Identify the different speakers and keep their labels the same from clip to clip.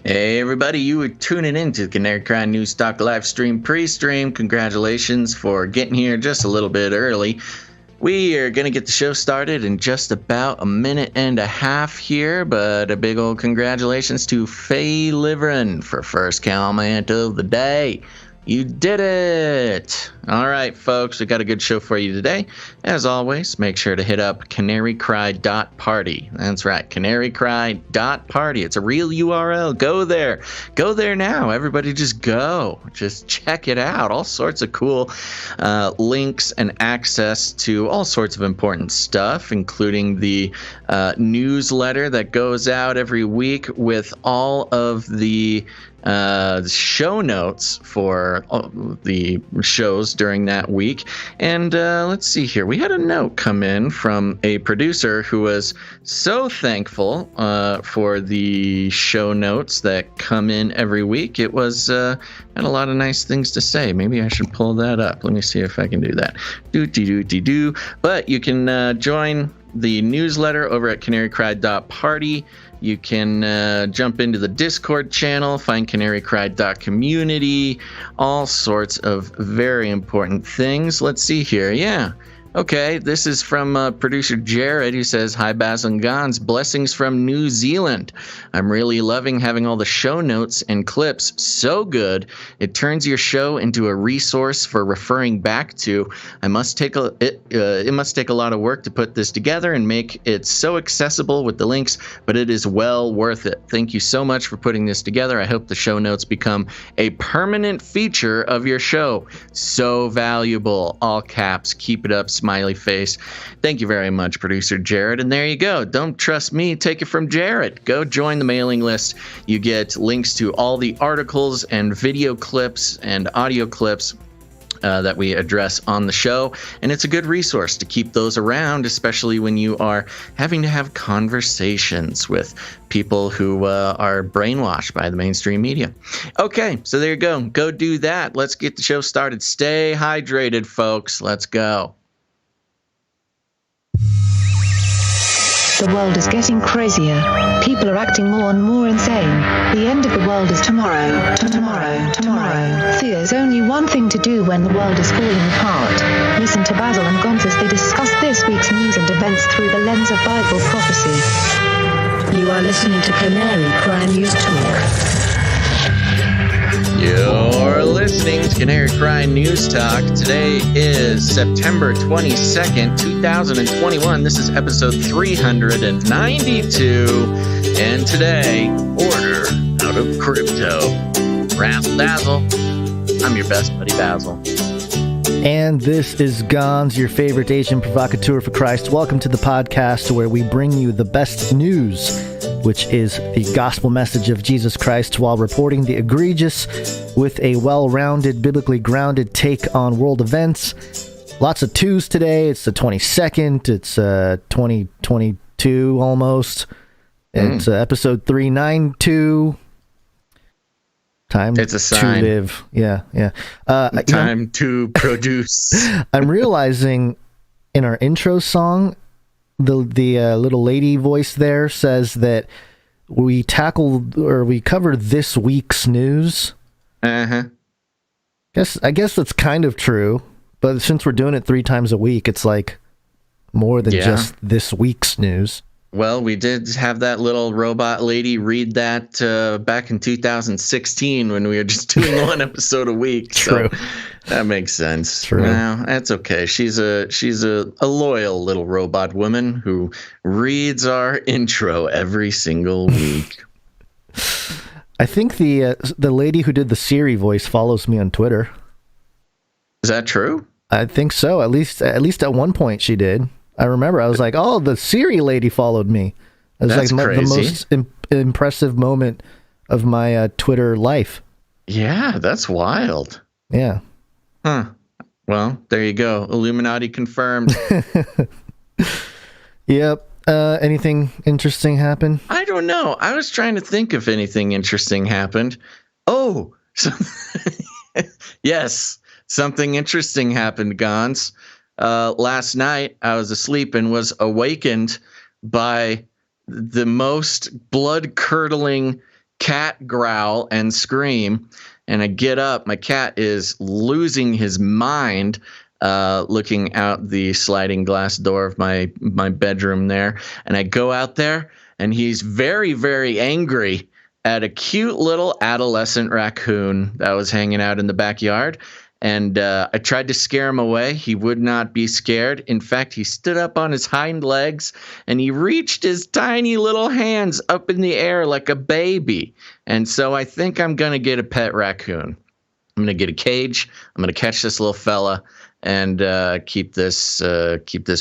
Speaker 1: Hey everybody, you are tuning in to the Canary Cry News Talk live stream pre-stream. Congratulations for getting here just a little bit early. We are going to get the show started in just about a minute and a half here, but a big old congratulations to Faye Liverin for first comment of the day. You did it! All right, folks, we got a good show for you today. As always, make sure to hit up CanaryCry.Party. That's right, CanaryCry.Party. It's a real URL. Go there. Go there now. Everybody just go. Just check it out. All sorts of cool links and access to all sorts of important stuff, including the newsletter that goes out every week with all of the show notes for the shows during that week. And let's see here. We had a note come in from a producer who was so thankful for the show notes that come in every week. It was had a lot of nice things to say. Maybe I should pull that up. Let me see if I can do that. Do. But you can join the newsletter over at CanaryCry.Party. You can jump into the Discord channel, find CanaryCry.Community, all sorts of very important things. Let's see here. Yeah. Okay, this is from producer Jared, who says, "Hi, Basil and Gons. Blessings from New Zealand. I'm really loving having all the show notes and clips. So good. It turns your show into a resource for referring back to. It must take a lot of work to put this together and make it so accessible with the links, but it is well worth it. Thank you so much for putting this together. I hope the show notes become a permanent feature of your show. So valuable." All caps. Keep it up. Smiley face. Thank you very much, producer Jared. And there you go. Don't trust me. Take it from Jared. Go join the mailing list. You get links to all the articles and video clips and audio clips that we address on the show. And it's a good resource to keep those around, especially when you are having to have conversations with people who are brainwashed by the mainstream media. Okay, so there you go. Go do that. Let's get the show started. Stay hydrated, folks. Let's go.
Speaker 2: The world is getting crazier. People are acting more and more insane. The end of the world is tomorrow. Tomorrow. There's only one thing to do when the world is falling apart. Listen to Basil and Gons as they discuss this week's news and events through the lens of Bible prophecy. You are listening to Canary Cry News Talk.
Speaker 1: You're listening to Canary Cry News Talk. Today is September 22nd, 2021. This is episode 392. And today, order out of crypto. Ravel Basil. I'm your best buddy, Basil.
Speaker 3: And this is Gons, your favorite Asian provocateur for Christ. Welcome to the podcast where we bring you the best news, which is the gospel message of Jesus Christ, while reporting the egregious with a well-rounded, biblically grounded take on world events. Lots of twos today. It's the 22nd. It's 2022 almost. It's episode 392. Time
Speaker 1: it's a sign.
Speaker 3: To live. Yeah.
Speaker 1: Time to produce.
Speaker 3: I'm realizing in our intro song, the little lady voice there says that we covered this week's news.
Speaker 1: Uh-huh.
Speaker 3: I guess that's kind of true, but since we're doing it 3 times a week, it's like more than just this week's news.
Speaker 1: Well, we did have that little robot lady read that back in 2016 when we were just doing one episode a week.
Speaker 3: True.
Speaker 1: So that makes sense.
Speaker 3: True.
Speaker 1: Well, that's okay. She's a loyal little robot woman who reads our intro every single week.
Speaker 3: I think the lady who did the Siri voice follows me on Twitter.
Speaker 1: Is that true?
Speaker 3: I think so. At least at one point she did. I remember I was like, "Oh, the Siri lady followed me." It was
Speaker 1: That's
Speaker 3: like
Speaker 1: crazy.
Speaker 3: The most impressive moment of my Twitter life.
Speaker 1: Yeah, that's wild.
Speaker 3: Yeah.
Speaker 1: Huh. Well, there you go. Illuminati confirmed.
Speaker 3: Yep. Anything interesting happen?
Speaker 1: I don't know. I was trying to think if anything interesting happened. Oh, yes, something interesting happened, Gons. Last night, I was asleep and was awakened by the most blood-curdling cat growl and scream. And I get up. My cat is losing his mind, looking out the sliding glass door of my bedroom there. And I go out there, and he's very, very angry at a cute little adolescent raccoon that was hanging out in the backyard. And I tried to scare him away. He would not be scared. In fact, he stood up on his hind legs and he reached his tiny little hands up in the air like a baby. And so I think I'm going to get a pet raccoon. I'm going to get a cage. I'm going to catch this little fella and keep this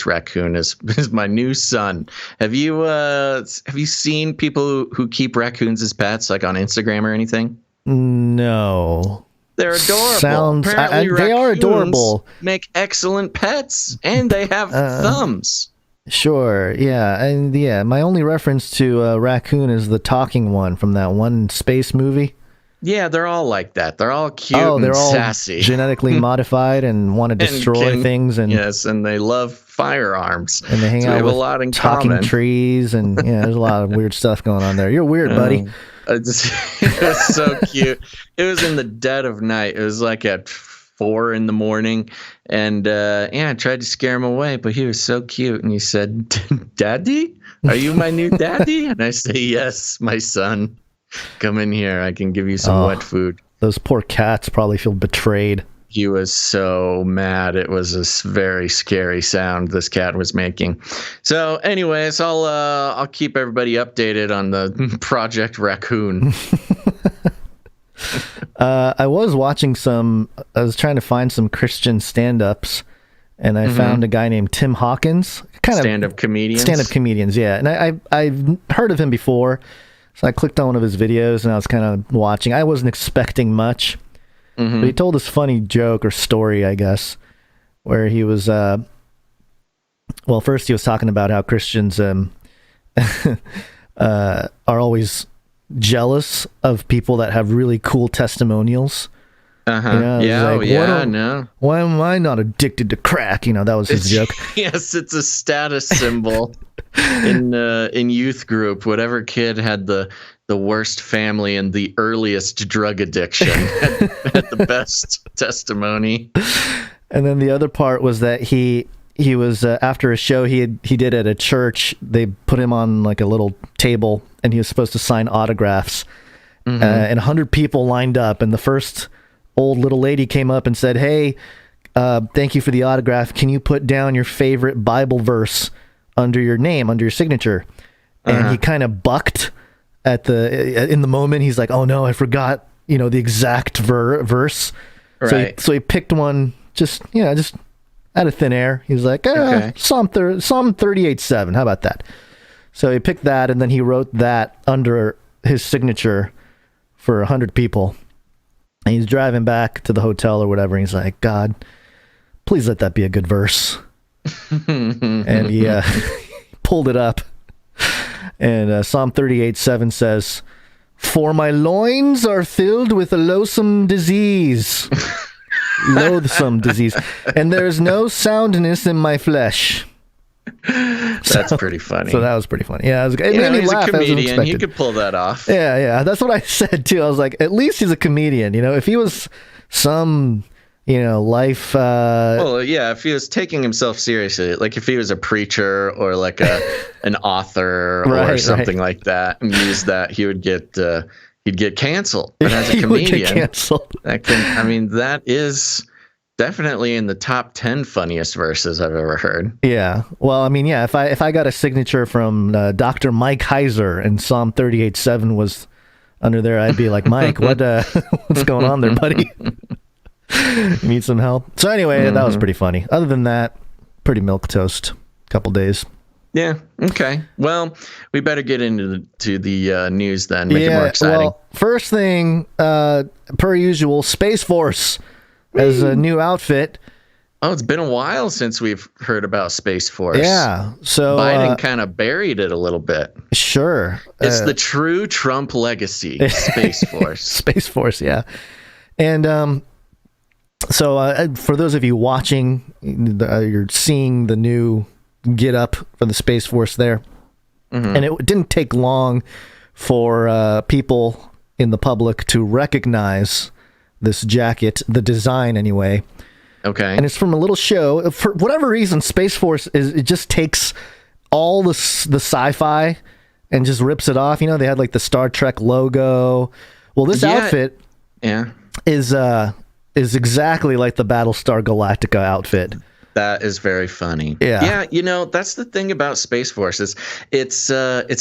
Speaker 1: raccoon as my new son. Have you seen people who keep raccoons as pets, like on Instagram or anything?
Speaker 3: No.
Speaker 1: They're adorable.
Speaker 3: They are adorable.
Speaker 1: Make excellent pets, and they have thumbs.
Speaker 3: Sure, yeah, and yeah. My only reference to raccoon is the talking one from that one space movie.
Speaker 1: Yeah, they're all like that. They're all cute and sassy.
Speaker 3: All genetically modified and want to destroy things. And
Speaker 1: yes, and they love firearms.
Speaker 3: And they hang out with a lot in talking common. Trees, and yeah, there's a lot of weird stuff going on there. You're weird, buddy.
Speaker 1: It was so cute. It was in the dead of night. It was like at 4 a.m. And I tried to scare him away, but he was so cute. And he said, "Daddy, are you my new daddy?" And I say, "Yes, my son. Come in here. I can give you some wet food."
Speaker 3: Those poor cats probably feel betrayed.
Speaker 1: He was so mad. It was a very scary sound this cat was making. So anyways, I'll keep everybody updated on the Project Raccoon.
Speaker 3: I was trying to find some Christian stand-ups, and I found a guy named Tim Hawkins.
Speaker 1: Stand-up comedians,
Speaker 3: yeah. And I've heard of him before, so I clicked on one of his videos, and I was kind of watching. I wasn't expecting much. But he told this funny joke or story, I guess, where he was, first he was talking about how Christians are always jealous of people that have really cool testimonials.
Speaker 1: Uh-huh.
Speaker 3: You know, why am I not addicted to crack? You know, that was his joke.
Speaker 1: Yes, it's a status symbol in youth group. Whatever kid had the worst family and the earliest drug addiction had the best testimony.
Speaker 3: And then the other part was that he was after a show he did at a church. They put him on like a little table, and he was supposed to sign autographs. And 100 people lined up, and the first old little lady came up and said, "Hey, thank you for the autograph. Can you put down your favorite Bible verse under your name, under your signature?" And he kind of bucked in the moment. He's like, "Oh no, I forgot, the exact verse." Right. So he picked one just out of thin air. He was like, Psalm 38:7. How about that? So he picked that, and then he wrote that under his signature for 100 people. And he's driving back to the hotel or whatever, and he's like, "God, please let that be a good verse." And he pulled it up. And Psalm 38:7 says, "For my loins are filled with a loathsome disease." Loathsome disease. "And there is no soundness in my flesh."
Speaker 1: That's pretty funny.
Speaker 3: So that was pretty funny. Yeah, it made me laugh.
Speaker 1: He's a comedian. He could pull that off.
Speaker 3: Yeah. That's what I said, too. I was like, at least he's a comedian. If he was some... life.
Speaker 1: If he was taking himself seriously, like if he was a preacher or like an author or something like that, and used that, he'd get canceled. But as a comedian,
Speaker 3: would get canceled.
Speaker 1: That is definitely in the top 10 funniest verses I've ever heard.
Speaker 3: Yeah. Well, if I got a signature from Dr. Mike Heiser and Psalm 38:7 was under there, I'd be like, "Mike, what's going on there, buddy? You need some help?" So anyway, that was pretty funny. Other than that, pretty milquetoast couple days.
Speaker 1: Yeah. Okay. Well, we better get into the news then. Make it more exciting. Well,
Speaker 3: first thing, per usual, Space Force as a new outfit.
Speaker 1: Oh, it's been a while since we've heard about Space Force.
Speaker 3: Yeah. So
Speaker 1: Biden kind of buried it a little bit.
Speaker 3: Sure.
Speaker 1: It's the true Trump legacy, Space Force.
Speaker 3: Space Force, yeah. And so for those of you watching, you're seeing the new get up for the Space Force there. And it didn't take long for people in the public to recognize this jacket, the design anyway.
Speaker 1: Okay.
Speaker 3: And it's from a little show. For whatever reason, Space Force it just takes all the sci-fi and just rips it off. You know, they had like the Star Trek logo. Well, this outfit is exactly like the Battlestar Galactica outfit.
Speaker 1: That is very funny.
Speaker 3: Yeah.
Speaker 1: You know, that's the thing about Space Force is it's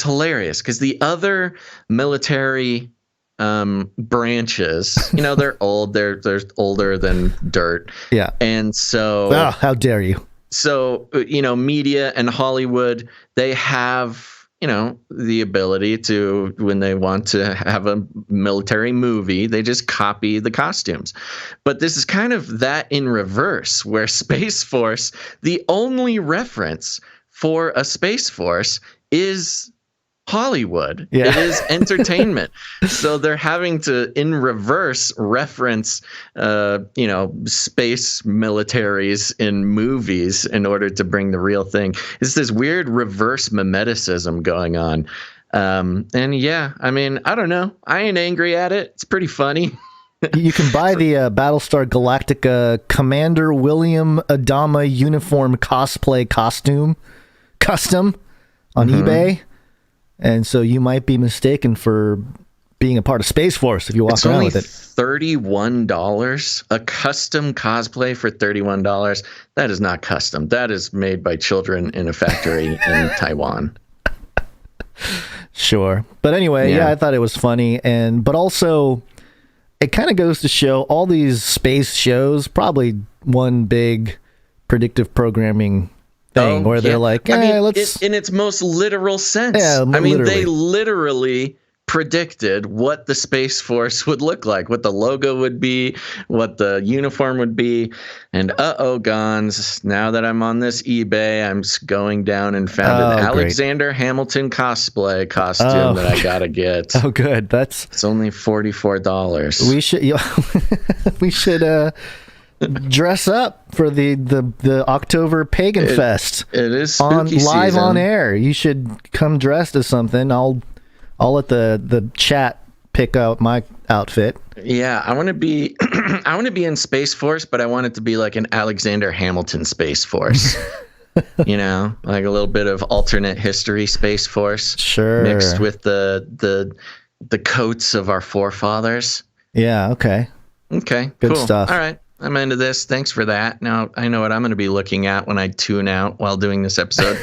Speaker 1: hilarious because the other military branches, you know, they're old. They're older than dirt.
Speaker 3: Yeah.
Speaker 1: And so,
Speaker 3: how dare you?
Speaker 1: So, you know, media and Hollywood, they have, you know, the ability to, when they want to have a military movie, they just copy the costumes. But this is kind of that in reverse, where Space Force, the only reference for a Space Force is Hollywood.
Speaker 3: Yeah.
Speaker 1: It is entertainment. So they're having to, in reverse, reference, you know, space militaries in movies in order to bring the real thing. It's this weird reverse mimeticism going on. And yeah, I mean, I don't know. I ain't angry at it. It's pretty funny.
Speaker 3: You can buy the Battlestar Galactica Commander William Adama uniform cosplay custom on eBay. And so you might be mistaken for being a part of Space Force if you walk around with it.
Speaker 1: It's only $31. A custom cosplay for $31. That is not custom. That is made by children in a factory in Taiwan.
Speaker 3: Sure. But anyway, yeah, I thought it was funny. But also, it kind of goes to show all these space shows, probably one big predictive programming thing where they're like,
Speaker 1: I mean,
Speaker 3: let's...
Speaker 1: in its most literal sense.
Speaker 3: Yeah,
Speaker 1: I mean,
Speaker 3: literally.
Speaker 1: they literally predicted what the Space Force would look like, what the logo would be, what the uniform would be. And Gons, now that I'm on this eBay, I'm going down and found an Alexander Hamilton cosplay costume that I gotta get.
Speaker 3: Oh, good.
Speaker 1: It's only $44.
Speaker 3: We should dress up for the October Pagan Fest.
Speaker 1: It is spooky
Speaker 3: live
Speaker 1: season.
Speaker 3: on air. You should come dressed as something. I'll let the chat pick out my outfit.
Speaker 1: Yeah, I want to be I want to be in Space Force, but I want it to be like an Alexander Hamilton Space Force. You know, like a little bit of alternate history Space Force,
Speaker 3: sure,
Speaker 1: mixed with the coats of our forefathers.
Speaker 3: Yeah. Okay.
Speaker 1: Good
Speaker 3: cool stuff.
Speaker 1: All right. I'm into this. Thanks for that. Now I know what I'm going to be looking at when I tune out while doing this episode.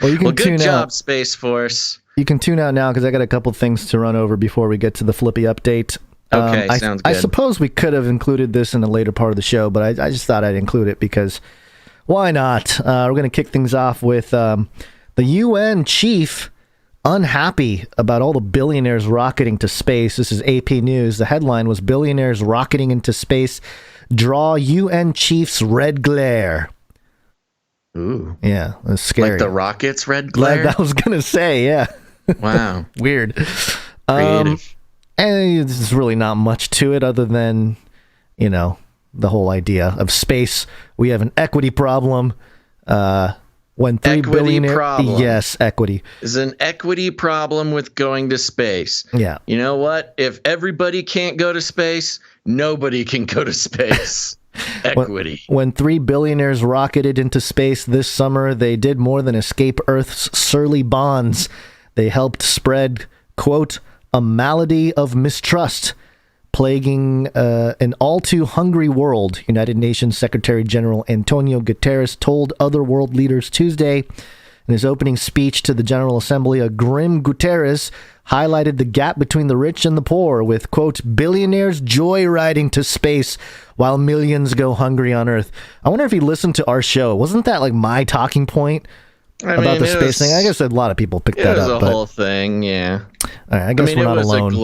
Speaker 3: Well,
Speaker 1: good job, Space Force.
Speaker 3: You can tune out now because I got a couple things to run over before we get to the Flippy update.
Speaker 1: Okay, sounds good.
Speaker 3: I suppose we could have included this in a later part of the show, but I just thought I'd include it because why not? We're going to kick things off with the UN chief unhappy about all the billionaires rocketing to space. This is AP News. The headline was "Billionaires Rocketing into Space Draw UN Chief's Red Glare."
Speaker 1: Ooh.
Speaker 3: Yeah, that's scary.
Speaker 1: Like the rockets' red glare?
Speaker 3: I was going to say, yeah.
Speaker 1: Wow.
Speaker 3: Weird.
Speaker 1: Creative.
Speaker 3: And there's really not much to it other than, you know, the whole idea of space. We have an equity problem. When 3 billion
Speaker 1: problem.
Speaker 3: Yes, equity.
Speaker 1: There's an equity problem with going to space.
Speaker 3: Yeah.
Speaker 1: You know what? If everybody can't go to space, nobody can go to space. Equity.
Speaker 3: When 3 billionaires rocketed into space this summer, they did more than escape Earth's surly bonds. They helped spread, quote, a malady of mistrust plaguing an all-too hungry world, United Nations Secretary General Antonio Guterres told other world leaders Tuesday. In his opening speech to the General Assembly, a grim Guterres highlighted the gap between the rich and the poor with, quote, billionaires joyriding to space while millions go hungry on Earth. I wonder if he listened to our show. Wasn't that like my talking point about the space thing? I guess a lot of people picked that up.
Speaker 1: It was a whole thing, yeah.
Speaker 3: All right, I guess we're not alone.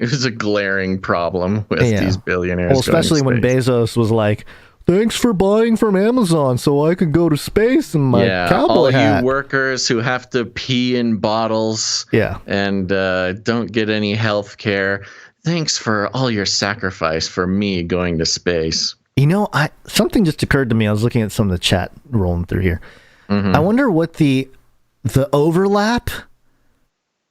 Speaker 1: It was a glaring problem with these billionaires.
Speaker 3: Well, especially when Bezos was like, thanks for buying from Amazon so I could go to space in my cowboy hat. All
Speaker 1: you workers who have to pee in bottles and don't get any health care. Thanks for all your sacrifice for me going to space.
Speaker 3: You know, something just occurred to me. I was looking at some of the chat rolling through here. Mm-hmm. I wonder what the overlap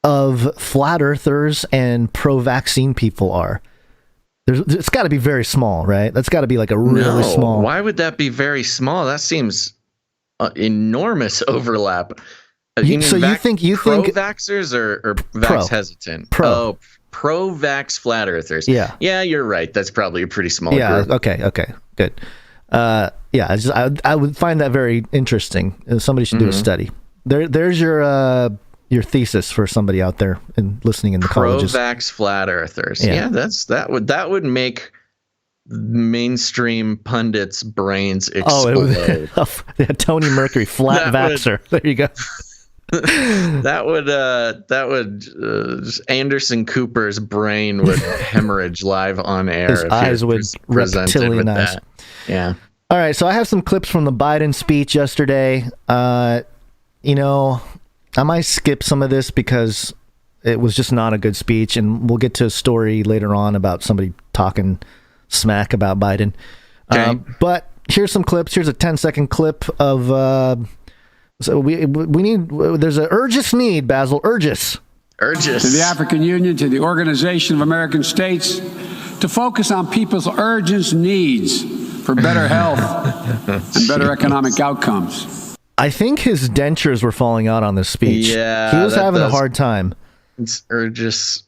Speaker 3: of flat earthers and pro-vaccine people are? It's got to be very small, right? That's got to be like a really small.
Speaker 1: Why would that be very small? That seems enormous overlap. You think pro-vaxxers or vax hesitant? Oh, pro-vax flat earthers.
Speaker 3: Yeah.
Speaker 1: Yeah, you're right. That's probably a pretty small group.
Speaker 3: Okay, good. I would find that very interesting. Somebody should do a study. There's your thesis for somebody out there and listening in the colleges.
Speaker 1: Pro-vax flat earthers. Yeah, that would make mainstream pundits' brains explode.
Speaker 3: Tony Mercury, flat vaxxer. There you go.
Speaker 1: that would Anderson Cooper's brain would hemorrhage live on air.
Speaker 3: His eyes would reptilian eyes.
Speaker 1: Yeah.
Speaker 3: All right, so I have some clips from the Biden speech yesterday. I might skip some of this because it was just not a good speech, and we'll get to a story later on about somebody talking smack about Biden.
Speaker 1: Okay.
Speaker 3: But here's some clips. Here's a 10-second clip of. So we need. There's an urgent need, Basil. Urgent.
Speaker 4: To the African Union, to the Organization of American States, to focus on people's urgent needs for better health and better economic outcomes.
Speaker 3: I think his dentures were falling out on this speech.
Speaker 1: Yeah,
Speaker 3: he was having a hard time.
Speaker 1: It's urgent.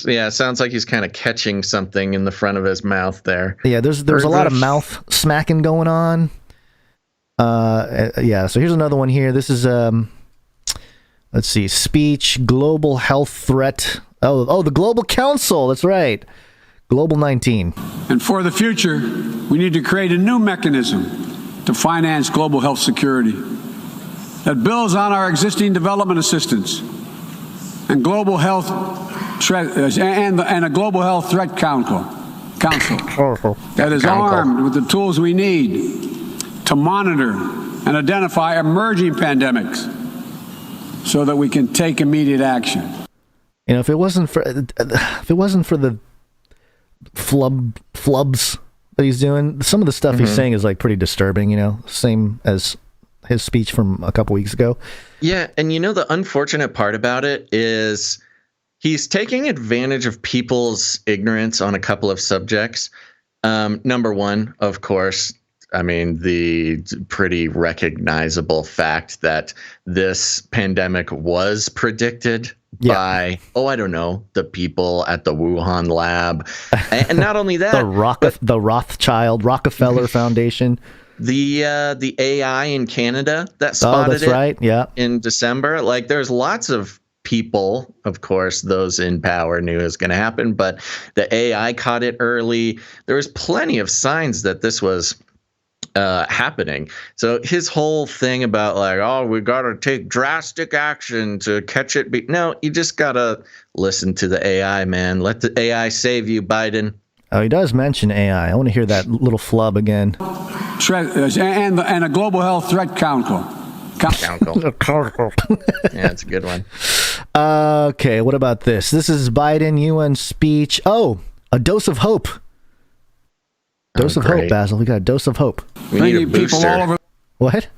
Speaker 1: Yeah, it sounds like he's kind of catching something in the front of his mouth there.
Speaker 3: Yeah, there's a lot of mouth smacking going on. So here's another one here. This is let's see, speech, global health threat. Oh, the Global Council. That's right. Global 19.
Speaker 4: And for the future, we need to create a new mechanism to finance global health security that builds on our existing development assistance and global health and a global health threat council that is armed with the tools we need to monitor and identify emerging pandemics so that we can take immediate action.
Speaker 3: If it wasn't for the flubs that he's doing, some of the stuff he's saying is like pretty disturbing, same as his speech from a couple weeks ago.
Speaker 1: Yeah, and the unfortunate part about it is he's taking advantage of people's ignorance on a couple of subjects. Number one, of course, the pretty recognizable fact that this pandemic was predicted by, the people at the Wuhan lab. And not only that,
Speaker 3: the Rothschild Rockefeller Foundation.
Speaker 1: The AI in Canada that spotted it
Speaker 3: right. Yeah.
Speaker 1: In December. Like, there's lots of people, of course, those in power knew it was going to happen, but the AI caught it early. There was plenty of signs that this was happening. So his whole thing about we got to take drastic action to catch it. No, you just got to listen to the AI, man. Let the AI save you, Biden.
Speaker 3: Oh, he does mention AI. I want to hear that little flub again.
Speaker 4: And a global health threat council.
Speaker 1: Yeah, it's a good one.
Speaker 3: Okay, what about this? This is Biden UN speech. Oh, a dose of hope. Dose of hope, Basil. We got a dose of hope.
Speaker 1: We need a booster.
Speaker 3: What?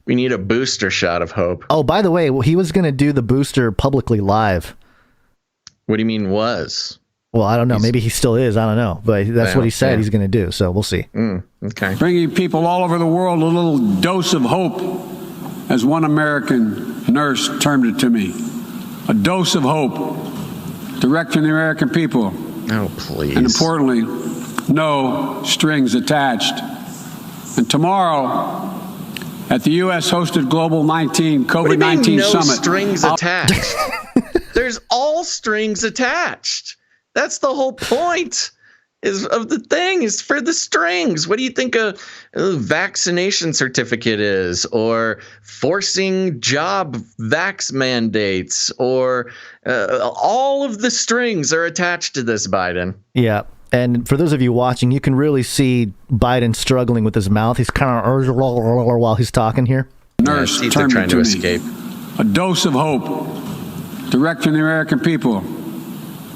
Speaker 1: We need a booster shot of hope.
Speaker 3: Oh, by the way, he was going to do the booster publicly live.
Speaker 1: What do you mean was?
Speaker 3: Well, I don't know. Maybe he still is. I don't know. But that's what he said he's going to do. So we'll see.
Speaker 1: Okay.
Speaker 4: Bringing people all over the world a little dose of hope, as one American nurse termed it to me. A dose of hope, direct from the American people.
Speaker 1: Oh, please.
Speaker 4: And importantly, no strings attached. And tomorrow, at the U.S.-hosted Global COVID-19
Speaker 1: no
Speaker 4: Summit.
Speaker 1: Strings attached? There's all strings attached. That's the whole point of the thing, is for the strings. What do you think a vaccination certificate is, or forcing job vax mandates, or all of the strings are attached to this, Biden.
Speaker 3: Yeah. And for those of you watching, you can really see Biden struggling with his mouth. He's kind of while he's talking here.
Speaker 4: Nurse
Speaker 1: teeth are trying to escape.
Speaker 4: A dose of hope, direct from the American people.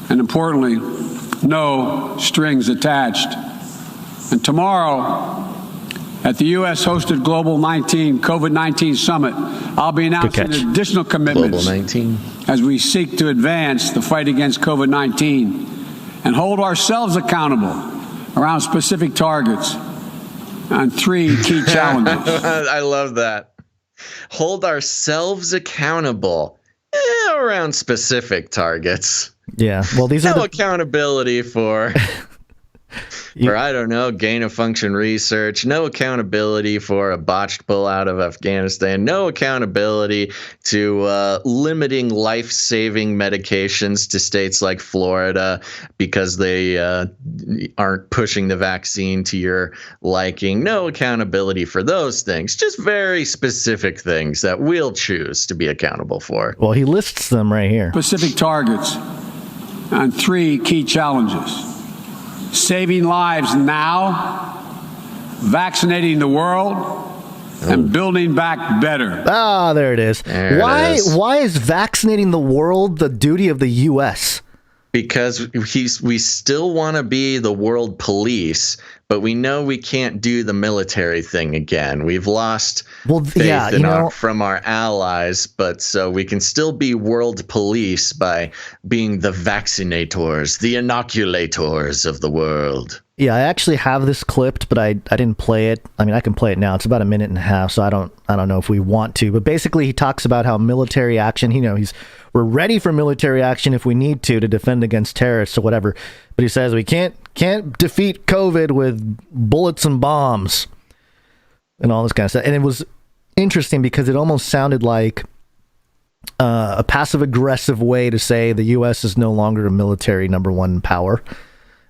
Speaker 4: And importantly, no strings attached. And tomorrow, At the U.S.-hosted Global COVID-19 Summit, I'll be announcing additional commitments as we seek to advance the fight against COVID-19 and hold ourselves accountable around specific targets on 3 key challenges.
Speaker 1: I love that. Hold ourselves accountable around specific targets.
Speaker 3: Yeah. Well, these are
Speaker 1: accountability for... For, I don't know, gain-of-function research, no accountability for a botched pullout of Afghanistan, no accountability to limiting life-saving medications to states like Florida because they aren't pushing the vaccine to your liking, no accountability for those things, just very specific things that we'll choose to be accountable for.
Speaker 3: Well, he lists them right here.
Speaker 4: Specific targets on 3 key challenges. Saving lives now, vaccinating the world, and building back better.
Speaker 3: Ah, there it is. Why is vaccinating the world the duty of the U.S.?
Speaker 1: Because we still want to be the world police, but we know we can't do the military thing again. We've lost faith from our allies, but so we can still be world police by being the vaccinators, the inoculators of the world. Yeah,
Speaker 3: I actually have this clipped, but I didn't play it. I mean, I can play it now. It's about 1.5 minutes, so I don't know if we want to. But basically, he talks about how military action. We're ready for military action if we need to defend against terrorists or whatever. But he says we can't defeat COVID with bullets and bombs and all this kind of stuff. And it was interesting because it almost sounded like a passive aggressive way to say the U.S. is no longer a military #1 power.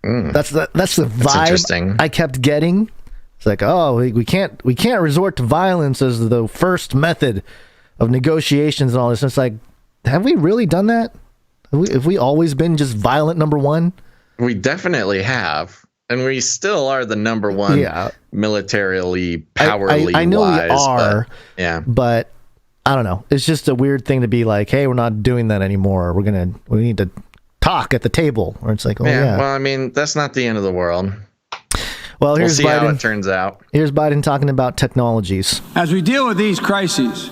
Speaker 3: That's the vibe I kept getting. It's like, oh, we can't resort to violence as the first method of negotiations and all this. And it's like, have we really done that? Have we always been just violent #1?
Speaker 1: We definitely have, and we still are the #1 militarily, powerly.
Speaker 3: I know we are,
Speaker 1: but,
Speaker 3: but I don't know. It's just a weird thing to be like, hey, we're not doing that anymore. We need to talk at the table. Or it's like,
Speaker 1: well, I mean, that's not the end of the world.
Speaker 3: Well, here's
Speaker 1: we'll see
Speaker 3: Biden.
Speaker 1: How it turns out.
Speaker 3: Here's Biden talking about technologies.
Speaker 4: As we deal with these crises,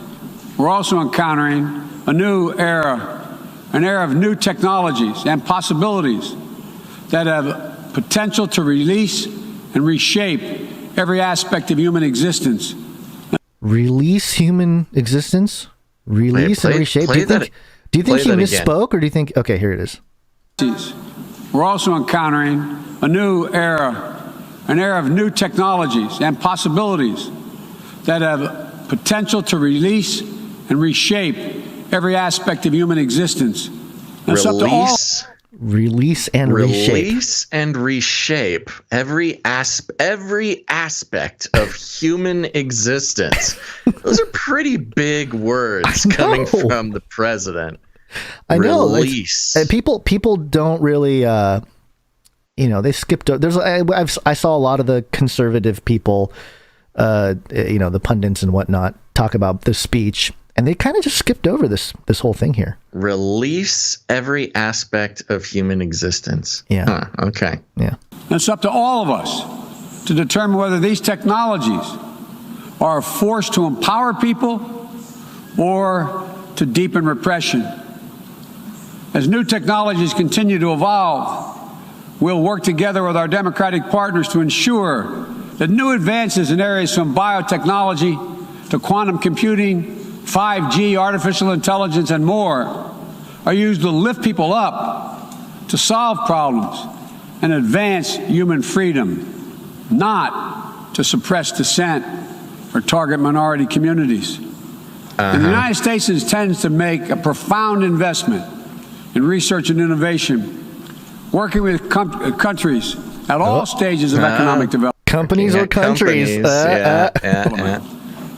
Speaker 4: we're also encountering a new era, an era of new technologies and possibilities that have potential to release and reshape every aspect of human existence.
Speaker 3: Release human existence? Release and reshape? Do you think he misspoke, or do you think... Okay, here it is.
Speaker 4: We're also encountering a new era, an era of new technologies and possibilities that have potential to release and reshape every aspect of human existence.
Speaker 3: Release and
Speaker 1: reshape every aspect of human existence. Those are pretty big words coming from the president.
Speaker 3: I know.
Speaker 1: Release.
Speaker 3: People don't really, they skipped. I saw a lot of the conservative people, the pundits and whatnot, talk about this speech. And they kind of just skipped over this whole thing here. Release
Speaker 1: every aspect of human existence.
Speaker 3: Yeah.
Speaker 1: Huh, okay.
Speaker 3: Yeah.
Speaker 4: It's up to all of us to determine whether these technologies are a force to empower people or to deepen repression. As new technologies continue to evolve, we'll work together with our democratic partners to ensure that new advances in areas from biotechnology to quantum computing, 5G, artificial intelligence, and more are used to lift people up, to solve problems, and advance human freedom, not to suppress dissent or target minority communities. And the United States intends to make a profound investment in research and innovation, working with countries at all stages of economic development.
Speaker 3: Companies or countries.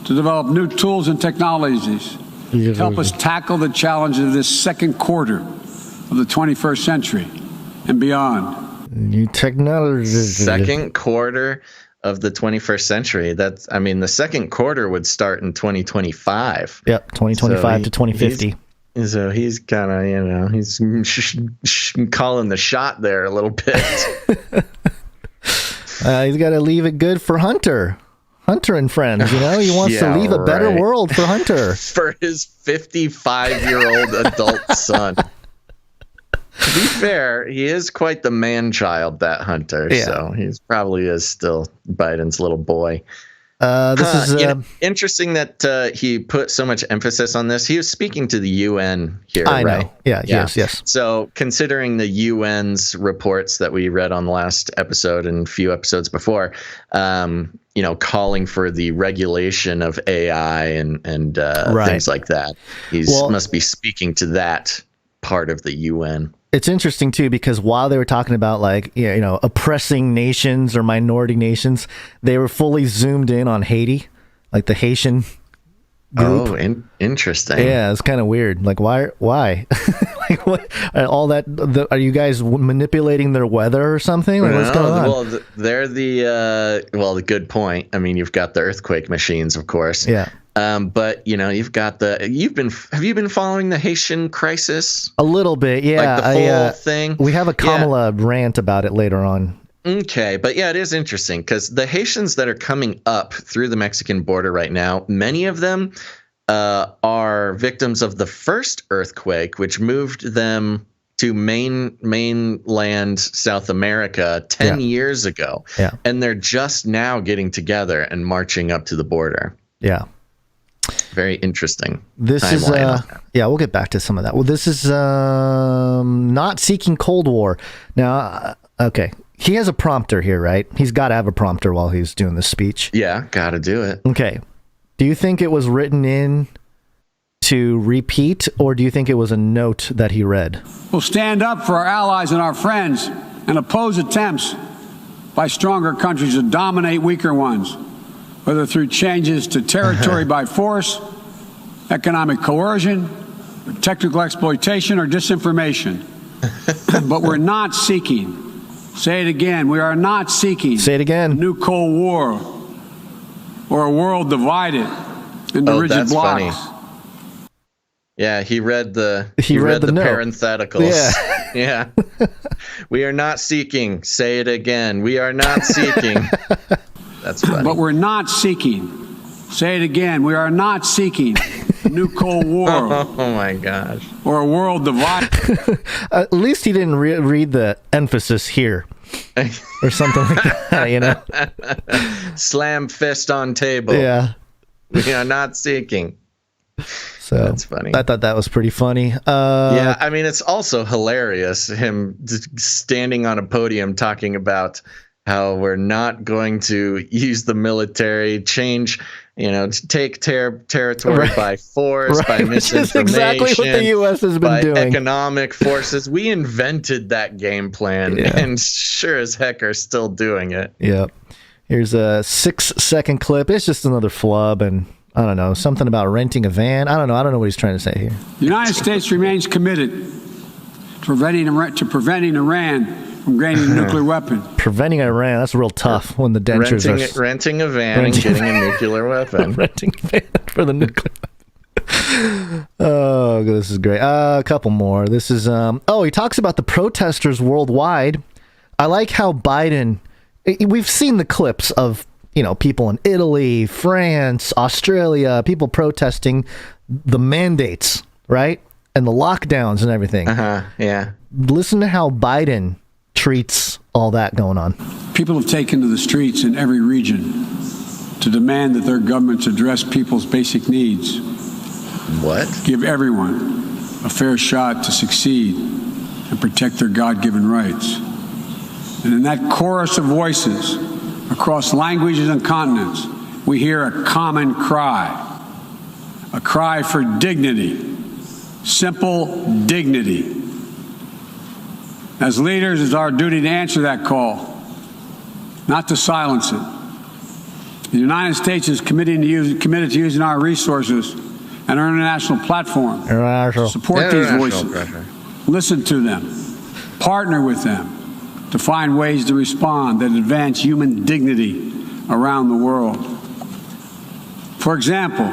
Speaker 4: To develop new tools and technologies to help us tackle the challenges of this second quarter of the 21st century and beyond.
Speaker 3: New technologies.
Speaker 1: Second quarter of the 21st century. The second quarter would start in 2025.
Speaker 3: Yep, 2025 to 2050.
Speaker 1: So he's kind of, he's calling the shot there a little bit.
Speaker 3: He's got to leave it good for Hunter. Hunter and friends, He wants to leave a better world for Hunter.
Speaker 1: For his 55-year-old adult son. To be fair, he is quite the man-child, that Hunter. Yeah. So he probably is still Biden's little boy.
Speaker 3: This is
Speaker 1: interesting that he put so much emphasis on this. He was speaking to the UN here,
Speaker 3: I
Speaker 1: right?
Speaker 3: know. Yeah, yes.
Speaker 1: So considering the UN's reports that we read on the last episode and a few episodes before, calling for the regulation of AI and things like that, he must be speaking to that part of the UN.
Speaker 3: It's interesting too, because while they were talking about oppressing nations or minority nations, they were fully zoomed in on Haiti, like the Haitian group.
Speaker 1: Oh, interesting.
Speaker 3: Yeah, it's kind of weird. Like, why? Like, what? All that? Are you guys manipulating their weather or something? Like, what's going on?
Speaker 1: Well, they're the good point. I mean, you've got the earthquake machines, of course.
Speaker 3: Yeah.
Speaker 1: But you've got have you been following the Haitian crisis?
Speaker 3: A little bit, yeah.
Speaker 1: Like the full thing.
Speaker 3: We have a Kamala rant about it later on.
Speaker 1: Okay, but yeah, it is interesting because the Haitians that are coming up through the Mexican border right now, many of them are victims of the first earthquake, which moved them to mainland South America 10 years ago.
Speaker 3: Yeah.
Speaker 1: And they're just now getting together and marching up to the border.
Speaker 3: Yeah.
Speaker 1: Very interesting.
Speaker 3: This is we'll get back to some of that. Well, this is not seeking Cold War. Now, okay. He has a prompter here, right? He's got to have a prompter while he's doing the speech.
Speaker 1: Yeah, got to do it.
Speaker 3: Okay. Do you think it was written in to repeat, or do you think it was a note that he read?
Speaker 4: We'll stand up for our allies and our friends and oppose attempts by stronger countries to dominate weaker ones, whether through changes to territory by force, economic coercion, technical exploitation, or disinformation. But we're not seeking, say it again, we are not seeking
Speaker 3: say it again.
Speaker 4: A new Cold War or a world divided into rigid blocks.
Speaker 1: Funny. Yeah, he read the
Speaker 3: note.
Speaker 1: parentheticals. Yeah. We are not seeking, say it again, we are not seeking. That's funny.
Speaker 4: But we're not seeking. Say it again. We are not seeking a new Cold War.
Speaker 1: Oh my gosh.
Speaker 4: Or a world divided.
Speaker 3: At least he didn't read the emphasis here. Or something like that,
Speaker 1: Slam fist on table.
Speaker 3: Yeah.
Speaker 1: We are not seeking.
Speaker 3: So
Speaker 1: that's funny.
Speaker 3: I thought that was pretty funny.
Speaker 1: Yeah, I mean, it's also hilarious, him standing on a podium talking about how we're not going to use the military, take territory by force, by misinformation,
Speaker 3: which is exactly what the U.S. has been doing.
Speaker 1: Economic forces. We invented that game plan, and sure as heck are still doing it.
Speaker 3: Yep. Here's a 6-second clip. It's just another flub, and I don't know, something about renting a van. I don't know what he's trying to say here.
Speaker 4: The United States remains committed to preventing Iran from gaining a nuclear weapon.
Speaker 3: Preventing Iran, that's real tough when the dentures
Speaker 1: renting a van and getting a nuclear weapon.
Speaker 3: Renting a van for the nuclear weapon. Oh, this is great. A couple more. This is, he talks about the protesters worldwide. I like how Biden, we've seen the clips of, people in Italy, France, Australia, people protesting the mandates, right? And the lockdowns and everything.
Speaker 1: Yeah.
Speaker 3: Listen to how Biden treats all that going on.
Speaker 4: People have taken to the streets in every region to demand that their governments address people's basic needs.
Speaker 1: What?
Speaker 4: Give everyone a fair shot to succeed and protect their God-given rights. And in that chorus of voices across languages and continents, we hear a common cry, a cry for dignity, simple dignity. As leaders, it's our duty to answer that call, not to silence it. The United States is committed to using our resources and our international platform to support these voices, listen to them, partner with them to find ways to respond that advance human dignity around the world. For example,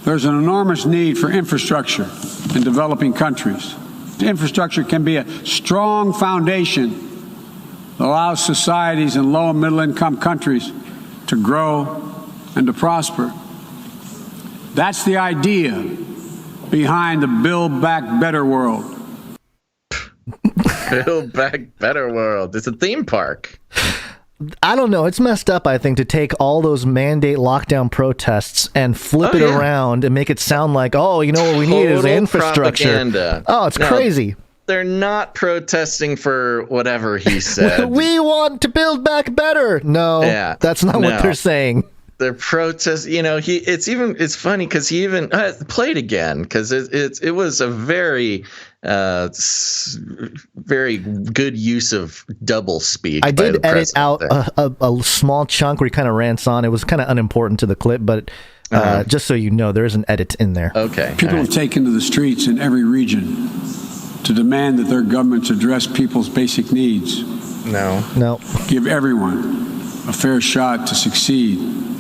Speaker 4: there's an enormous need for infrastructure in developing countries. Infrastructure can be a strong foundation that allows societies in low and middle income countries to grow, and to prosper. That's the idea behind the Build Back Better world.
Speaker 1: Build Back Better world. It's a theme park.
Speaker 3: I don't know. It's messed up, I think, to take all those mandate lockdown protests and flip it around and make it sound like, oh, you know what we need is infrastructure.
Speaker 1: Propaganda.
Speaker 3: Oh, it's crazy.
Speaker 1: They're not protesting for whatever he said.
Speaker 3: We want to build back better. No, that's not what they're saying.
Speaker 1: They're protest. You know, it's funny because he even played again because it was a very very good use of double speak.
Speaker 3: I did edit out a small chunk where he kind of rants on. It was kind of unimportant to the clip, but just so you know, there is an edit in there.
Speaker 1: Okay.
Speaker 4: People have taken to the streets in every region to demand that their governments address people's basic needs.
Speaker 1: No.
Speaker 4: Give everyone a fair shot to succeed.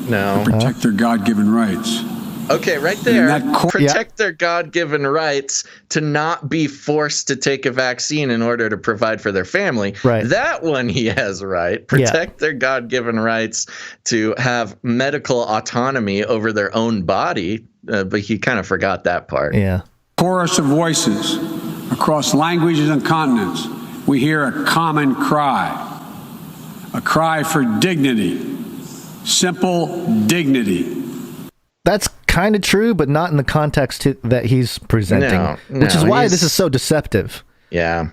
Speaker 1: No.
Speaker 4: And protect their God-given rights.
Speaker 1: Okay, right there. Protect their God-given rights to not be forced to take a vaccine in order to provide for their family.
Speaker 3: Right.
Speaker 1: That one he has right. Protect their God-given rights to have medical autonomy over their own body. But he kind of forgot that part.
Speaker 3: Yeah.
Speaker 4: Chorus of voices across languages and continents. We hear a common cry. A cry for dignity. Simple dignity.
Speaker 3: That's kind of true, but not in the context that he's presenting, which is why this is so deceptive.
Speaker 1: Yeah.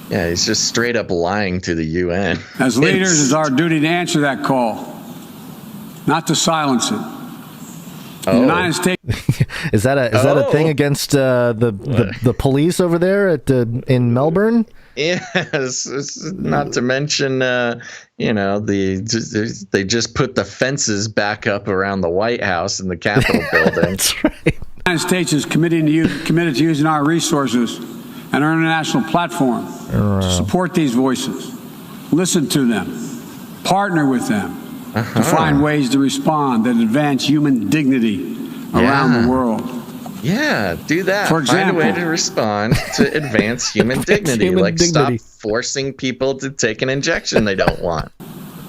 Speaker 1: Yeah, he's just straight up lying to the UN.
Speaker 4: As leaders, it's our duty to answer that call, not to silence it. The United States.
Speaker 3: Is that a thing against the police over there in Melbourne?
Speaker 1: Yes, not to mention, they just put the fences back up around the White House and the Capitol building.
Speaker 3: That's right.
Speaker 4: The United States is committed to using our resources and our international platform to support these voices, listen to them, partner with them to find ways to respond that advance human dignity around the world.
Speaker 1: Yeah, do that.
Speaker 4: For example,
Speaker 1: find a way to respond to advance human dignity. Stop forcing people to take an injection they don't want.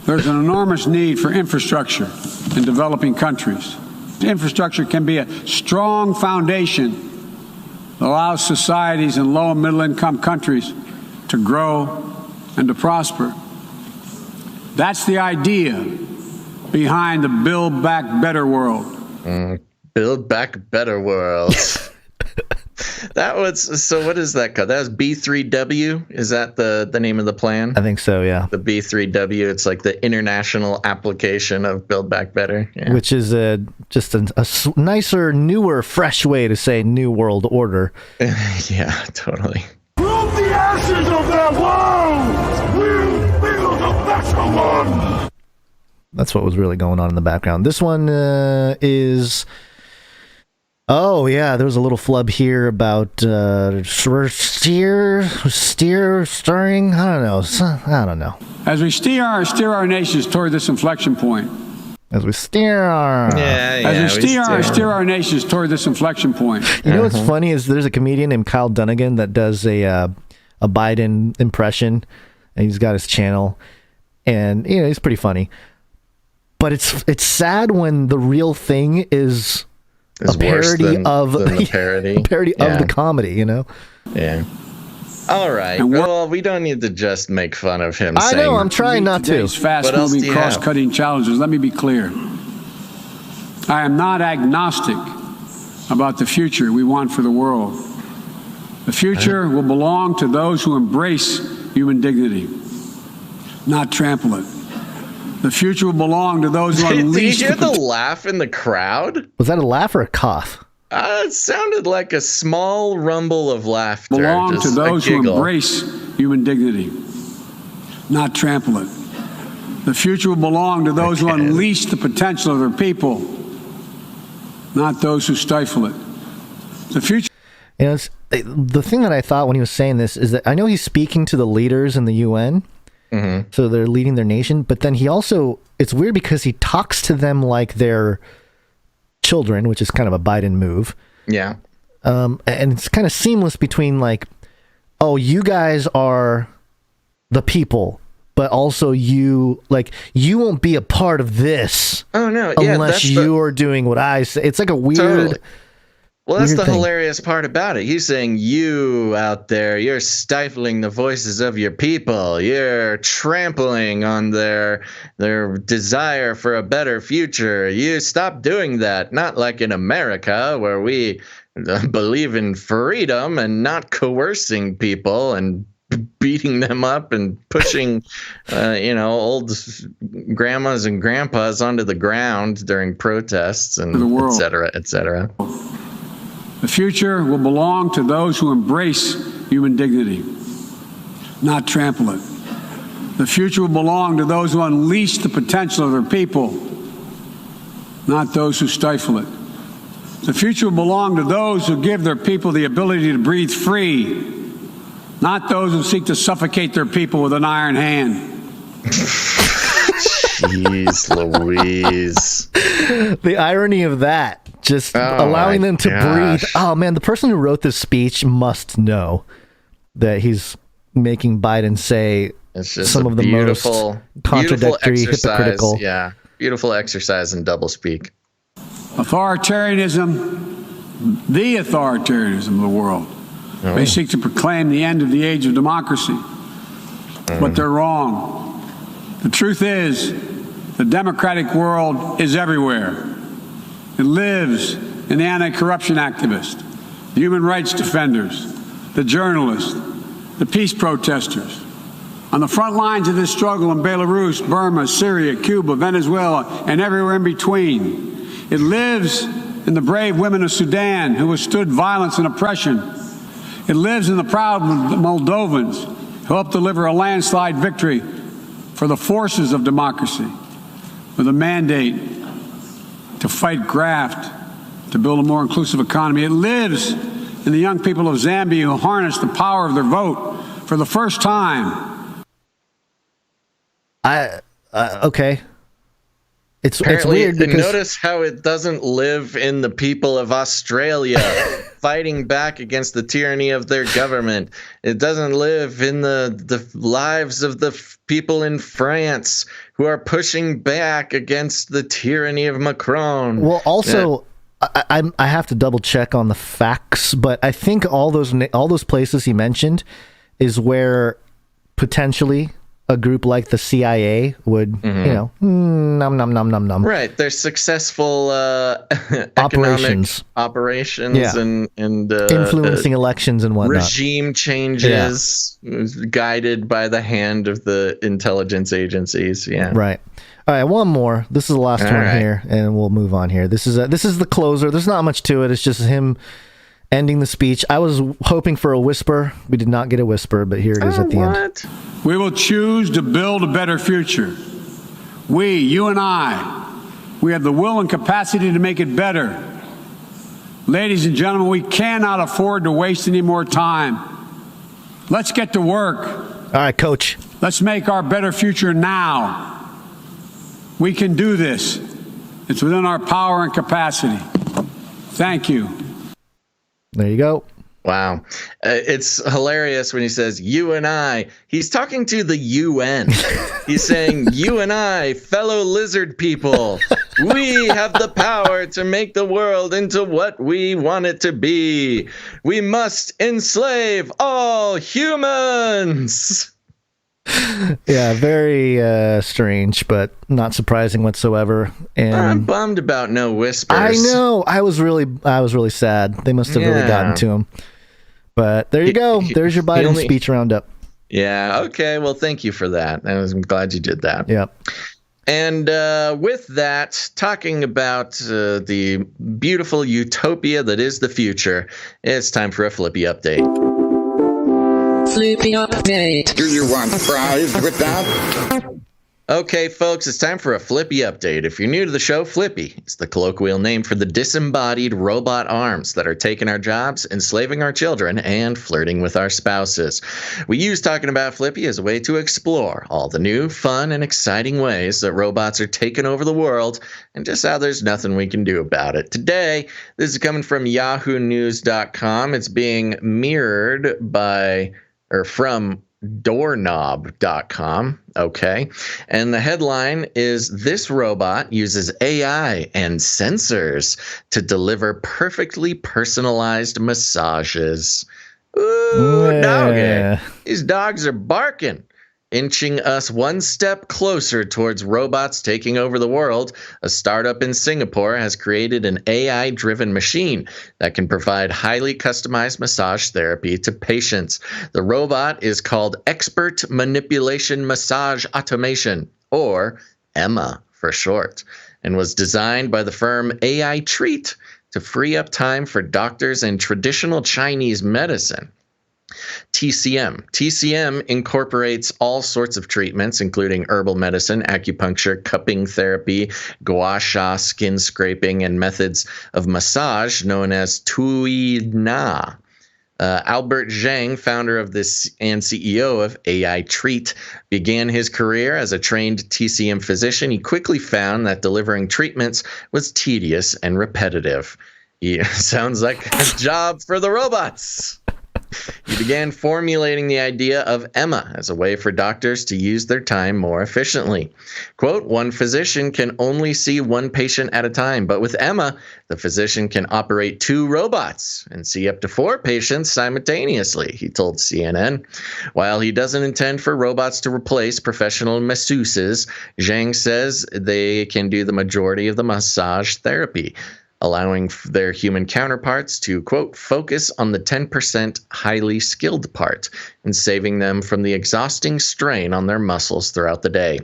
Speaker 4: There's an enormous need for infrastructure in developing countries. Infrastructure can be a strong foundation that allows societies in low and middle income countries to grow and to prosper. That's the idea behind the Build Back Better world.
Speaker 1: Build Back Better world. So what is that called? That was B3W? Is that the name of the plan?
Speaker 3: I think so, yeah.
Speaker 1: The B3W, it's like the international application of Build Back Better. Yeah.
Speaker 3: Which is just a nicer, newer, fresh way to say New World Order.
Speaker 1: Yeah, totally.
Speaker 5: From the ashes of that world, we'll build a better one.
Speaker 3: That's what was really going on in the background. This one is... Oh, yeah, there was a little flub here about steering. I don't know.
Speaker 4: As we steer our nations toward this inflection point.
Speaker 3: As we steer our
Speaker 4: nations toward this inflection point.
Speaker 3: You know what's funny is there's a comedian named Kyle Dunnigan that does a Biden impression, and he's got his channel, and he's pretty funny. But it's sad when the real thing is a parody of the parody. Of the comedy,
Speaker 1: Yeah. All right. Well, we don't need to just make fun of him.
Speaker 3: I know. I'm trying not to.
Speaker 4: Fast-moving, cross-cutting challenges. Let me be clear. I am not agnostic about the future we want for the world. The future will belong to those who embrace human dignity, not trample it. The future will belong to those who unleash.
Speaker 1: Did you hear the laugh in the crowd?
Speaker 3: Was that a laugh or a cough?
Speaker 1: It sounded like a small rumble of laughter.
Speaker 4: Belong to those who embrace human dignity, not trample it. The future will belong to those who unleash the potential of their people, not those who stifle it. The future.
Speaker 3: The thing that I thought when he was saying this is that I know he's speaking to the leaders in the UN. Mm-hmm. So they're leading their nation, but then it's weird because he talks to them like they're children, which is kind of a Biden move.
Speaker 1: Yeah.
Speaker 3: And it's kind of seamless between like, oh, you guys are the people but also you won't be a part of this.
Speaker 1: Oh no, yeah,
Speaker 3: unless you are doing what I say. It's like a weird.
Speaker 1: Totally. Well, that's the
Speaker 3: thing.
Speaker 1: hilarious part about it. He's saying, you out there, you're stifling the voices of your people. You're trampling on their desire for a better future. You stop doing that. Not like in America, where we believe in freedom and not coercing people and beating them up and pushing, old grandmas and grandpas onto the ground during protests and et cetera, et cetera.
Speaker 4: The future will belong to those who embrace human dignity, not trample it. The future will belong to those who unleash the potential of their people, not those who stifle it. The future will belong to those who give their people the ability to breathe free, not those who seek to suffocate their people with an iron hand.
Speaker 1: Jeez Louise.
Speaker 3: The irony of that. Just allowing them to breathe. Oh, man, the person who wrote this speech must know that he's making Biden say some of the most contradictory, hypocritical.
Speaker 1: Yeah, beautiful exercise in doublespeak.
Speaker 4: Authoritarianism, the authoritarianism of the world. They seek to proclaim the end of the age of democracy. But they're wrong. The truth is, the democratic world is everywhere. It lives in the anti-corruption activists, the human rights defenders, the journalists, the peace protesters. On the front lines of this struggle in Belarus, Burma, Syria, Cuba, Venezuela, and everywhere in between. It lives in the brave women of Sudan who withstood violence and oppression. It lives in the proud Moldovans who helped deliver a landslide victory for the forces of democracy with a mandate to fight graft, to build a more inclusive economy. It lives in the young people of Zambia who harness the power of their vote for the first time.
Speaker 3: Okay. It's
Speaker 1: Apparently,
Speaker 3: weird because
Speaker 1: notice how it doesn't live in the people of Australia fighting back against the tyranny of their government. It doesn't live in the lives of the people in France who are pushing back against the tyranny of Macron.
Speaker 3: Well, also, I have to double check on the facts, but I think all those places he mentioned is where potentially a group like the CIA would, nom.
Speaker 1: Right, they're successful
Speaker 3: operations
Speaker 1: and
Speaker 3: influencing elections and whatnot.
Speaker 1: Regime changes guided by the hand of the intelligence agencies. Yeah.
Speaker 3: Right. All right, one more. This is the last one here, and we'll move on here. This is the closer. There's not much to it. It's just him ending the speech. I was hoping for a whisper. We did not get a whisper, but here it is at the end.
Speaker 4: We will choose to build a better future. We, you and I, we have the will and capacity to make it better. Ladies and gentlemen, we cannot afford to waste any more time. Let's get to work.
Speaker 3: All right, Coach.
Speaker 4: Let's make our better future now. We can do this. It's within our power and capacity. Thank you.
Speaker 3: There you go.
Speaker 1: Wow. It's hilarious when he says, you and I. He's talking to the UN. He's saying, you and I, fellow lizard people, we have the power to make the world into what we want it to be. We must enslave all humans.
Speaker 3: Yeah, very strange, but not surprising whatsoever. And
Speaker 1: I'm bummed about no whispers.
Speaker 3: I know. I was really sad. They must have really gotten to him. But there you go. There's your Biden speech roundup.
Speaker 1: Yeah. Okay. Well, thank you for that. I'm glad you did that.
Speaker 3: Yep.
Speaker 1: And with that, talking about the beautiful utopia that is the future, it's time for a Flippy update.
Speaker 6: Flippy update.
Speaker 7: Do you want fries with that?
Speaker 1: Okay, folks, it's time for a Flippy update. If you're new to the show, Flippy is the colloquial name for the disembodied robot arms that are taking our jobs, enslaving our children, and flirting with our spouses. We use talking about Flippy as a way to explore all the new, fun, and exciting ways that robots are taking over the world, and just how there's nothing we can do about it. Today, this is coming from YahooNews.com. It's being mirrored by... or from doorknob.com. Okay. And the headline is, "This robot uses AI and sensors to deliver perfectly personalized massages." Ooh, doggy. These dogs are barking, inching us one step closer towards robots taking over the world. A startup in Singapore has created an AI-driven machine that can provide highly customized massage therapy to patients. The robot is called Expert Manipulation Massage Automation, or EMMA for short, and was designed by the firm AI Treat to free up time for doctors in traditional Chinese medicine. TCM incorporates all sorts of treatments, including herbal medicine, acupuncture, cupping therapy, gua sha, skin scraping, and methods of massage known as Tui Na. Albert Zhang, founder of this and CEO of AI Treat, began his career as a trained TCM physician. He quickly found that delivering treatments was tedious and repetitive. Sounds like a job for the robots. He began formulating the idea of EMMA as a way for doctors to use their time more efficiently. Quote, "One physician can only see one patient at a time, but with EMMA, the physician can operate 2 robots and see up to 4 patients simultaneously," he told CNN. While he doesn't intend for robots to replace professional masseuses, Zhang says they can do the majority of the massage therapy, allowing their human counterparts to, quote, "focus on the 10% highly skilled part and saving them from the exhausting strain on their muscles throughout the day.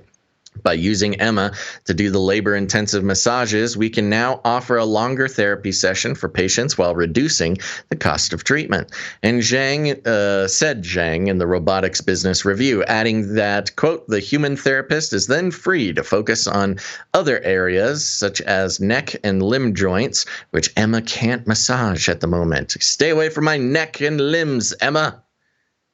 Speaker 1: By using EMMA to do the labor-intensive massages, we can now offer a longer therapy session for patients while reducing the cost of treatment." And said Zhang in the Robotics Business Review, adding that, quote, "The human therapist is then free to focus on other areas such as neck and limb joints, which EMMA can't massage at the moment. Stay away from my neck and limbs, EMMA."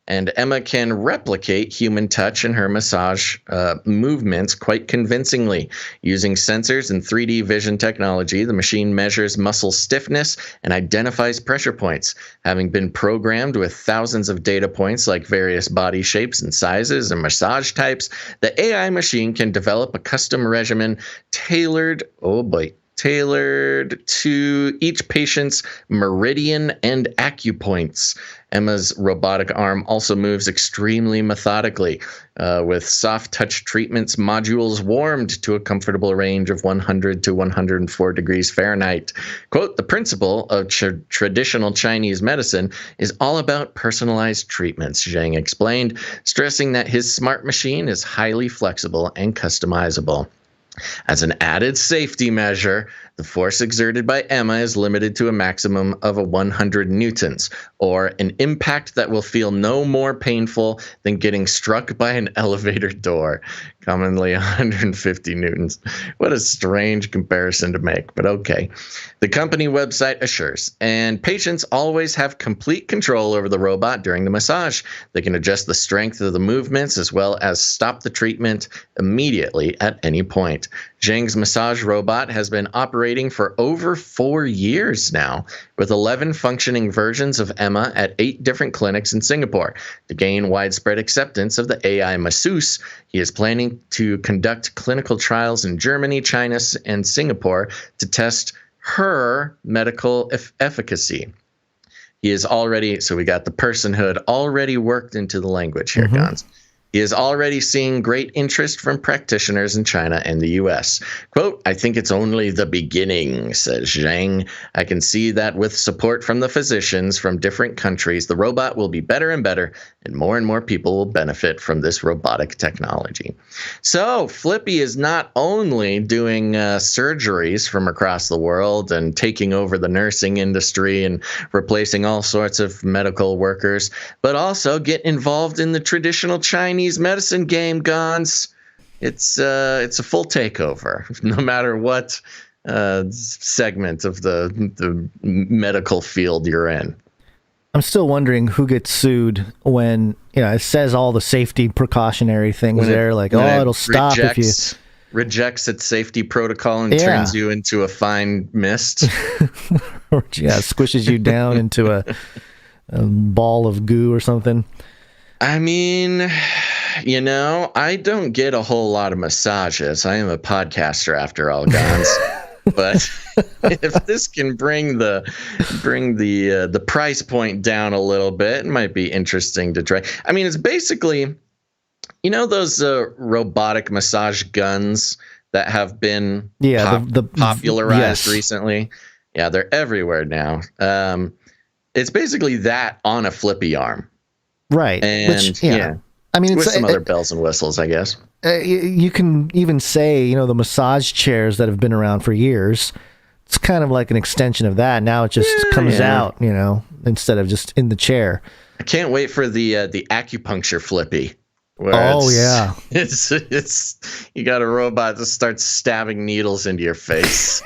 Speaker 1: And EMMA can replicate human touch in her massage movements quite convincingly. Using sensors and 3D vision technology, the machine measures muscle stiffness and identifies pressure points. Having been programmed with thousands of data points like various body shapes and sizes and massage types, the AI machine can develop a custom regimen tailored to each patient's meridian and acupoints. EMMA's robotic arm also moves extremely methodically, with soft touch treatments modules warmed to a comfortable range of 100 to 104 degrees Fahrenheit. Quote, "The principle of traditional Chinese medicine is all about personalized treatments," Zhang explained, stressing that his smart machine is highly flexible and customizable. As an added safety measure, the force exerted by EMMA is limited to a maximum of 100 newtons, or an impact that will feel no more painful than getting struck by an elevator door, commonly 150 newtons. What a strange comparison to make, but okay. The company website assures, and patients always have complete control over the robot during the massage. They can adjust the strength of the movements as well as stop the treatment immediately at any point. Zhang's massage robot has been operating for over 4 years now, with 11 functioning versions of EMMA at 8 different clinics in Singapore. To gain widespread acceptance of the AI masseuse, he is planning to conduct clinical trials in Germany, China, and Singapore to test her medical efficacy. He is already, so we got the personhood already worked into the language here, Gons. He is already seeing great interest from practitioners in China and the U.S. Quote, "I think it's only the beginning," says Zhang. "I can see that with support from the physicians from different countries, the robot will be better and better, and more people will benefit from this robotic technology." So FLIPPY is not only doing surgeries from across the world and taking over the nursing industry and replacing all sorts of medical workers, but also get involved in the traditional Chinese medicine game, Gons. It's a full takeover, no matter what segment of the medical field you're in.
Speaker 3: I'm still wondering who gets sued when, it says all the safety precautionary things there, like, it'll stop if you
Speaker 1: rejects its safety protocol and turns you into a fine mist.
Speaker 3: Or squishes you down into a ball of goo or something.
Speaker 1: I mean, I don't get a whole lot of massages. I am a podcaster after all, Gons. But if this can bring the price point down a little bit, it might be interesting to try. I mean, it's basically, those robotic massage guns that have been popularized recently. Yeah, they're everywhere now. It's basically that on a flippy arm.
Speaker 3: Right.
Speaker 1: And
Speaker 3: I mean,
Speaker 1: with some other bells and whistles, I guess.
Speaker 3: You can even say, the massage chairs that have been around for years, it's kind of like an extension of that. Now it just comes out, instead of just in the chair.
Speaker 1: I can't wait for the acupuncture flippy. It's you got a robot that starts stabbing needles into your face.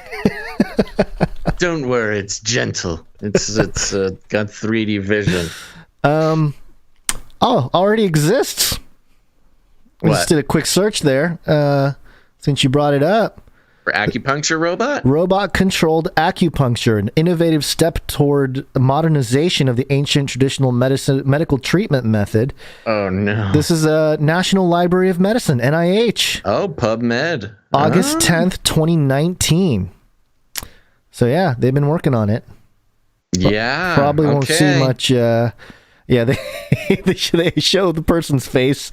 Speaker 1: Don't worry, it's gentle. It's got 3D vision.
Speaker 3: Already exists. We just did a quick search there. Since you brought it up.
Speaker 1: For acupuncture robot?
Speaker 3: Robot-controlled acupuncture, an innovative step toward modernization of the ancient traditional medical treatment method.
Speaker 1: Oh, no.
Speaker 3: This is a National Library of Medicine, NIH.
Speaker 1: Oh, PubMed.
Speaker 3: August 10th, 2019. So, yeah, they've been working on it.
Speaker 1: Yeah.
Speaker 3: Probably won't see much... they show the person's face,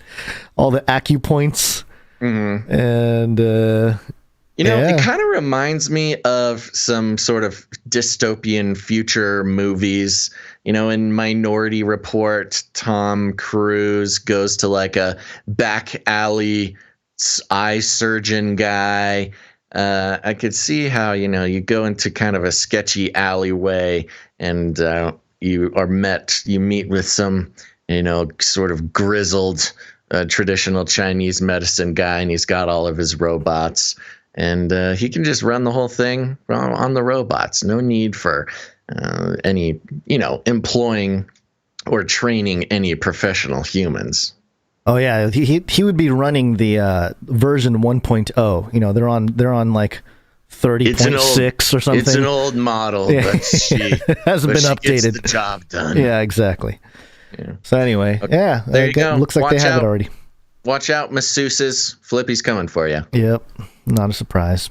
Speaker 3: all the acupoints.
Speaker 1: Mm-hmm.
Speaker 3: And...
Speaker 1: it kind of reminds me of some sort of dystopian future movies. In Minority Report, Tom Cruise goes to like a back alley eye surgeon guy. I could see how, you go into kind of a sketchy alleyway and you meet with some, sort of grizzled traditional Chinese medicine guy, and he's got all of his robots. And he can just run the whole thing on the robots. No need for any, employing or training any professional humans.
Speaker 3: Oh yeah, he would be running the version 1.0. They're on like 30.6 or something.
Speaker 1: It's an old model, but she
Speaker 3: hasn't been updated.
Speaker 1: Gets the job done.
Speaker 3: Yeah, exactly. Yeah. So anyway,
Speaker 1: okay. There you go.
Speaker 3: Looks like they have it already.
Speaker 1: Watch out, masseuses. Flippy's coming for you.
Speaker 3: Yep. Not a surprise.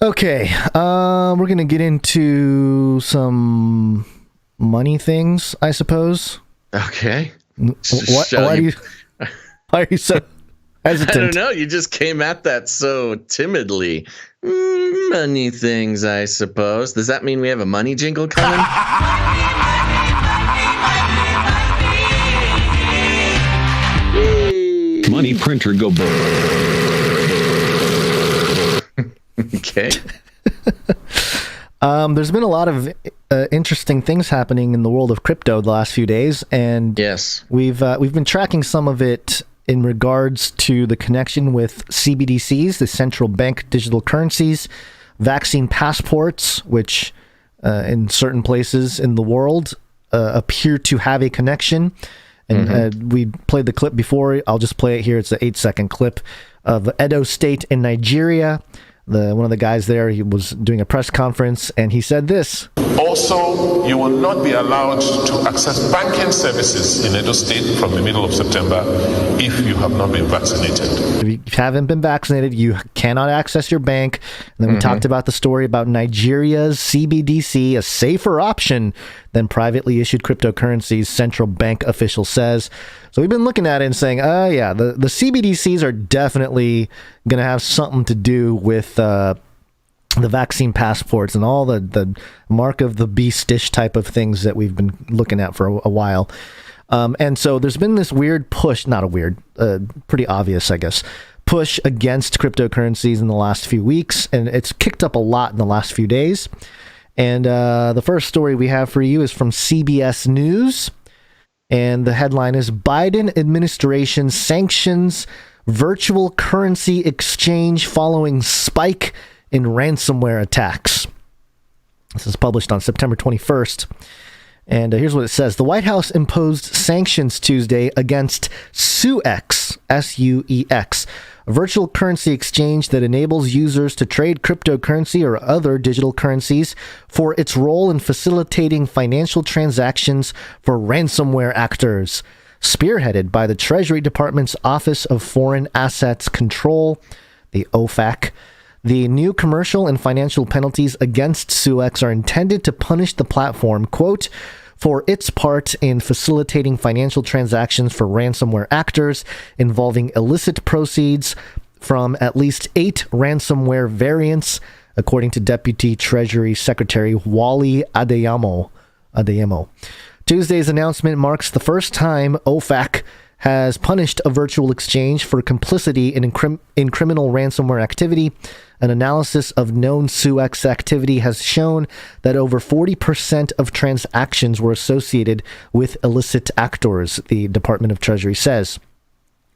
Speaker 3: Okay, we're going to get into some money things, I suppose.
Speaker 1: Okay.
Speaker 3: Why are you so hesitant?
Speaker 1: I don't know. You just came at that so timidly. Money things, I suppose. Does that mean we have a money jingle coming?
Speaker 8: Money printer go burr.
Speaker 1: Okay.
Speaker 3: There's been a lot of interesting things happening in the world of crypto the last few days, and
Speaker 1: yes,
Speaker 3: we've been tracking some of it in regards to the connection with CBDCs, the central bank digital currencies, vaccine passports, which in certain places in the world appear to have a connection. And we played the clip before. I'll just play it here. It's an 8-second clip of Edo State in Nigeria. One of the guys there, he was doing a press conference, and he said this.
Speaker 9: Also, you will not be allowed to access banking services in Edo State from the middle of September if you have not been vaccinated.
Speaker 3: If you haven't been vaccinated, you cannot access your bank. And then we talked about the story about Nigeria's CBDC, a safer option than privately issued cryptocurrencies, central bank official says. So we've been looking at it and saying, the CBDCs are definitely going to have something to do with the vaccine passports and all the mark of the beast-ish type of things that we've been looking at for a while. And so there's been this weird push, pretty obvious, I guess, push against cryptocurrencies in the last few weeks, and it's kicked up a lot in the last few days. And the first story we have for you is from CBS News. And the headline is Biden administration sanctions virtual currency exchange following spike in ransomware attacks. This is published on September 21st. And here's what it says. The White House imposed sanctions Tuesday against SUEX, S-U-E-X, a virtual currency exchange that enables users to trade cryptocurrency or other digital currencies for its role in facilitating financial transactions for ransomware actors. spearheaded by the Treasury Department's Office of Foreign Assets Control, the OFAC. The new commercial and financial penalties against SUEX are intended to punish the platform, quote, for its part in facilitating financial transactions for ransomware actors involving illicit proceeds from at least 8 ransomware variants, according to Deputy Treasury Secretary Wally Adeyemo. Tuesday's announcement marks the first time OFAC has punished a virtual exchange for complicity in criminal ransomware activity. An analysis of known SUEX activity has shown that over 40% of transactions were associated with illicit actors, the Department of Treasury says.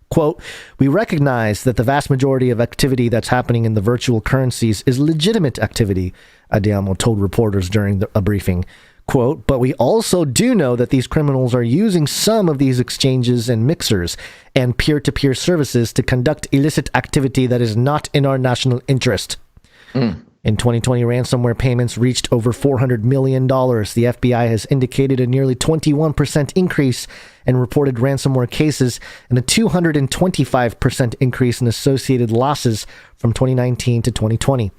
Speaker 3: Quote, we recognize that the vast majority of activity that's happening in the virtual currencies is legitimate activity, Adeyemo told reporters during a briefing. Quote, but we also do know that these criminals are using some of these exchanges and mixers and peer-to-peer services to conduct illicit activity that is not in our national interest. In 2020, ransomware payments reached over $400 million. The FBI has indicated a nearly 21% increase in reported ransomware cases and a 225% increase in associated losses from 2019 to 2020.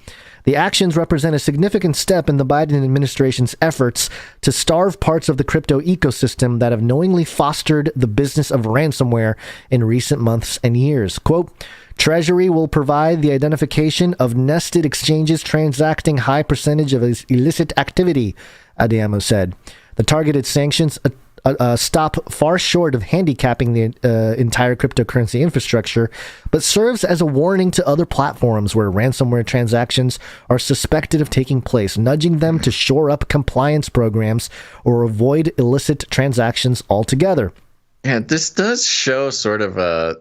Speaker 3: The actions represent a significant step in the Biden administration's efforts to starve parts of the crypto ecosystem that have knowingly fostered the business of ransomware in recent months and years. Quote, Treasury will provide the identification of nested exchanges transacting high percentage of illicit activity, Adeyemo said. The targeted sanctions stop far short of handicapping the entire cryptocurrency infrastructure, but serves as a warning to other platforms where ransomware transactions are suspected of taking place, nudging them to shore up compliance programs or avoid illicit transactions altogether.
Speaker 1: Yeah, this does show sort of a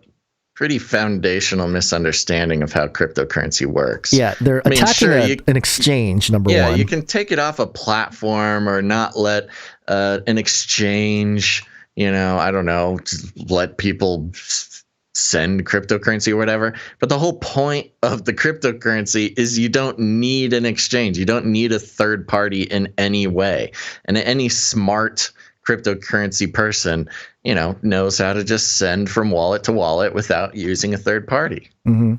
Speaker 1: pretty foundational misunderstanding of how cryptocurrency works.
Speaker 3: Yeah, they're attacking an exchange, number one.
Speaker 1: Yeah, you can take it off a platform or not let an exchange, I don't know, let people send cryptocurrency or whatever. But the whole point of the cryptocurrency is you don't need an exchange. You don't need a third party in any way. And any smart cryptocurrency person, knows how to just send from wallet to wallet without using a third party.
Speaker 3: Mm-hmm.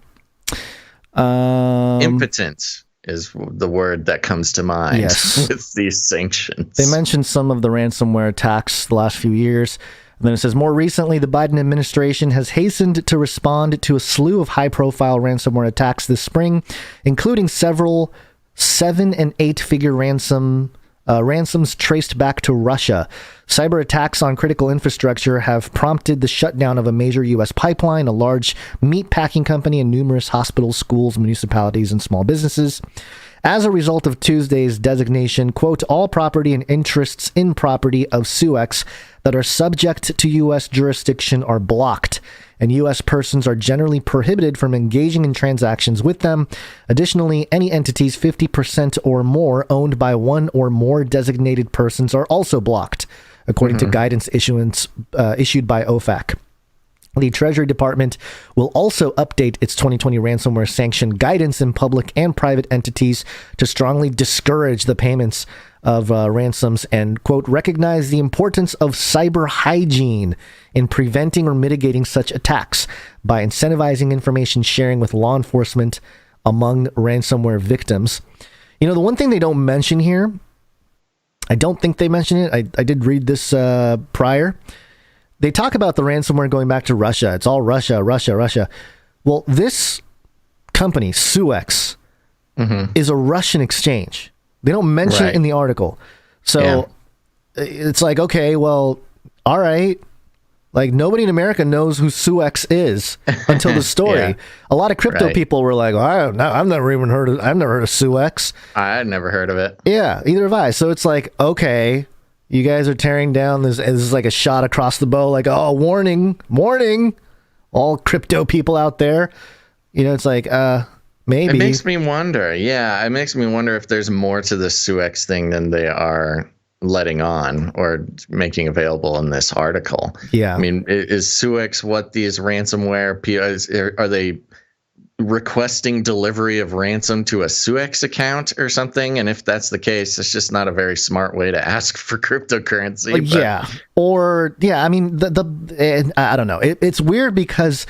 Speaker 1: Impotent is the word that comes to mind with these sanctions.
Speaker 3: They mentioned some of the ransomware attacks the last few years. And then it says, more recently, the Biden administration has hastened to respond to a slew of high-profile ransomware attacks this spring, including several 7- and 8-figure ransoms traced back to Russia. Cyber attacks on critical infrastructure have prompted the shutdown of a major U.S. pipeline, a large meat packing company, and numerous hospitals, schools, municipalities, and small businesses. As a result of Tuesday's designation, quote, all property and interests in property of SUEX that are subject to U.S. jurisdiction are blocked, and U.S. persons are generally prohibited from engaging in transactions with them. Additionally, any entities 50% or more owned by one or more designated persons are also blocked, according to guidance issued by OFAC. The Treasury Department will also update its 2020 ransomware sanction guidance in public and private entities to strongly discourage the payments of ransoms and, quote, recognize the importance of cyber hygiene in preventing or mitigating such attacks by incentivizing information sharing with law enforcement among ransomware victims. The one thing they don't mention here, I don't think they mention it. I did read this prior. They talk about the ransomware going back to Russia. It's all Russia. Well, this company, SUEX, is a Russian exchange. They don't mention it in the article. So it's like, okay, well, all right. Like, nobody in America knows who SUEX is until the story. A lot of crypto people were like, I've never heard of SUEX.
Speaker 1: I had never heard of it.
Speaker 3: Yeah, either have I. So it's like, okay, you guys are tearing down this. This is like a shot across the bow, like, oh, warning, all crypto people out there. It's like, maybe.
Speaker 1: It makes me wonder. Yeah, it makes me wonder if there's more to the SUEX thing than they are letting on or making available in this article.
Speaker 3: Yeah.
Speaker 1: I mean, is SUEX what these ransomware are they requesting delivery of ransom to a Suex account or something. And if that's the case, it's just not a very smart way to ask for cryptocurrency.
Speaker 3: I mean, I don't know. It's weird because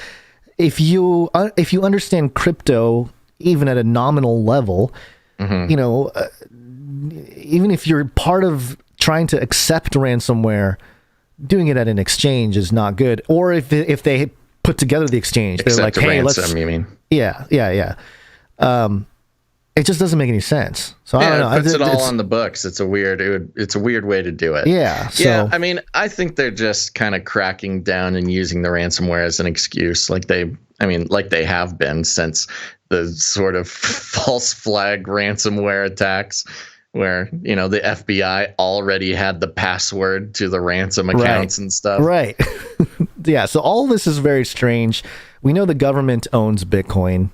Speaker 3: if you understand crypto, even at a nominal level, you know, even if you're part of trying to accept ransomware, doing it at an exchange is not good. Or if they put together the exchange, they're like, hey,
Speaker 1: ransom, you mean?
Speaker 3: Yeah. It just doesn't make any sense. So I don't know.
Speaker 1: It puts it all on the books. It's a weird way to do it.
Speaker 3: Yeah. So,
Speaker 1: I mean, I think they're just kind of cracking down and using the ransomware as an excuse, like they have been since the sort of false flag ransomware attacks, where, you know, the FBI already had the password to the ransom accounts and stuff.
Speaker 3: Right. Yeah. So all this is very strange. We know the government owns Bitcoin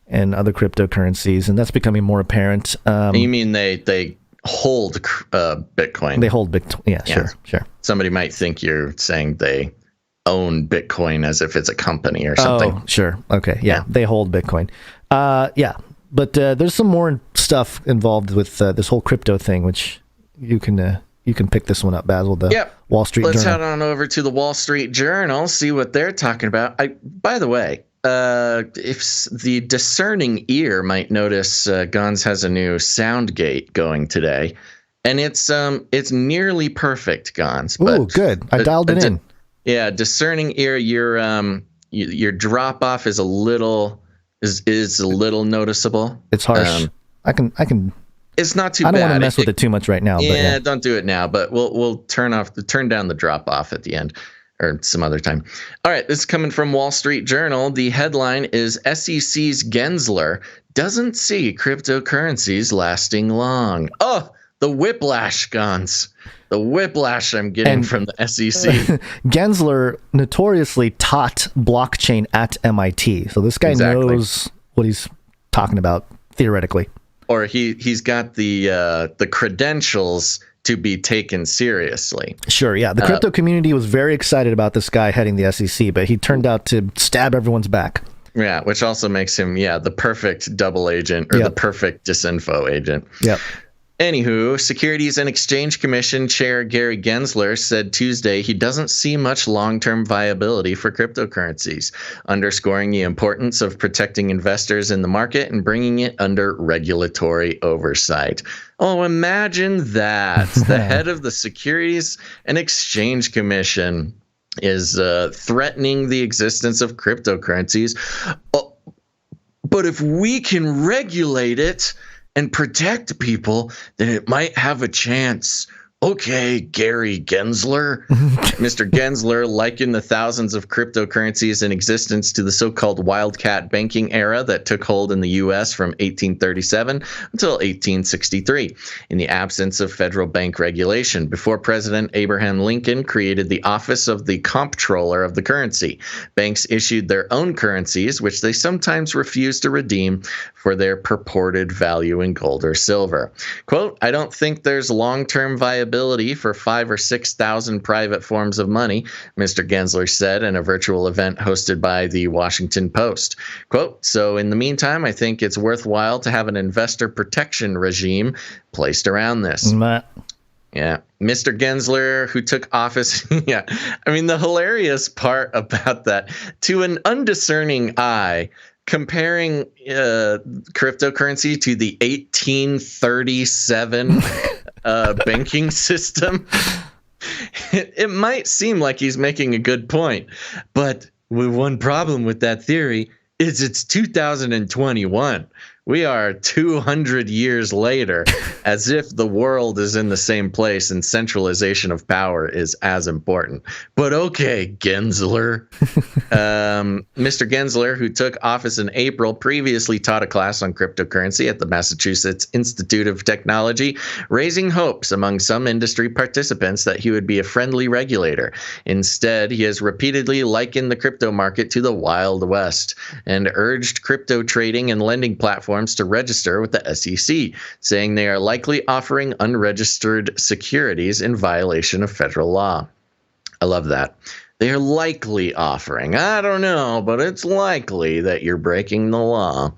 Speaker 3: and other cryptocurrencies, and that's becoming more apparent.
Speaker 1: You mean they hold Bitcoin?
Speaker 3: They hold Bitcoin. Yeah, sure. Somebody
Speaker 1: might think you're saying they own Bitcoin as if it's a company or something.
Speaker 3: Oh, sure. Okay. Yeah. They hold Bitcoin. But there's some more stuff involved with this whole crypto thing, which you can pick this one up, Basil. Wall Street Journal.
Speaker 1: Let's head on over to the Wall Street Journal, see what they're talking about. By the way, if the discerning ear might notice, Gons has a new sound gate going today, and it's nearly perfect, Gons.
Speaker 3: Oh, good. I dialed it in.
Speaker 1: Yeah, discerning ear, your drop off is a little noticeable.
Speaker 3: It's harsh. I can.
Speaker 1: It's not too bad.
Speaker 3: I don't want to mess with it too much right now.
Speaker 1: Yeah, don't do it now. But we'll turn down the drop off at the end, or some other time. All right, this is coming from Wall Street Journal. The headline is SEC's Gensler doesn't see cryptocurrencies lasting long. Oh, the whiplash, Gons. The whiplash I'm getting from the SEC.
Speaker 3: Gensler notoriously taught blockchain at MIT, so this guy knows what he's talking about theoretically.
Speaker 1: Or he's got the credentials to be taken seriously.
Speaker 3: Sure, yeah. The crypto community was very excited about this guy heading the SEC, but he turned out to stab everyone's back.
Speaker 1: Yeah, which also makes him, the perfect double agent, or the perfect disinfo agent.
Speaker 3: Yep.
Speaker 1: Anywho, Securities and Exchange Commission Chair Gary Gensler said Tuesday he doesn't see much long-term viability for cryptocurrencies, underscoring the importance of protecting investors in the market and bringing it under regulatory oversight. Oh, imagine that. The head of the Securities and Exchange Commission is threatening the existence of cryptocurrencies. But if we can regulate it and protect people, then it might have a chance. Okay, Gary Gensler. Mr. Gensler likened the thousands of cryptocurrencies in existence to the so-called wildcat banking era that took hold in the U.S. from 1837 until 1863, in the absence of federal bank regulation, before President Abraham Lincoln created the office of the comptroller of the currency. Banks issued their own currencies, which they sometimes refused to redeem for their purported value in gold or silver. Quote, I don't think there's long-term viability for 5,000 or 6,000 private forms of money, Mr. Gensler said in a virtual event hosted by the Washington Post. Quote, so in the meantime, I think it's worthwhile to have an investor protection regime placed around this. Yeah. Mr. Gensler, who took office. I mean, the hilarious part about that, to an undiscerning eye, comparing cryptocurrency to the 1837 banking system, it might seem like he's making a good point. But one problem with that theory is it's 2021. We are 200 years later, as if the world is in the same place and centralization of power is as important. But okay, Gensler. Mr. Gensler, who took office in April, previously taught a class on cryptocurrency at the Massachusetts Institute of Technology, raising hopes among some industry participants that he would be a friendly regulator. Instead, he has repeatedly likened the crypto market to the Wild West and urged crypto trading and lending platforms to register with the SEC, saying they are likely offering unregistered securities in violation of federal law. I love that. They're likely offering. I don't know, but it's likely that you're breaking the law.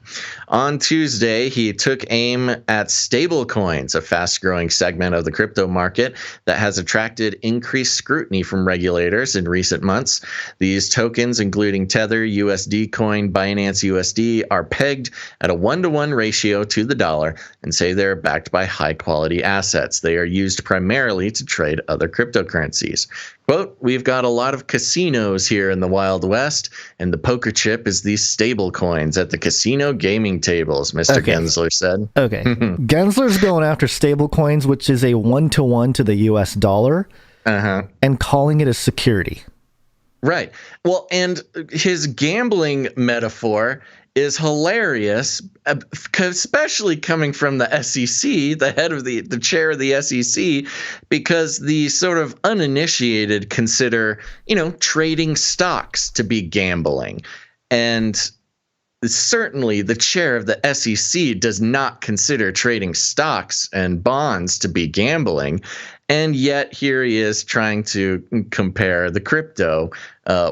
Speaker 1: On Tuesday, he took aim at stablecoins, a fast-growing segment of the crypto market that has attracted increased scrutiny from regulators in recent months. These tokens, including Tether, USD Coin, Binance USD, are pegged at a 1-to-1 ratio to the dollar and say they're backed by high-quality assets. They are used primarily to trade other cryptocurrencies. Quote, "We've got a lot of casinos here in the Wild West, and the poker chip is these stable coins at the casino gaming tables," Mr. Gensler said.
Speaker 3: Okay. Gensler's going after stable coins, which is a 1-to-1 to the US dollar, and calling it a security.
Speaker 1: Right. Well, and his gambling metaphor is hilarious, especially coming from the SEC, the head of the chair of the SEC, because the sort of uninitiated consider, trading stocks to be gambling. And certainly the chair of the SEC does not consider trading stocks and bonds to be gambling. And yet here he is trying to compare the crypto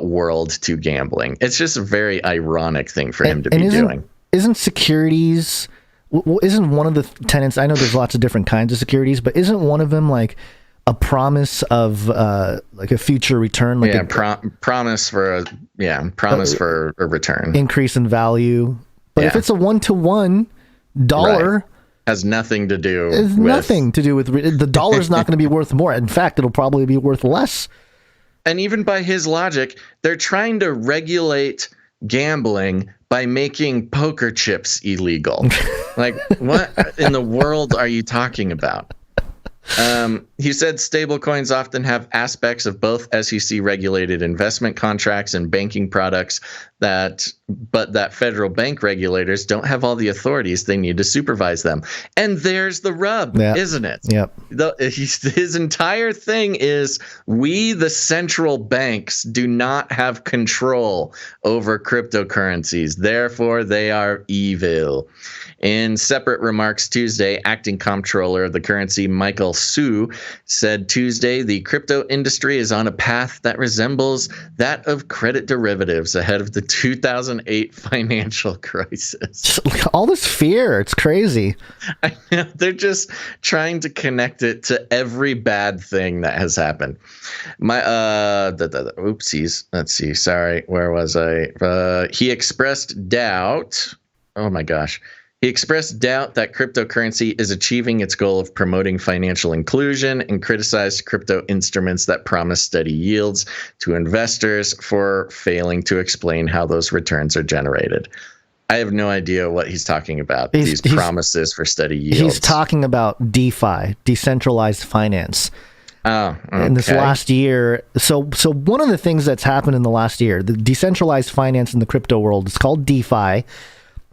Speaker 1: world to gambling. It's just a very ironic thing for him to be doing.
Speaker 3: Isn't securities, isn't one of the tenets, I know there's lots of different kinds of securities, but isn't one of them like a promise of like a future return? Like
Speaker 1: promise for a return.
Speaker 3: Increase in value. But if it's a 1-to-1 dollar... Right.
Speaker 1: Has nothing to do
Speaker 3: with... Nothing to do with... The dollar's not going to be worth more. In fact, it'll probably be worth less.
Speaker 1: And even by his logic, they're trying to regulate gambling by making poker chips illegal. Like, what in the world are you talking about? He said stablecoins often have aspects of both SEC-regulated investment contracts and banking products but that federal bank regulators don't have all the authorities they need to supervise them. And there's the rub, isn't it?
Speaker 3: Yep.
Speaker 1: His entire thing is we, the central banks, do not have control over cryptocurrencies. Therefore, they are evil. In separate remarks Tuesday, acting comptroller of the currency Michael Su said Tuesday the crypto industry is on a path that resembles that of credit derivatives ahead of the 2008 financial crisis.
Speaker 3: All this fear, it's crazy.
Speaker 1: I know, they're just trying to connect it to every bad thing that has happened. Oopsies. Let's see. Sorry, where was I? He expressed doubt. Oh my gosh. He expressed doubt that cryptocurrency is achieving its goal of promoting financial inclusion and criticized crypto instruments that promise steady yields to investors for failing to explain how those returns are generated. I have no idea what he's talking about, these promises for steady yields.
Speaker 3: He's talking about DeFi, decentralized finance.
Speaker 1: Oh, okay.
Speaker 3: In this last year. So one of the things that's happened in the last year, the decentralized finance in the crypto world, is called DeFi.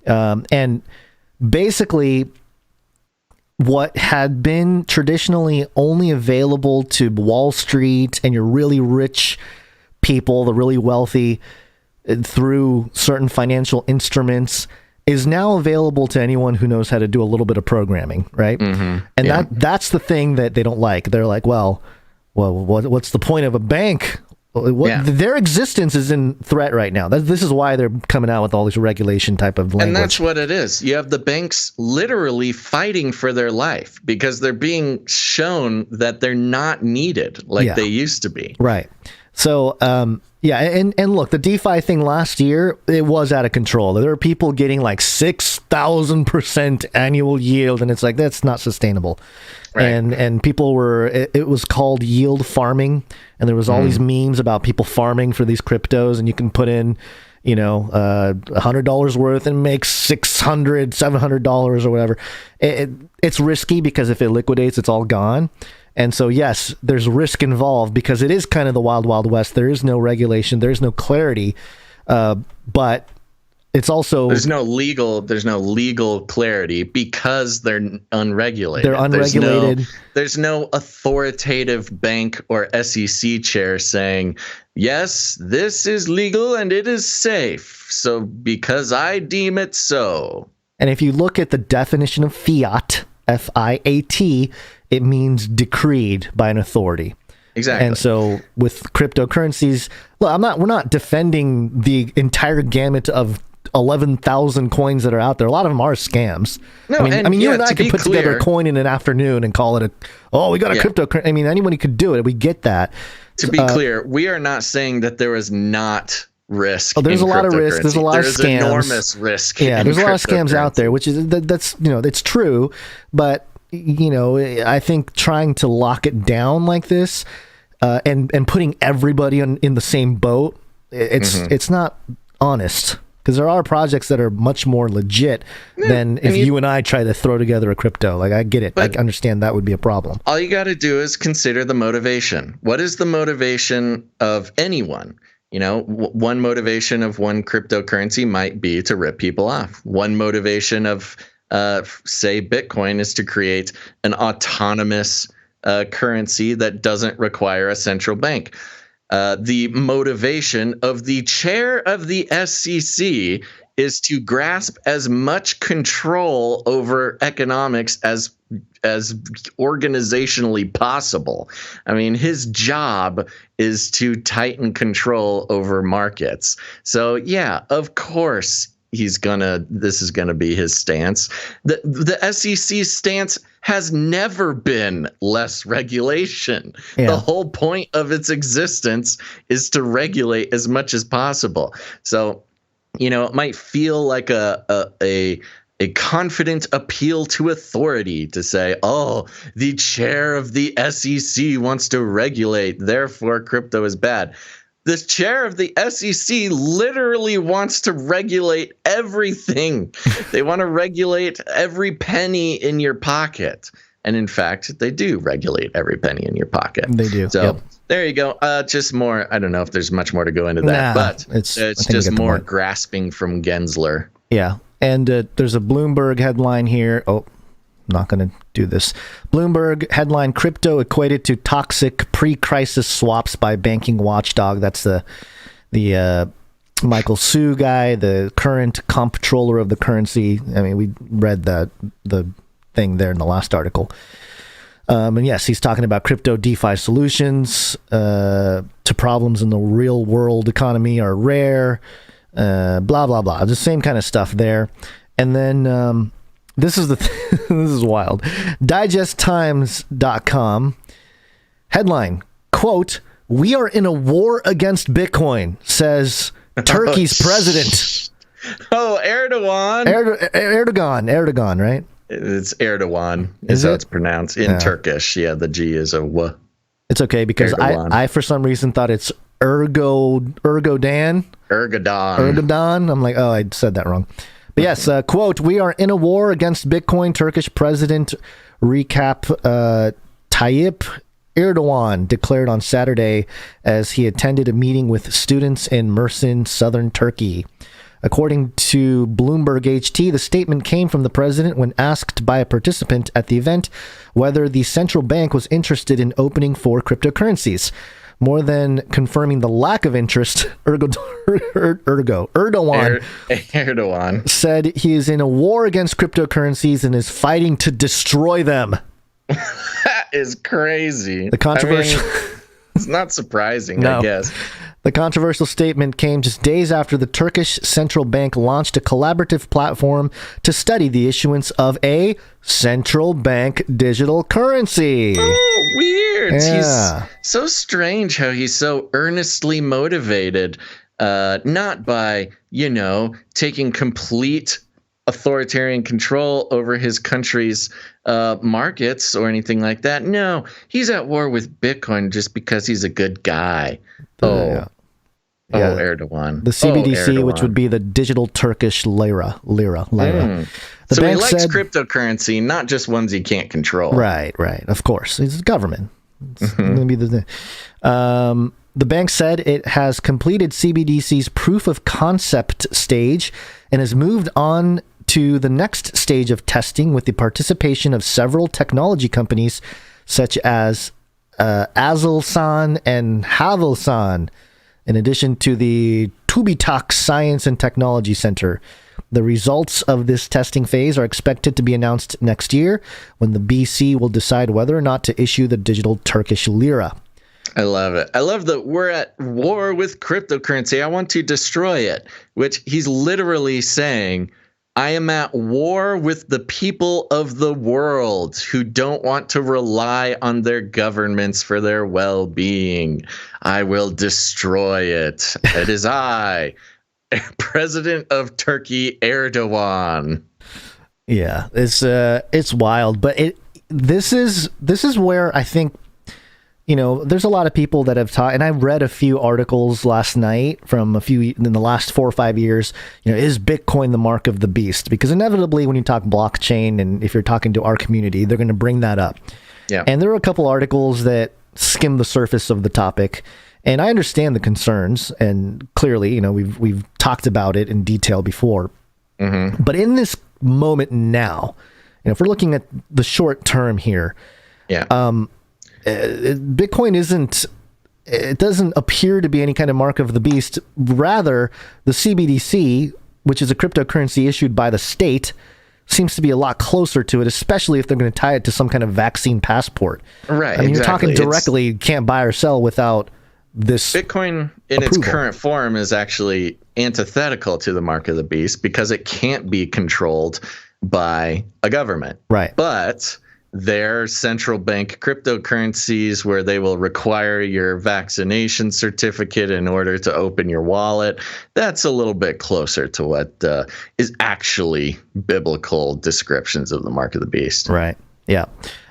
Speaker 3: And basically, what had been traditionally only available to Wall Street and your really rich people, the really wealthy, through certain financial instruments, is now available to anyone who knows how to do a little bit of programming, right? Mm-hmm. And that's the thing that they don't like. They're like, well, what's the point of a bank? Their existence is in threat right now. This is why they're coming out with all this regulation type of language.
Speaker 1: And that's what it is. You have the banks literally fighting for their life because they're being shown that they're not needed like they used to be.
Speaker 3: Right. So, and look, the DeFi thing last year, it was out of control. There were people getting like 6,000% annual yield, and it's like, that's not sustainable. Right. And people were, it was called yield farming, and there was all these memes about people farming for these cryptos, and you can put in, $100 worth and make $600, $700 or whatever. It's risky because if it liquidates, it's all gone. And so, yes, there's risk involved because it is kind of the wild, wild west. There is no regulation. There's no clarity. But it's also...
Speaker 1: There's no legal clarity because they're unregulated.
Speaker 3: They're unregulated.
Speaker 1: There's no authoritative bank or SEC chair saying, yes, this is legal and it is safe. So because I deem it so.
Speaker 3: And if you look at the definition of fiat, F-I-A-T, it means decreed by an authority.
Speaker 1: Exactly.
Speaker 3: And so with cryptocurrencies, look, we're not defending the entire gamut of 11,000 coins that are out there. A lot of them are scams.
Speaker 1: No,
Speaker 3: I mean, you and I could put
Speaker 1: clear,
Speaker 3: together a coin in an afternoon and call it we got a cryptocurrency. I mean, anybody could do it. We get that.
Speaker 1: To be clear, we are not saying that there is not risk.
Speaker 3: Oh, there's a lot of risk. There's a lot of scams.
Speaker 1: There's enormous risk.
Speaker 3: Yeah, there's a lot of scams out there, which is that's it's true. But I think trying to lock it down like this, and putting everybody in the same boat, it's not honest. Because there are projects that are much more legit than if you and I try to throw together a crypto. Like, I get it. I understand that would be a problem.
Speaker 1: All you got to do is consider the motivation. What is the motivation of anyone? One motivation of one cryptocurrency might be to rip people off. One motivation of, say, Bitcoin is to create an autonomous currency that doesn't require a central bank. The motivation of the chair of the SEC is to grasp as much control over economics as organizationally possible. I mean, his job is to tighten control over markets. So yeah, of course this is gonna be his stance. The SEC's stance has never been less regulation. Yeah. The whole point of its existence is to regulate as much as possible. So, it might feel like a confident appeal to authority to say, the chair of the SEC wants to regulate, therefore crypto is bad. The chair of the SEC literally wants to regulate everything. They want to regulate every penny in your pocket. And in fact, they do regulate every penny in your pocket.
Speaker 3: They do.
Speaker 1: So there you go. Just more. I don't know if there's much more to go into that, but it's just more grasping from Gensler.
Speaker 3: Yeah. And there's a Bloomberg headline here. Oh, I'm not going to do this. Bloomberg headline: crypto equated to toxic pre-crisis swaps by banking watchdog. That's the Michael Su guy, the current comptroller of the currency. I mean, we read the thing there in the last article. And yes, he's talking about crypto DeFi solutions to problems in the real world economy are rare. Blah blah blah. The same kind of stuff there. And then this is this is wild. DigestTimes.com headline, quote, "We are in a war against Bitcoin," says Turkey's president.
Speaker 1: Oh, Erdogan.
Speaker 3: Erdogan, right?
Speaker 1: It's Erdogan is how it's pronounced in Turkish. Yeah, the G is a W.
Speaker 3: It's okay because I for some reason thought it's Erdogan. I'm like, I said that wrong. But yes, quote, "We are in a war against Bitcoin," Turkish President Tayyip Erdogan declared on Saturday as he attended a meeting with students in Mersin, southern Turkey. According to Bloomberg HT, the statement came from the president when asked by a participant at the event whether the central bank was interested in opening for cryptocurrencies. More than confirming the lack of interest, Erdogan said he is in a war against cryptocurrencies and is fighting to destroy them.
Speaker 1: That is crazy.
Speaker 3: The controversial...
Speaker 1: it's not surprising, I guess.
Speaker 3: The controversial statement came just days after the Turkish central bank launched a collaborative platform to study the issuance of a central bank digital currency.
Speaker 1: Oh, weird.
Speaker 3: Yeah.
Speaker 1: He's so strange how he's so earnestly motivated, not by, taking complete authoritarian control over his country's markets or anything like that. No, he's at war with Bitcoin just because he's a good guy. Erdogan.
Speaker 3: The CBDC, which would be the digital Turkish lira.
Speaker 1: So he likes cryptocurrency, not just ones he can't control.
Speaker 3: Right. Of course. It's government. It's going to be the bank said it has completed CBDC's proof of concept stage and has moved on to the next stage of testing with the participation of several technology companies such as Aselsan and Havelsan, in addition to the POLYTICKS Science and Technology Center. The results of this testing phase are expected to be announced next year when the BC will decide whether or not to issue the digital Turkish lira.
Speaker 1: I love it. I love that we're at war with cryptocurrency. I want to destroy it, which he's literally saying, I am at war with the people of the world who don't want to rely on their governments for their well-being. I will destroy it. It is I, President of Turkey, Erdogan.
Speaker 3: Yeah, it's wild, but this is where I think, you know, there's a lot of people that have taught, and I read a few articles last night from in the last 4 or 5 years, you know, is Bitcoin the mark of the beast? Because inevitably when you talk blockchain, and if you're talking to our community, they're going to bring that up. Yeah. And there are a couple articles that skim the surface of the topic, and I understand the concerns, and clearly, you know, we've talked about it in detail before. Mm-hmm. But in this moment now, you know, if we're looking at the short term here, Bitcoin it doesn't appear to be any kind of mark of the beast. Rather, the CBDC, which is a cryptocurrency issued by the state, seems to be a lot closer to it, especially if they're going to tie it to some kind of vaccine passport.
Speaker 1: Right.
Speaker 3: I mean, you're talking directly, you can't buy or sell without this.
Speaker 1: Bitcoin in its current form is actually antithetical to the mark of the beast because it can't be controlled by a government.
Speaker 3: Right.
Speaker 1: But their central bank cryptocurrencies, where they will require your vaccination certificate in order to open your wallet, that's a little bit closer to what is actually biblical descriptions of the mark of the beast.
Speaker 3: Right. Yeah.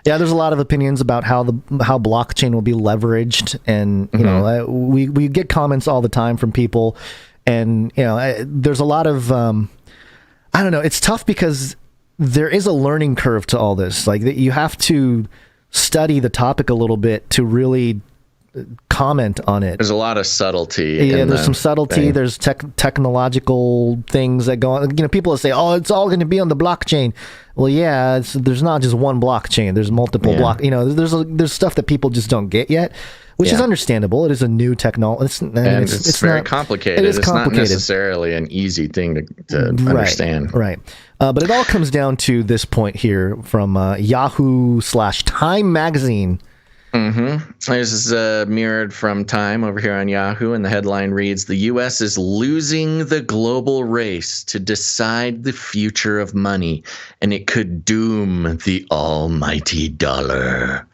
Speaker 3: Yeah. There's a lot of opinions about how blockchain will be leveraged, and you know, we get comments all the time from people, and you know, there's a lot of I don't know. It's tough because there is a learning curve to all this. Like, you have to study the topic a little bit to really comment on it.
Speaker 1: There's a lot of subtlety.
Speaker 3: Yeah, there's some subtlety. Thing. There's technological things that go on. You know, people will say, "Oh, it's all going to be on the blockchain." Well, yeah, there's not just one blockchain. There's multiple block. You know, there's stuff that people just don't get yeah. which is understandable. It is a new technology.
Speaker 1: It's very complicated. It's not necessarily an easy thing to understand.
Speaker 3: Right. But it all comes down to this point here from Yahoo/Time magazine.
Speaker 1: Mm-hmm. This is mirrored from Time over here on Yahoo, and the headline reads, "The U.S. is losing the global race to decide the future of money, and it could doom the almighty dollar."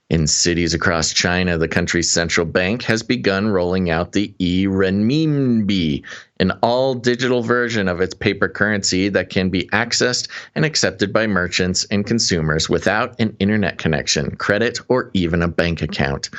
Speaker 1: In cities across China, the country's central bank has begun rolling out the e-renminbi, an all-digital version of its paper currency that can be accessed and accepted by merchants and consumers without an internet connection, credit, or even a bank account.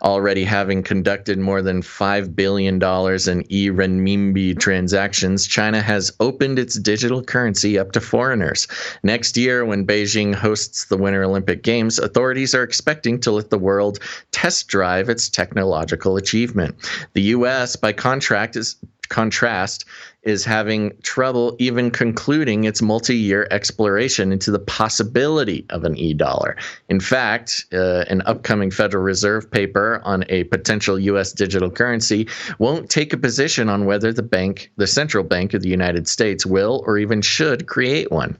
Speaker 1: Already having conducted more than $5 billion in e-renminbi transactions, China has opened its digital currency up to foreigners. Next year, when Beijing hosts the Winter Olympic Games, authorities are expecting to let the world test drive its technological achievement. The U.S., by contrast, is having trouble even concluding its multi-year exploration into the possibility of an e-dollar. In fact, an upcoming Federal Reserve paper on a potential U.S. digital currency won't take a position on whether the central bank of the United States will or even should create one.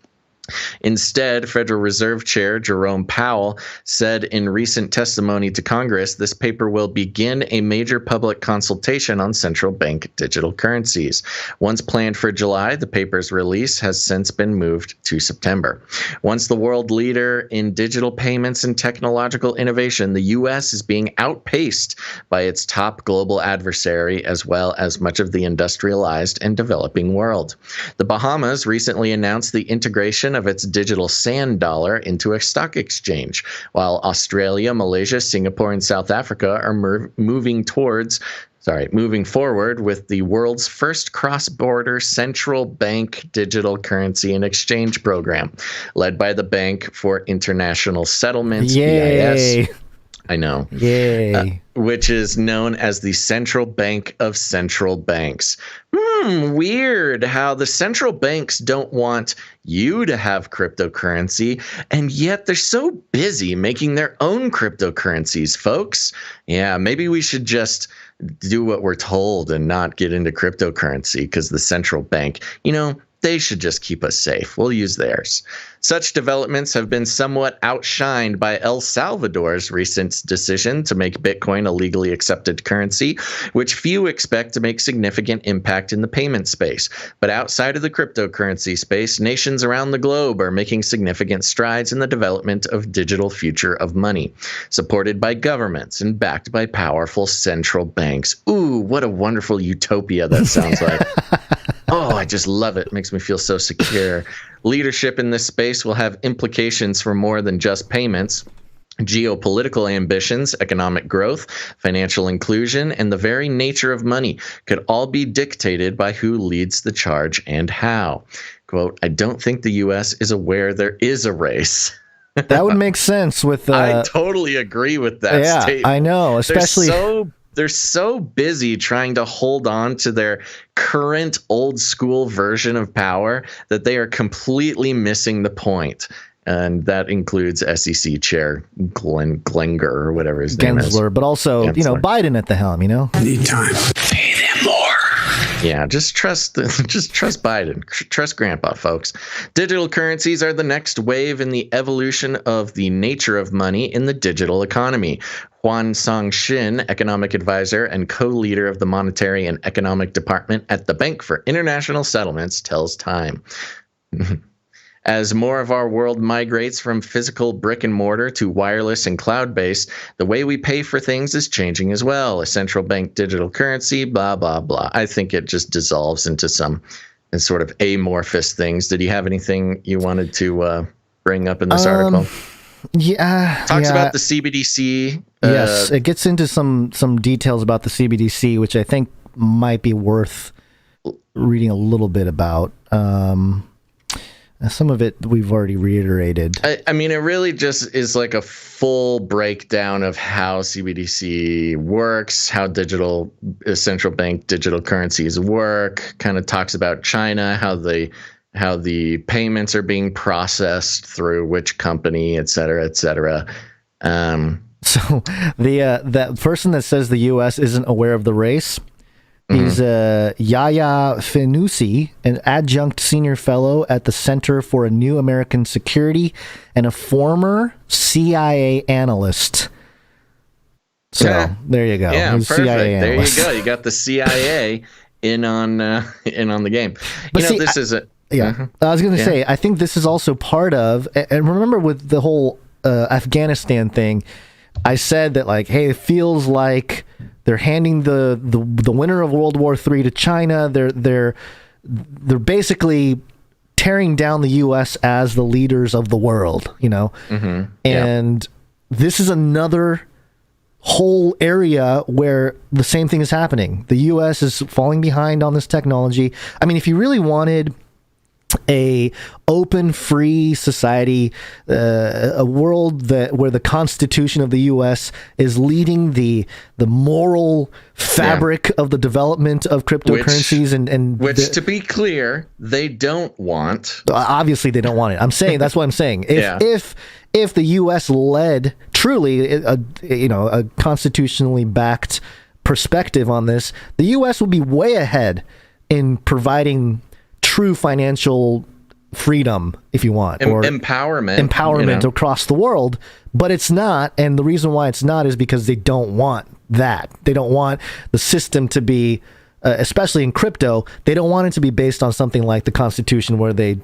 Speaker 1: Instead, Federal Reserve Chair Jerome Powell said in recent testimony to Congress, this paper will begin a major public consultation on central bank digital currencies. Once planned for July, the paper's release has since been moved to September. Once the world leader in digital payments and technological innovation, the U.S. is being outpaced by its top global adversary, as well as much of the industrialized and developing world. The Bahamas recently announced the integration of its digital sand dollar into a stock exchange, while Australia, Malaysia, Singapore, and South Africa are moving forward with the world's first cross-border central bank digital currency and exchange program, led by the Bank for International Settlements, BIS. I know.
Speaker 3: Yay.
Speaker 1: Which is known as the Central Bank of Central Banks. Weird how the central banks don't want you to have cryptocurrency, and yet they're so busy making their own cryptocurrencies, folks. Yeah, maybe we should just do what we're told and not get into cryptocurrency, because the central bank, They should just keep us safe. We'll use theirs. Such developments have been somewhat outshined by El Salvador's recent decision to make Bitcoin a legally accepted currency, which few expect to make significant impact in the payment space. But outside of the cryptocurrency space, nations around the globe are making significant strides in the development of digital future of money, supported by governments and backed by powerful central banks. Ooh, what a wonderful utopia that sounds like. Oh, I just love it. It makes me feel so secure. Leadership in this space will have implications for more than just payments. Geopolitical ambitions, economic growth, financial inclusion, and the very nature of money could all be dictated by who leads the charge and how. Quote, I don't think the U.S. is aware there is a race.
Speaker 3: That would make sense with...
Speaker 1: I totally agree with that statement.
Speaker 3: I know, especially...
Speaker 1: They're so busy trying to hold on to their current old school version of power that they are completely missing the point. And that includes SEC Chair Glenger or whatever his name is.
Speaker 3: Gensler, but also,
Speaker 1: Gensler.
Speaker 3: Biden at the helm,
Speaker 4: Need time. Pay them more.
Speaker 1: Yeah, just trust Biden. Trust Grandpa, folks. Digital currencies are the next wave in the evolution of the nature of money in the digital economy. Huan Song-Shin, economic advisor and co-leader of the Monetary and Economic Department at the Bank for International Settlements, tells Time. As more of our world migrates from physical brick and mortar to wireless and cloud-based, the way we pay for things is changing as well. A central bank digital currency, blah, blah, blah. I think it just dissolves into some sort of amorphous things. Did you have anything you wanted to bring up in this article?
Speaker 3: Yeah.
Speaker 1: Talks about the CBDC.
Speaker 3: Yes, it gets into some details about the CBDC, which I think might be worth reading a little bit about. Some of it we've already reiterated.
Speaker 1: I mean, it really just is like a full breakdown of how CBDC works, how digital central bank digital currencies work. Kind of talks about China, how the payments are being processed through which company, et cetera, et cetera.
Speaker 3: So that person that says the U.S. isn't aware of the race. He's Yahya Fenousi, an adjunct senior fellow at the Center for a New American Security and a former CIA analyst. So there you go.
Speaker 1: Yeah, perfect.
Speaker 3: CIA
Speaker 1: there
Speaker 3: analyst.
Speaker 1: You go. You got the CIA in on the game. But this is a...
Speaker 3: Yeah, I was going to say, I think this is also part of, and remember with the whole Afghanistan thing, I said that hey, it feels like they're handing the winner of World War III to China. They're basically tearing down the U.S. as the leaders of the world, And this is another whole area where the same thing is happening. The U.S. is falling behind on this technology. I mean, if you really wanted a open, free society, a world where the Constitution of the U.S. is leading the moral fabric of the development of cryptocurrencies,
Speaker 1: which to be clear, they don't want.
Speaker 3: Obviously, they don't want it. I'm saying that's what I'm saying. If the U.S. led truly a constitutionally backed perspective on this, the U.S. would be way ahead in providing true financial freedom, if you want, or empowerment across the world. But it's not, and the reason why it's not is because they don't want that. They don't want the system to be, especially in crypto, they don't want it to be based on something like the Constitution, where they,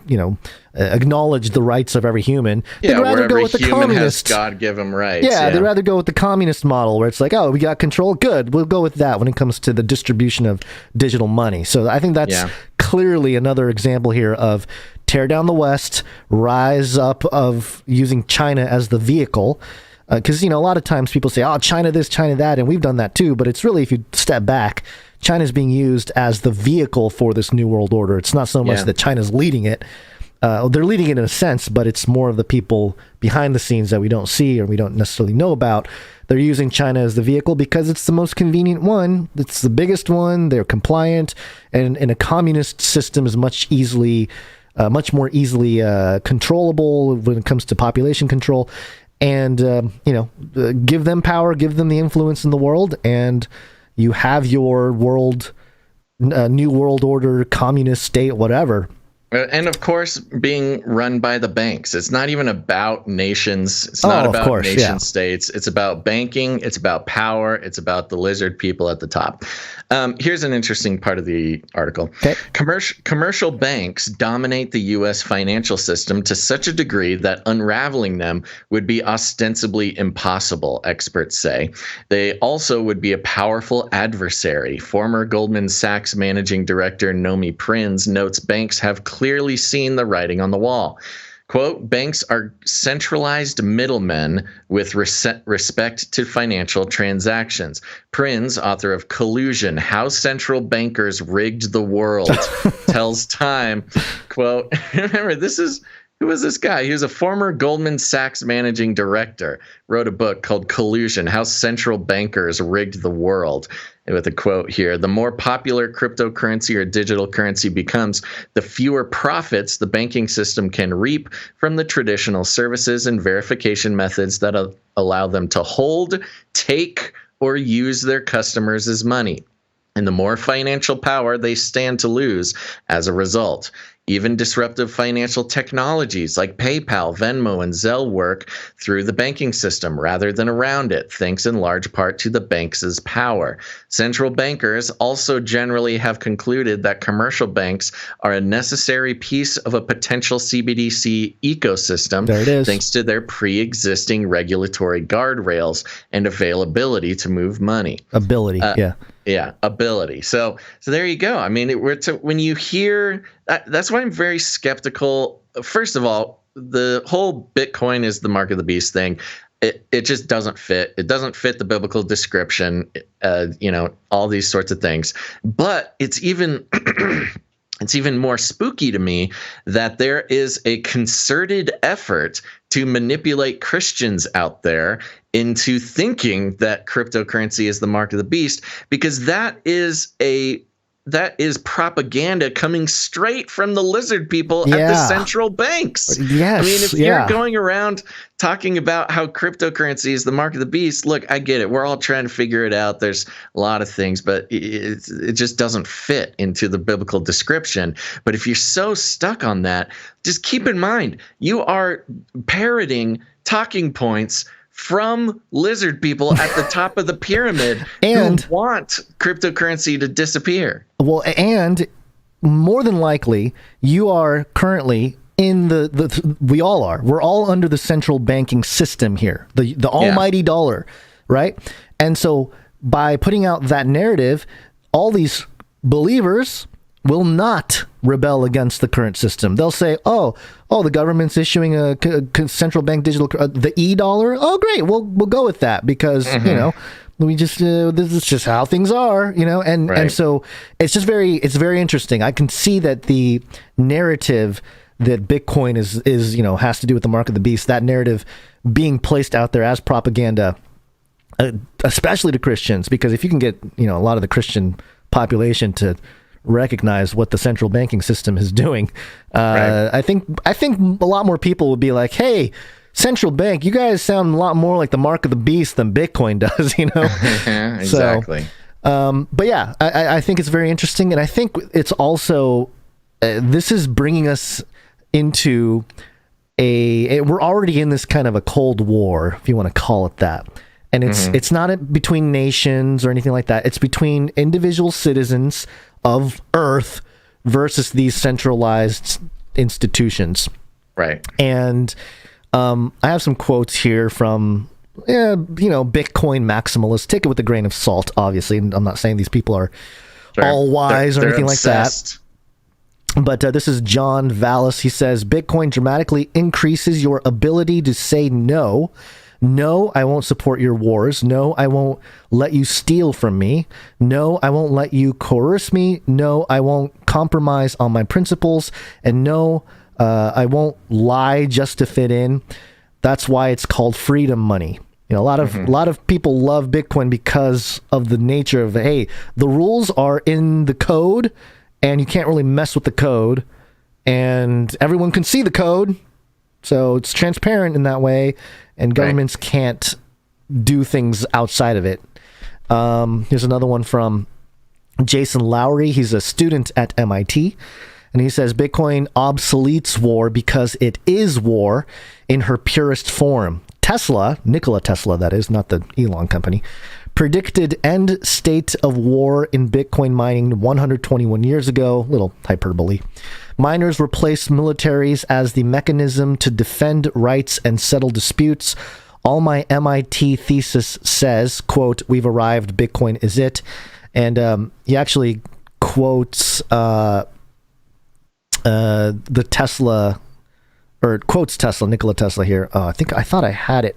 Speaker 3: acknowledge the rights of every human.
Speaker 1: Yeah,
Speaker 3: they'd rather
Speaker 1: where
Speaker 3: go with the communist.
Speaker 1: God-given rights.
Speaker 3: Yeah, they'd rather go with the communist model, where it's like, oh, we got control. Good, we'll go with that when it comes to the distribution of digital money. So I think that's clearly another example here of tear down the West, rise up of using China as the vehicle. Because, a lot of times people say, oh, China this, China that, and we've done that too. But it's really, if you step back, China's being used as the vehicle for this new world order. It's not so much that China's leading it. They're leading it in a sense, but it's more of the people behind the scenes that we don't see or we don't necessarily know about. They're using China as the vehicle because it's the most convenient one. It's the biggest one. They're compliant. And a communist system is much more easily controllable when it comes to population control. And, give them power, give them the influence in the world, and you have your world, new world order, communist state, whatever.
Speaker 1: And of course, being run by the banks. It's not even about nations. It's not about nation states. It's about banking. It's about power. It's about the lizard people at the top. Here's an interesting part of the article.
Speaker 3: Okay.
Speaker 1: Commercial banks dominate the U.S. financial system to such a degree that unraveling them would be ostensibly impossible, experts say. They also would be a powerful adversary. Former Goldman Sachs managing director Nomi Prinz notes banks have clearly seen the writing on the wall. Quote, banks are centralized middlemen with respect to financial transactions. Prinz, author of Collusion, How Central Bankers Rigged the World, tells Time, quote, remember, who was this guy? He was a former Goldman Sachs managing director, wrote a book called Collusion, How Central Bankers Rigged the World. With a quote here, the more popular cryptocurrency or digital currency becomes, the fewer profits the banking system can reap from the traditional services and verification methods that allow them to hold, take, or use their customers as money. And the more financial power they stand to lose as a result. Even disruptive financial technologies like PayPal, Venmo, and Zelle work through the banking system rather than around it, thanks in large part to the banks' power. Central bankers also generally have concluded that commercial banks are a necessary piece of a potential CBDC ecosystem,
Speaker 3: there it is,
Speaker 1: thanks to their pre-existing regulatory guardrails and availability to move money. Yeah, ability. So there you go. I mean, when you hear that's why I'm very skeptical. First of all, the whole Bitcoin is the mark of the beast thing. It just doesn't fit. It doesn't fit the biblical description. All these sorts of things. But it's even it's even more spooky to me that there is a concerted effort to manipulate Christians out there into thinking that cryptocurrency is the mark of the beast, because that is propaganda coming straight from the lizard people at the central banks.
Speaker 3: Yes.
Speaker 1: I mean, if you're going around talking about how cryptocurrency is the mark of the beast, look, I get it. We're all trying to figure it out. There's a lot of things, but it just doesn't fit into the biblical description. But if you're so stuck on that, just keep in mind, you are parroting talking points from lizard people at the top of the pyramid and who want cryptocurrency to disappear. Well,
Speaker 3: and more than likely, you are currently in we all are. We're all under the central banking system here, the almighty dollar, right? And so by putting out that narrative, all these believers will not rebel against the current system. They'll say, oh, the government's issuing a central bank digital, the e-dollar. Oh, great. We'll go with that because, we just, this is just how things are, and so it's very interesting. I can see that the narrative that Bitcoin is has to do with the mark of the beast, that narrative being placed out there as propaganda, especially to Christians, because if you can get, a lot of the Christian population to recognize what the central banking system is doing, I think a lot more people would be like, hey, central bank, you guys sound a lot more like the mark of the beast than Bitcoin does,
Speaker 1: Exactly.
Speaker 3: So, but yeah, I think it's very interesting, and I think it's also this is bringing us into we're already in this kind of a Cold War, if you want to call it that. And it's not between nations or anything like that. It's between individual citizens of Earth versus these centralized institutions.
Speaker 1: Right.
Speaker 3: And I have some quotes here from, Bitcoin maximalists. Take it with a grain of salt, obviously. I'm not saying these people are all wise or anything
Speaker 1: obsessed.
Speaker 3: Like that. But this is John Vallis. He says, Bitcoin dramatically increases your ability to say no. No, I won't support your wars. No, I won't let you steal from me. No, I won't let you coerce me. No, I won't compromise on my principles. And no, I won't lie just to fit in. That's why it's called freedom money. A lot of people love Bitcoin because of the nature of the rules are in the code, and you can't really mess with the code, and everyone can see the code, so it's transparent in that way. And governments can't do things outside of it. Here's another one from Jason Lowry. He's a student at MIT. And he says Bitcoin obsoletes war because it is war in her purest form. Tesla, Nikola Tesla, that is, not the Elon company, predicted end state of war in Bitcoin mining 121 years ago. Little hyperbole. Miners replaced militaries as the mechanism to defend rights and settle disputes. All my MIT thesis says, quote, we've arrived, Bitcoin is it. And he actually quotes the Tesla, or quotes Tesla, Nikola Tesla here. I thought I had it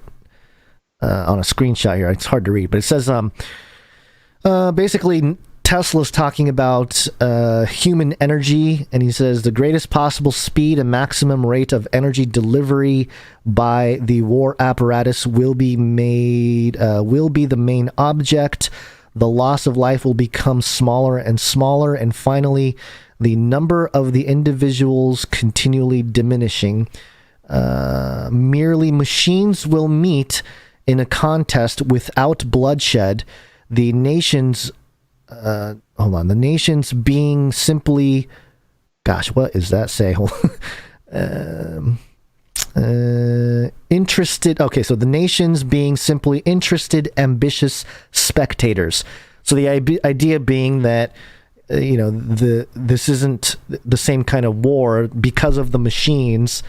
Speaker 3: on a screenshot here. It's hard to read, but it says basically Tesla's talking about human energy, and he says the greatest possible speed and maximum rate of energy delivery by the war apparatus will be the main object. The loss of life will become smaller and smaller, and finally, the number of the individuals continually diminishing. Merely machines will meet in a contest without bloodshed. The nations, the nations being simply, gosh, what does that say? Interested. Okay, so the nations being simply interested, ambitious spectators. So the idea being that this isn't the same kind of war because of the machines.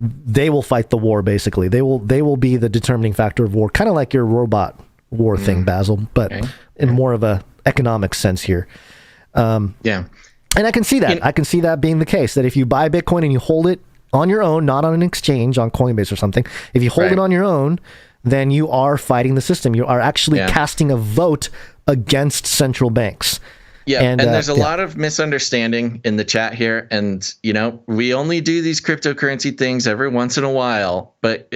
Speaker 3: They will fight the war. Basically, they will be the determining factor of war, kind of like your robot war thing, Basil, but in more of a economic sense here.
Speaker 1: Yeah,
Speaker 3: and I can see that. I can see that being the case. That if you buy Bitcoin and you hold it on your own, not on an exchange, on Coinbase or something, if you hold it on your own, then you are fighting the system. You are actually casting a vote against central banks.
Speaker 1: Yeah, and there's a lot of misunderstanding in the chat here. And, we only do these cryptocurrency things every once in a while, but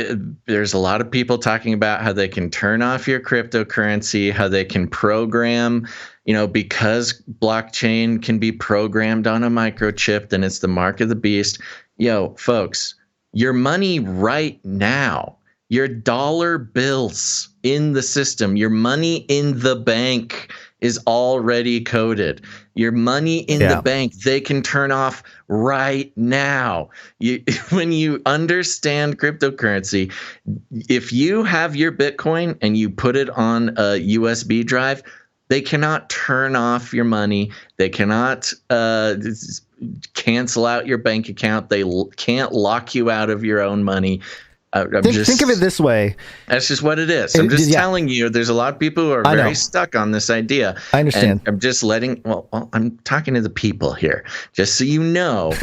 Speaker 1: there's a lot of people talking about how they can turn off your cryptocurrency, how they can program, because blockchain can be programmed on a microchip, then it's the mark of the beast. Yo, folks, your money right now, your dollar bills in the system, your money in the bank is already coded. Your money in the bank, they can turn off right now. When you understand cryptocurrency, if you have your Bitcoin and you put it on a USB drive, they cannot turn off your money. They cannot cancel out your bank account. They can't lock you out of your own money.
Speaker 3: Think of it this way.
Speaker 1: That's just what it is. I'm just telling you, there's a lot of people who are very stuck on this idea.
Speaker 3: I understand.
Speaker 1: And I'm just I'm talking to the people here, just so you know.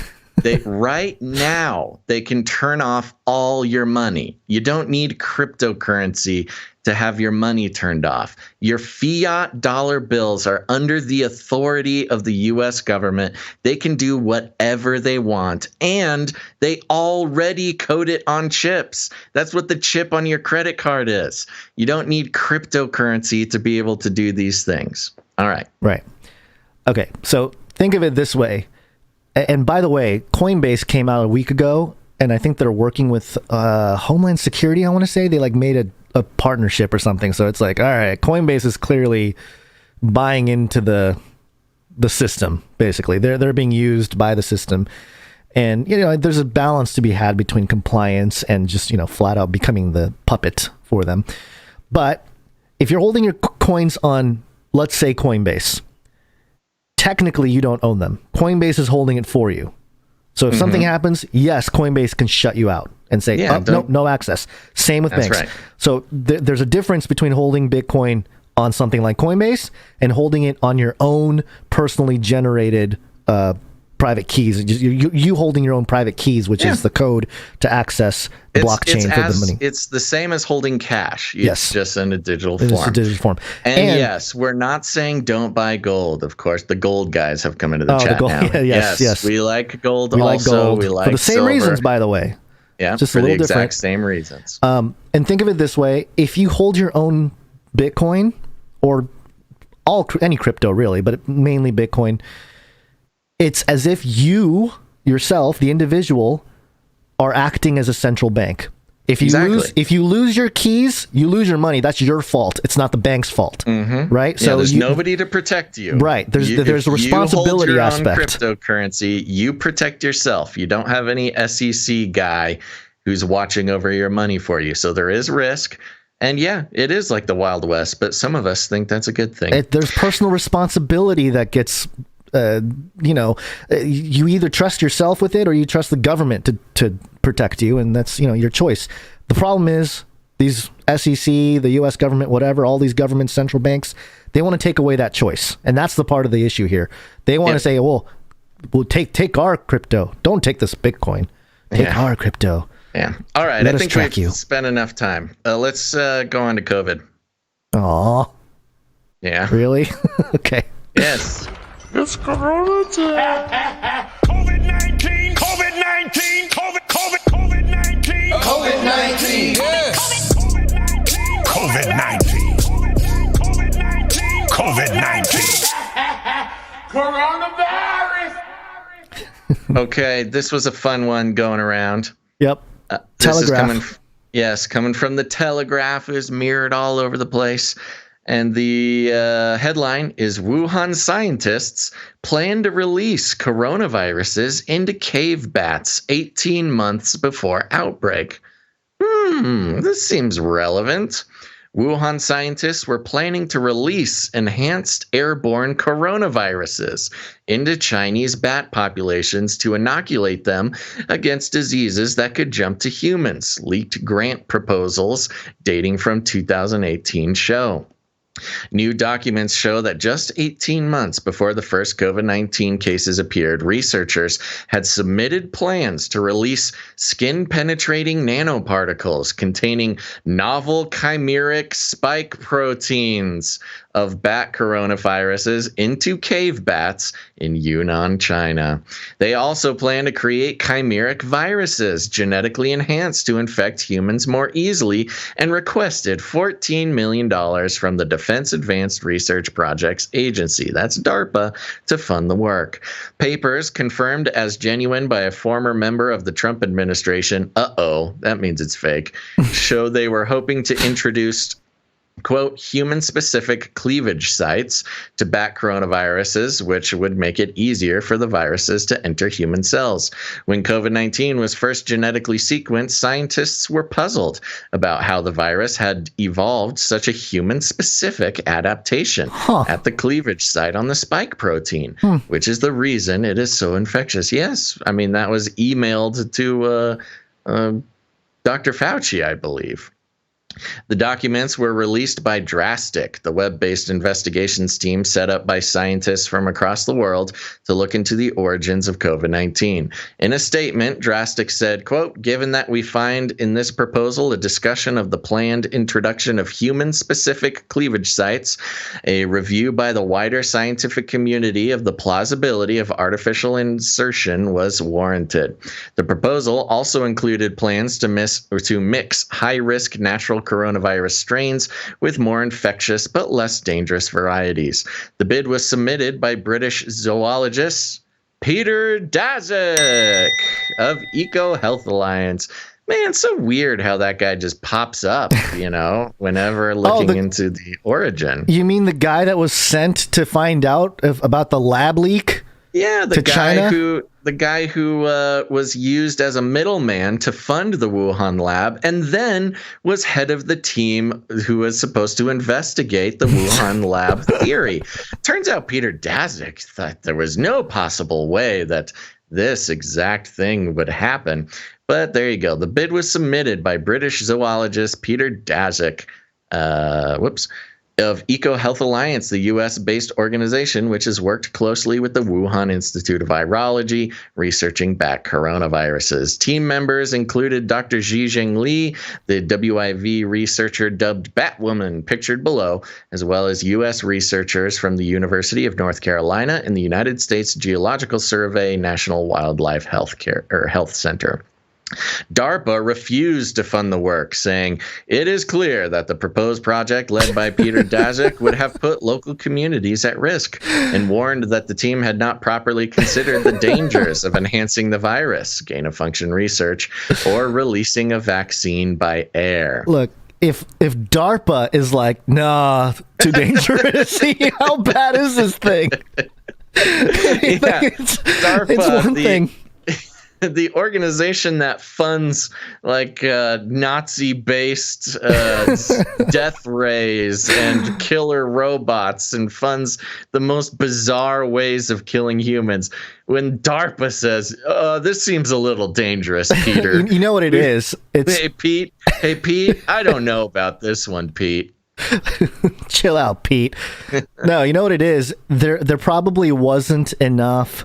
Speaker 1: Right now, they can turn off all your money. You don't need cryptocurrency to have your money turned off. Your fiat dollar bills are under the authority of the U.S. government. They can do whatever they want, and they already code it on chips. That's what the chip on your credit card is. You don't need cryptocurrency to be able to do these things. All right.
Speaker 3: Right. Okay, so think of it this way. And by the way, Coinbase came out a week ago, and I think they're working with Homeland Security, I want to say. They made a partnership or something. So it's all right, Coinbase is clearly buying into the system, basically. They're being used by the system. And, there's a balance to be had between compliance and just, flat out becoming the puppet for them. But if you're holding your coins on, let's say, Coinbase, technically you don't own them. Coinbase is holding it for you. So if something happens, yes, Coinbase can shut you out and say, no access. Same with banks. Right. So there's a difference between holding Bitcoin on something like Coinbase and holding it on your own personally generated private keys. You holding your own private keys, which is the code to access the blockchain for the money.
Speaker 1: It's the same as holding cash.
Speaker 3: Yes.
Speaker 1: It's just in a digital form.
Speaker 3: It's a digital form.
Speaker 1: And yes, we're not saying don't buy gold. Of course, the gold guys have come into the chat now.
Speaker 3: Yes.
Speaker 1: We like gold
Speaker 3: We
Speaker 1: also.
Speaker 3: Like gold.
Speaker 1: We like
Speaker 3: for the same
Speaker 1: silver.
Speaker 3: reasons, by the way.
Speaker 1: Yeah,
Speaker 3: just
Speaker 1: for
Speaker 3: a little
Speaker 1: the exact
Speaker 3: different.
Speaker 1: Same reasons.
Speaker 3: And think of it this way. If you hold your own Bitcoin, or any crypto really, but mainly Bitcoin, it's as if you yourself, the individual, are acting as a central bank. If you lose your keys, you lose your money. That's your fault. It's not the bank's fault, right?
Speaker 1: Yeah, so there's nobody to protect you.
Speaker 3: Right. There's a responsibility aspect.
Speaker 1: You hold your own cryptocurrency. You protect yourself. You don't have any SEC guy who's watching over your money for you. So there is risk. And yeah, it is like the Wild West, but some of us think that's a good thing.
Speaker 3: There's personal responsibility that gets, you either trust yourself with it or you trust the government to protect you. And that's, your choice. The problem is these SEC, the U.S. government, whatever, all these government central banks, they want to take away that choice. And that's the part of the issue here. They want to say, well, take our crypto. Don't take this Bitcoin. Take our crypto.
Speaker 1: Yeah. All right. I think we've spent enough time. Let's go on to COVID.
Speaker 3: Aw.
Speaker 1: Yeah.
Speaker 3: Really? Okay.
Speaker 1: Yes.
Speaker 5: It's Corona time. COVID-19. COVID-19. COVID-19.
Speaker 7: COVID-19.
Speaker 5: Yes. COVID-19. COVID-19. Coronavirus.
Speaker 1: Okay. This was a fun one going around.
Speaker 3: Yep.
Speaker 1: Telegraph. Coming from the Telegraph, is mirrored all over the place. And the headline is Wuhan scientists plan to release coronaviruses into cave bats 18 months before outbreak. This seems relevant. Wuhan scientists were planning to release enhanced airborne coronaviruses into Chinese bat populations to inoculate them against diseases that could jump to humans, leaked grant proposals dating from 2018 show. New documents show that just 18 months before the first COVID-19 cases appeared, researchers had submitted plans to release skin-penetrating nanoparticles containing novel chimeric spike proteins of bat coronaviruses into cave bats in Yunnan, China. They also plan to create chimeric viruses genetically enhanced to infect humans more easily and requested $14 million from the Defense Advanced Research Projects Agency, that's DARPA, to fund the work. Papers confirmed as genuine by a former member of the Trump administration, that means it's fake, show they were hoping to introduce quote, human-specific cleavage sites to bat coronaviruses, which would make it easier for the viruses to enter human cells. When COVID-19 was first genetically sequenced, scientists were puzzled about how the virus had evolved such a human-specific adaptation at the cleavage site on the spike protein, which is the reason it is so infectious. Yes, I mean, that was emailed to Dr. Fauci, I believe. The documents were released by Drastic, the web-based investigations team set up by scientists from across the world to look into the origins of COVID-19. In a statement, Drastic said, quote, given that we find in this proposal a discussion of the planned introduction of human-specific cleavage sites, a review by the wider scientific community of the plausibility of artificial insertion was warranted. The proposal also included plans to mix high-risk natural coronavirus strains with more infectious but less dangerous varieties. The bid was submitted by British zoologist Peter Daszak of Eco Health Alliance. Man, so weird how that guy just pops up, whenever looking into the origin.
Speaker 3: You mean the guy that was sent to find out about the lab leak?
Speaker 1: Yeah, the guy who was used as a middleman to fund the Wuhan lab, and then was head of the team who was supposed to investigate the Wuhan lab theory. Turns out Peter Daszak thought there was no possible way that this exact thing would happen. But there you go. The bid was submitted by British zoologist Peter Daszak. Of Eco Health Alliance, the U.S.-based organization which has worked closely with the Wuhan Institute of Virology, researching bat coronaviruses. Team members included Dr. Zhizheng Li, the WIV researcher dubbed Batwoman, pictured below, as well as U.S. researchers from the University of North Carolina and the United States Geological Survey National Wildlife Health Center. DARPA refused to fund the work, saying, "It is clear that the proposed project led by Peter Daszak would have put local communities at risk," and warned that the team had not properly considered the dangers of enhancing the virus, gain-of-function research, or releasing a vaccine by air.
Speaker 3: Look, if DARPA is like, nah, too dangerous, how bad is this thing? It's one thing.
Speaker 1: The organization that funds like Nazi-based death rays and killer robots and funds the most bizarre ways of killing humans. When DARPA says, "This seems a little dangerous, Peter,"
Speaker 3: you know what it is? It's
Speaker 1: Hey, Pete. I don't know about this one, Pete.
Speaker 3: Chill out, Pete. No, you know what it is? There probably wasn't enough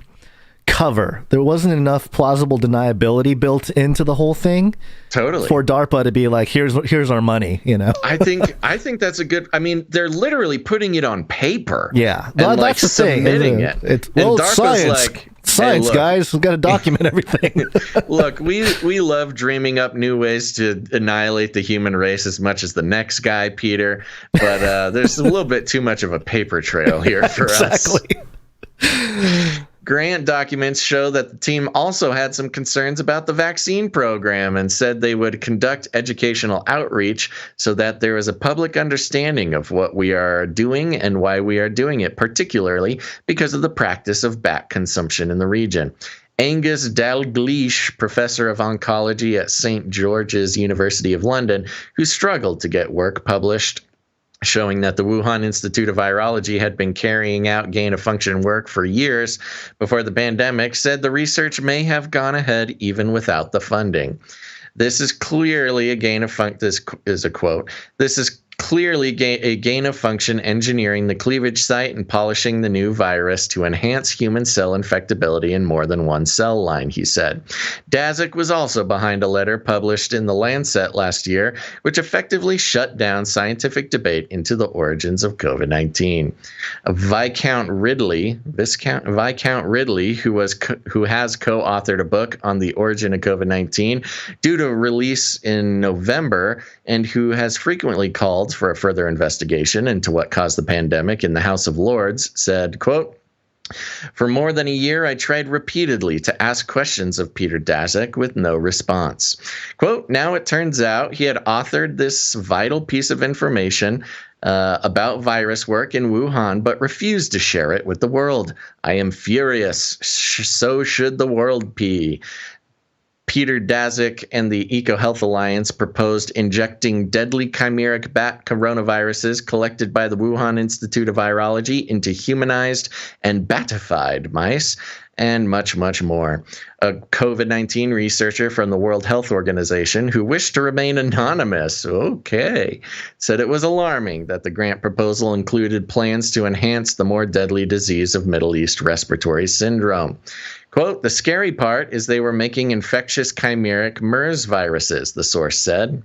Speaker 3: cover. There wasn't enough plausible deniability built into the whole thing.
Speaker 1: Totally.
Speaker 3: For DARPA to be like, here's our money, you know.
Speaker 1: I think that's a good. I mean, they're literally putting it on paper.
Speaker 3: Yeah,
Speaker 1: and
Speaker 3: that's the thing.
Speaker 1: Submitting it.
Speaker 3: It's
Speaker 1: DARPA's
Speaker 3: science,
Speaker 1: hey,
Speaker 3: guys. We've got to document everything.
Speaker 1: Look, we love dreaming up new ways to annihilate the human race as much as the next guy, Peter. But there's a little bit too much of a paper trail here for us. Grant documents show that the team also had some concerns about the vaccine program and said they would conduct educational outreach so that there is a public understanding of what we are doing and why we are doing it, particularly because of the practice of bat consumption in the region. Angus Dalgleish, professor of oncology at St. George's University of London, who struggled to get work published showing that the Wuhan Institute of Virology had been carrying out gain-of-function work for years before the pandemic, said the research may have gone ahead even without the funding. This is clearly a gain-of-function. This is a quote. "This is clearly a gain-of-function engineering the cleavage site and polishing the new virus to enhance human cell infectability in more than one cell line," he said. Daszak was also behind a letter published in The Lancet last year, which effectively shut down scientific debate into the origins of COVID-19. Viscount Ridley, who has co-authored a book on the origin of COVID-19, due to release in November, and who has frequently called for a further investigation into what caused the pandemic in the House of Lords, said, quote, "For more than a year, I tried repeatedly to ask questions of Peter Daszak with no response." Quote, "Now it turns out he had authored this vital piece of information about virus work in Wuhan, but refused to share it with the world. I am furious. So should the world be." Peter Daszak and the EcoHealth Alliance proposed injecting deadly chimeric bat coronaviruses collected by the Wuhan Institute of Virology into humanized and batified mice, and much, much more. A COVID-19 researcher from the World Health Organization, who wished to remain anonymous, said it was alarming that the grant proposal included plans to enhance the more deadly disease of Middle East respiratory syndrome. Quote, "The scary part is they were making infectious chimeric MERS viruses," the source said.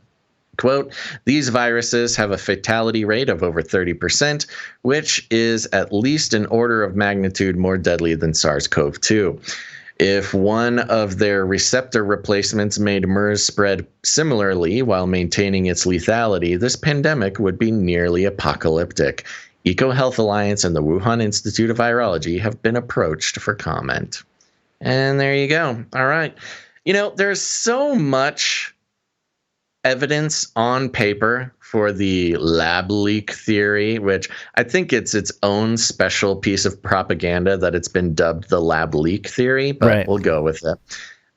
Speaker 1: Quote, "These viruses have a fatality rate of over 30%, which is at least an order of magnitude more deadly than SARS-CoV-2. If one of their receptor replacements made MERS spread similarly while maintaining its lethality, this pandemic would be nearly apocalyptic. EcoHealth Alliance and the Wuhan Institute of Virology have been approached for comment." And there you go. All right. You know, there's so much evidence on paper for the lab leak theory, which I think it's its own special piece of propaganda that it's been dubbed the lab leak theory, but We'll go with it.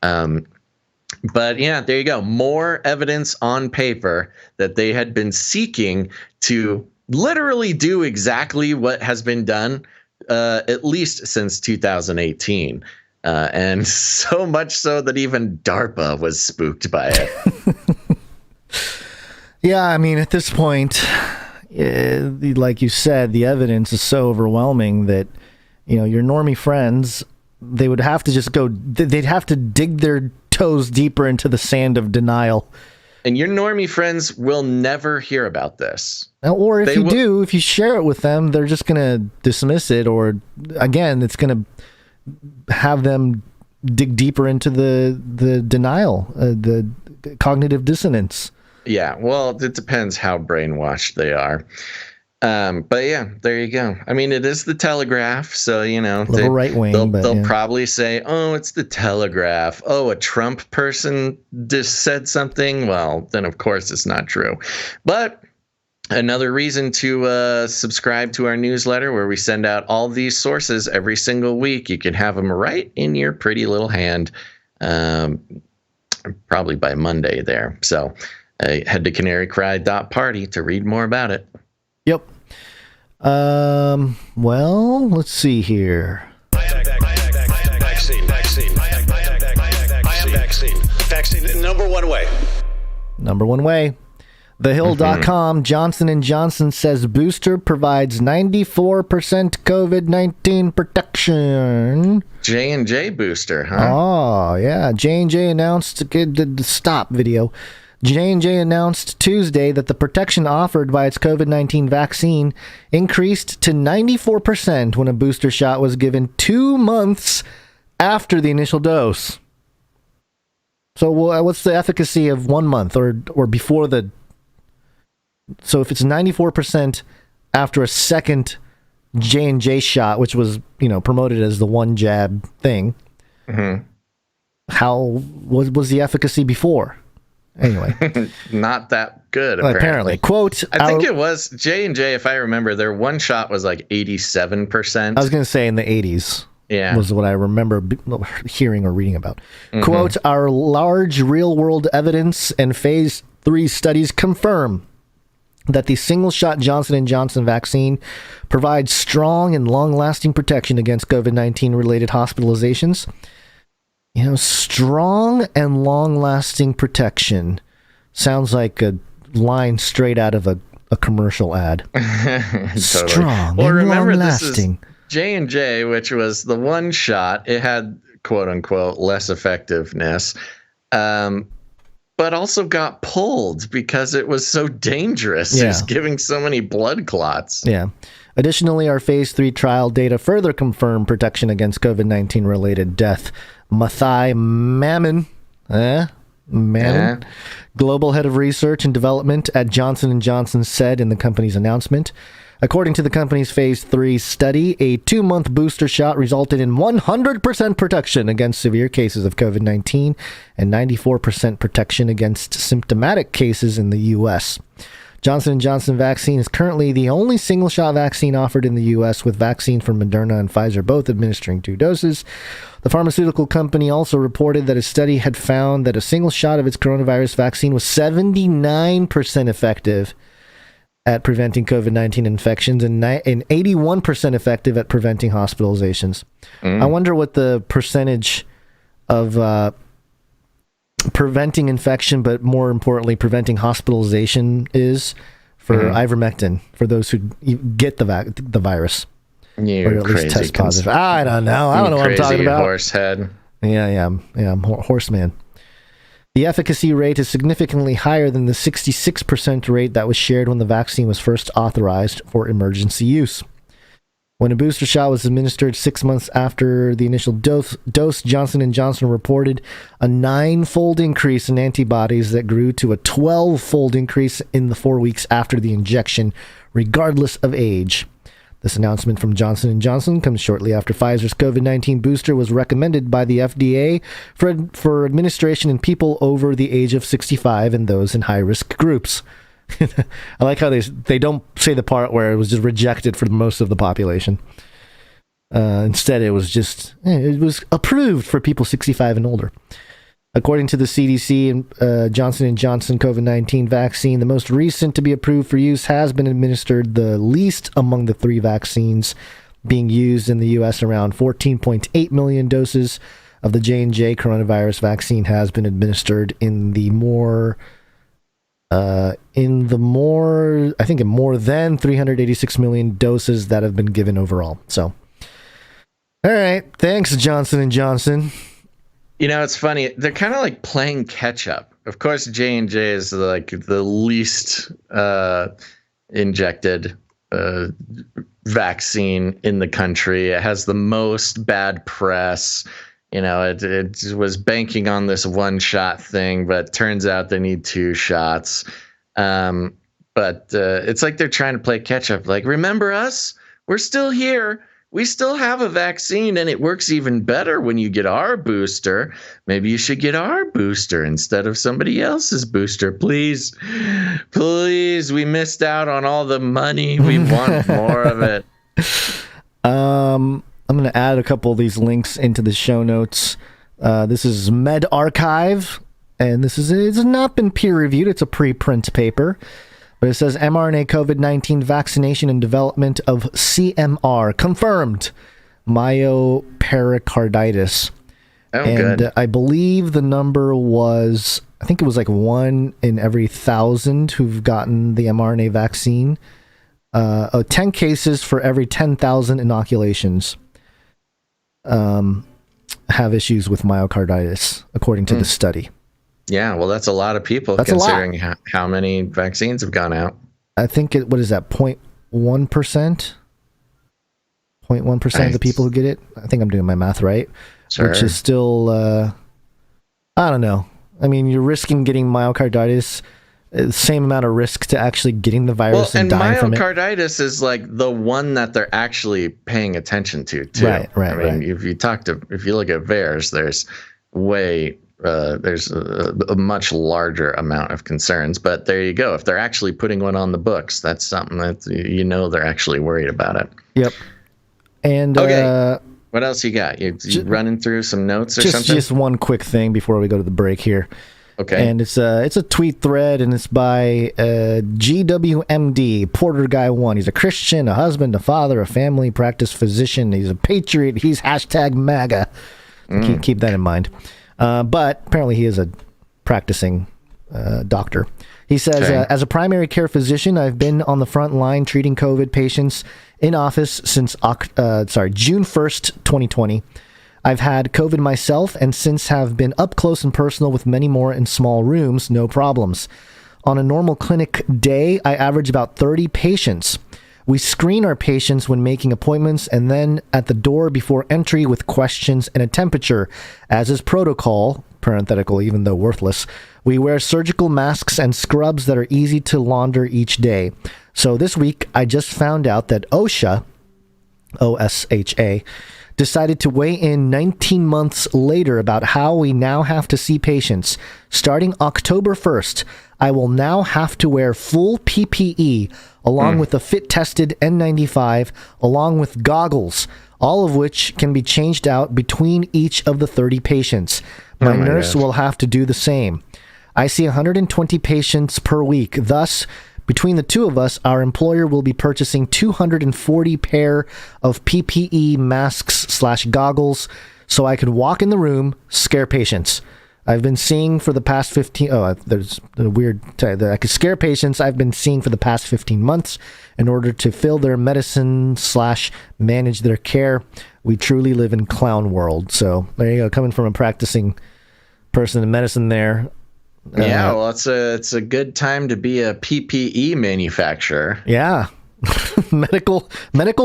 Speaker 1: But yeah, there you go. More evidence on paper that they had been seeking to literally do exactly what has been done at least since 2018. And so much so that even DARPA was spooked by it.
Speaker 3: Yeah, I mean, at this point, like you said, the evidence is so overwhelming that, you know, your normie friends, they would have to just they'd have to dig their toes deeper into the sand of denial.
Speaker 1: And your normie friends will never hear about this.
Speaker 3: Or if if you share it with them, they're just going to dismiss it, or, again, it's going to have them dig deeper into the denial, the cognitive dissonance.
Speaker 1: Yeah, well, it depends how brainwashed they are. But yeah, there you go. I mean, it is the Telegraph, so
Speaker 3: little right wing.
Speaker 1: They'll probably say, "Oh, it's the Telegraph." Oh, a Trump person just said something. Well, then of course it's not true. But another reason to subscribe to our newsletter, where we send out all these sources every single week. You can have them right in your pretty little hand, probably by Monday there. So head to CanaryCry.Party to read more about it.
Speaker 3: Yep. Well, let's see here.
Speaker 10: Vaccine. Number one way. TheHill.com, Johnson & Johnson says booster provides 94% COVID-19 protection.
Speaker 1: J&J booster, huh?
Speaker 3: Oh, yeah. J&J announced the stop video. J&J announced Tuesday that the protection offered by its COVID-19 vaccine increased to 94% when a booster shot was given 2 months after the initial dose. So what's the efficacy of 1 month or before the... So if it's 94% after a second J&J shot, which was, promoted as the one jab thing, how was the efficacy before? Anyway,
Speaker 1: not that good.
Speaker 3: Apparently. Quote,
Speaker 1: I think it was J&J. If I remember, their one shot was like 87%.
Speaker 3: I was going to say in the 80s.
Speaker 1: Yeah,
Speaker 3: was what I remember hearing or reading about. Quote, our large real-world evidence and phase 3 studies confirm that the single-shot Johnson & Johnson vaccine provides strong and long-lasting protection against COVID-19 related hospitalizations. Strong and long-lasting protection sounds like a line straight out of a commercial ad.
Speaker 1: Totally.
Speaker 3: Strong
Speaker 1: well,
Speaker 3: and
Speaker 1: remember,
Speaker 3: long-lasting.
Speaker 1: This is J&J, which was the one shot. It had, quote-unquote, less effectiveness, but also got pulled because it was so dangerous.
Speaker 3: Yeah.
Speaker 1: It was giving so many blood clots.
Speaker 3: Yeah. Additionally, our phase 3 trial data further confirm protection against COVID-19 related death. Mathai Mammon, global head of research and development at Johnson & Johnson, said in the company's announcement. According to the company's phase 3 study, a 2-month booster shot resulted in 100% protection against severe cases of COVID-19 and 94% protection against symptomatic cases in the U.S. Johnson & Johnson vaccine is currently the only single-shot vaccine offered in the U.S., with vaccine from Moderna and Pfizer both administering 2 doses. The pharmaceutical company also reported that a study had found that a single shot of its coronavirus vaccine was 79% effective at preventing COVID-19 infections and 81% effective at preventing hospitalizations. I wonder what the percentage of preventing infection, but more importantly, preventing hospitalization is for ivermectin, for those who get the virus.
Speaker 1: You
Speaker 3: or at least test positive. I don't know. I don't know what I'm talking about.
Speaker 1: Horse head.
Speaker 3: Yeah, I'm horseman. The efficacy rate is significantly higher than the 66% rate that was shared when the vaccine was first authorized for emergency use. When a booster shot was administered 6 months after the initial dose, Johnson & Johnson reported a 9-fold increase in antibodies that grew to a 12-fold increase in the 4 weeks after the injection, regardless of age. This announcement from Johnson & Johnson comes shortly after Pfizer's COVID-19 booster was recommended by the FDA for administration in people over the age of 65 and those in high-risk groups. I like how they don't say the part where it was just rejected for most of the population. Instead, it was approved for people 65 and older. According to the CDC, Johnson & Johnson COVID-19 vaccine, the most recent to be approved for use, has been administered the least among the 3 vaccines being used in the U.S. Around 14.8 million doses of the J&J coronavirus vaccine has been administered in more than 386 million doses that have been given overall. So, all right. Thanks, Johnson & Johnson.
Speaker 1: It's funny. They're kind of like playing catch up. Of course, J&J is like the least injected vaccine in the country. It has the most bad press. it was banking on this one shot thing, but turns out they need 2 shots. But it's like they're trying to play catch up. Like, remember us? We're still here. We still have a vaccine, and it works even better when you get our booster. Maybe you should get our booster instead of somebody else's booster. Please, we missed out on all the money. We want more of it.
Speaker 3: I'm going to add a couple of these links into the show notes. This is medRxiv, and it's not been peer-reviewed. It's a preprint paper. But it says mRNA COVID-19 vaccination and development of CMR confirmed myopericarditis.
Speaker 1: Oh,
Speaker 3: and
Speaker 1: good.
Speaker 3: I believe the number was, I think it was like 1 in every 1,000 who've gotten the mRNA vaccine. 10 cases for every 10,000 inoculations have issues with myocarditis, according to the study.
Speaker 1: Yeah, well, that's a lot of people considering how many vaccines have gone out.
Speaker 3: I think what is that, 0.1%? 0.1% of the people who get it? I think I'm doing my math right.
Speaker 1: Sure.
Speaker 3: Which is still, I don't know. I mean, you're risking getting myocarditis, the same amount of risk to actually getting the virus and dying from it.
Speaker 1: Myocarditis is like the one that they're actually paying attention to, too.
Speaker 3: Right.
Speaker 1: If you look at VAERS, there's there's a much larger amount of concerns, but there you go. If they're actually putting one on the books, that's something that they're actually worried about it.
Speaker 3: Yep. And
Speaker 1: okay, what else you got? You running through some notes or something?
Speaker 3: Just one quick thing before we go to the break here.
Speaker 1: Okay.
Speaker 3: And it's a tweet thread, and it's by GWMD, Porter Guy 1. He's a Christian, a husband, a father, a family practice physician. He's a patriot. He's #MAGA. Keep that in mind. But apparently he is a practicing doctor. He says, as a primary care physician, I've been on the front line treating COVID patients in office since June 1st, 2020. I've had COVID myself and since have been up close and personal with many more in small rooms, no problems. On a normal clinic day, I average about 30 patients. We screen our patients when making appointments and then at the door before entry with questions and a temperature. As is protocol, parenthetical even though worthless, we wear surgical masks and scrubs that are easy to launder each day. So this week, I just found out that OSHA, O-S-H-A, decided to weigh in 19 months later about how we now have to see patients. Starting October 1st, I will now have to wear full PPE along with a fit-tested N95, along with goggles, all of which can be changed out between each of the 30 patients. My nurse will have to do the same. I see 120 patients per week. Thus, between the two of us, our employer will be purchasing 240 pair of PPE masks/goggles so I could walk in the room, scare patients. I've been seeing for the past 15... there's a weird... I could scare patients I've been seeing for the past 15 months in order to fill their medicine/manage their care. We truly live in clown world. So there you go. Coming from a practicing person in medicine there.
Speaker 1: Yeah, well, it's a good time to be a PPE manufacturer.
Speaker 3: Yeah. medical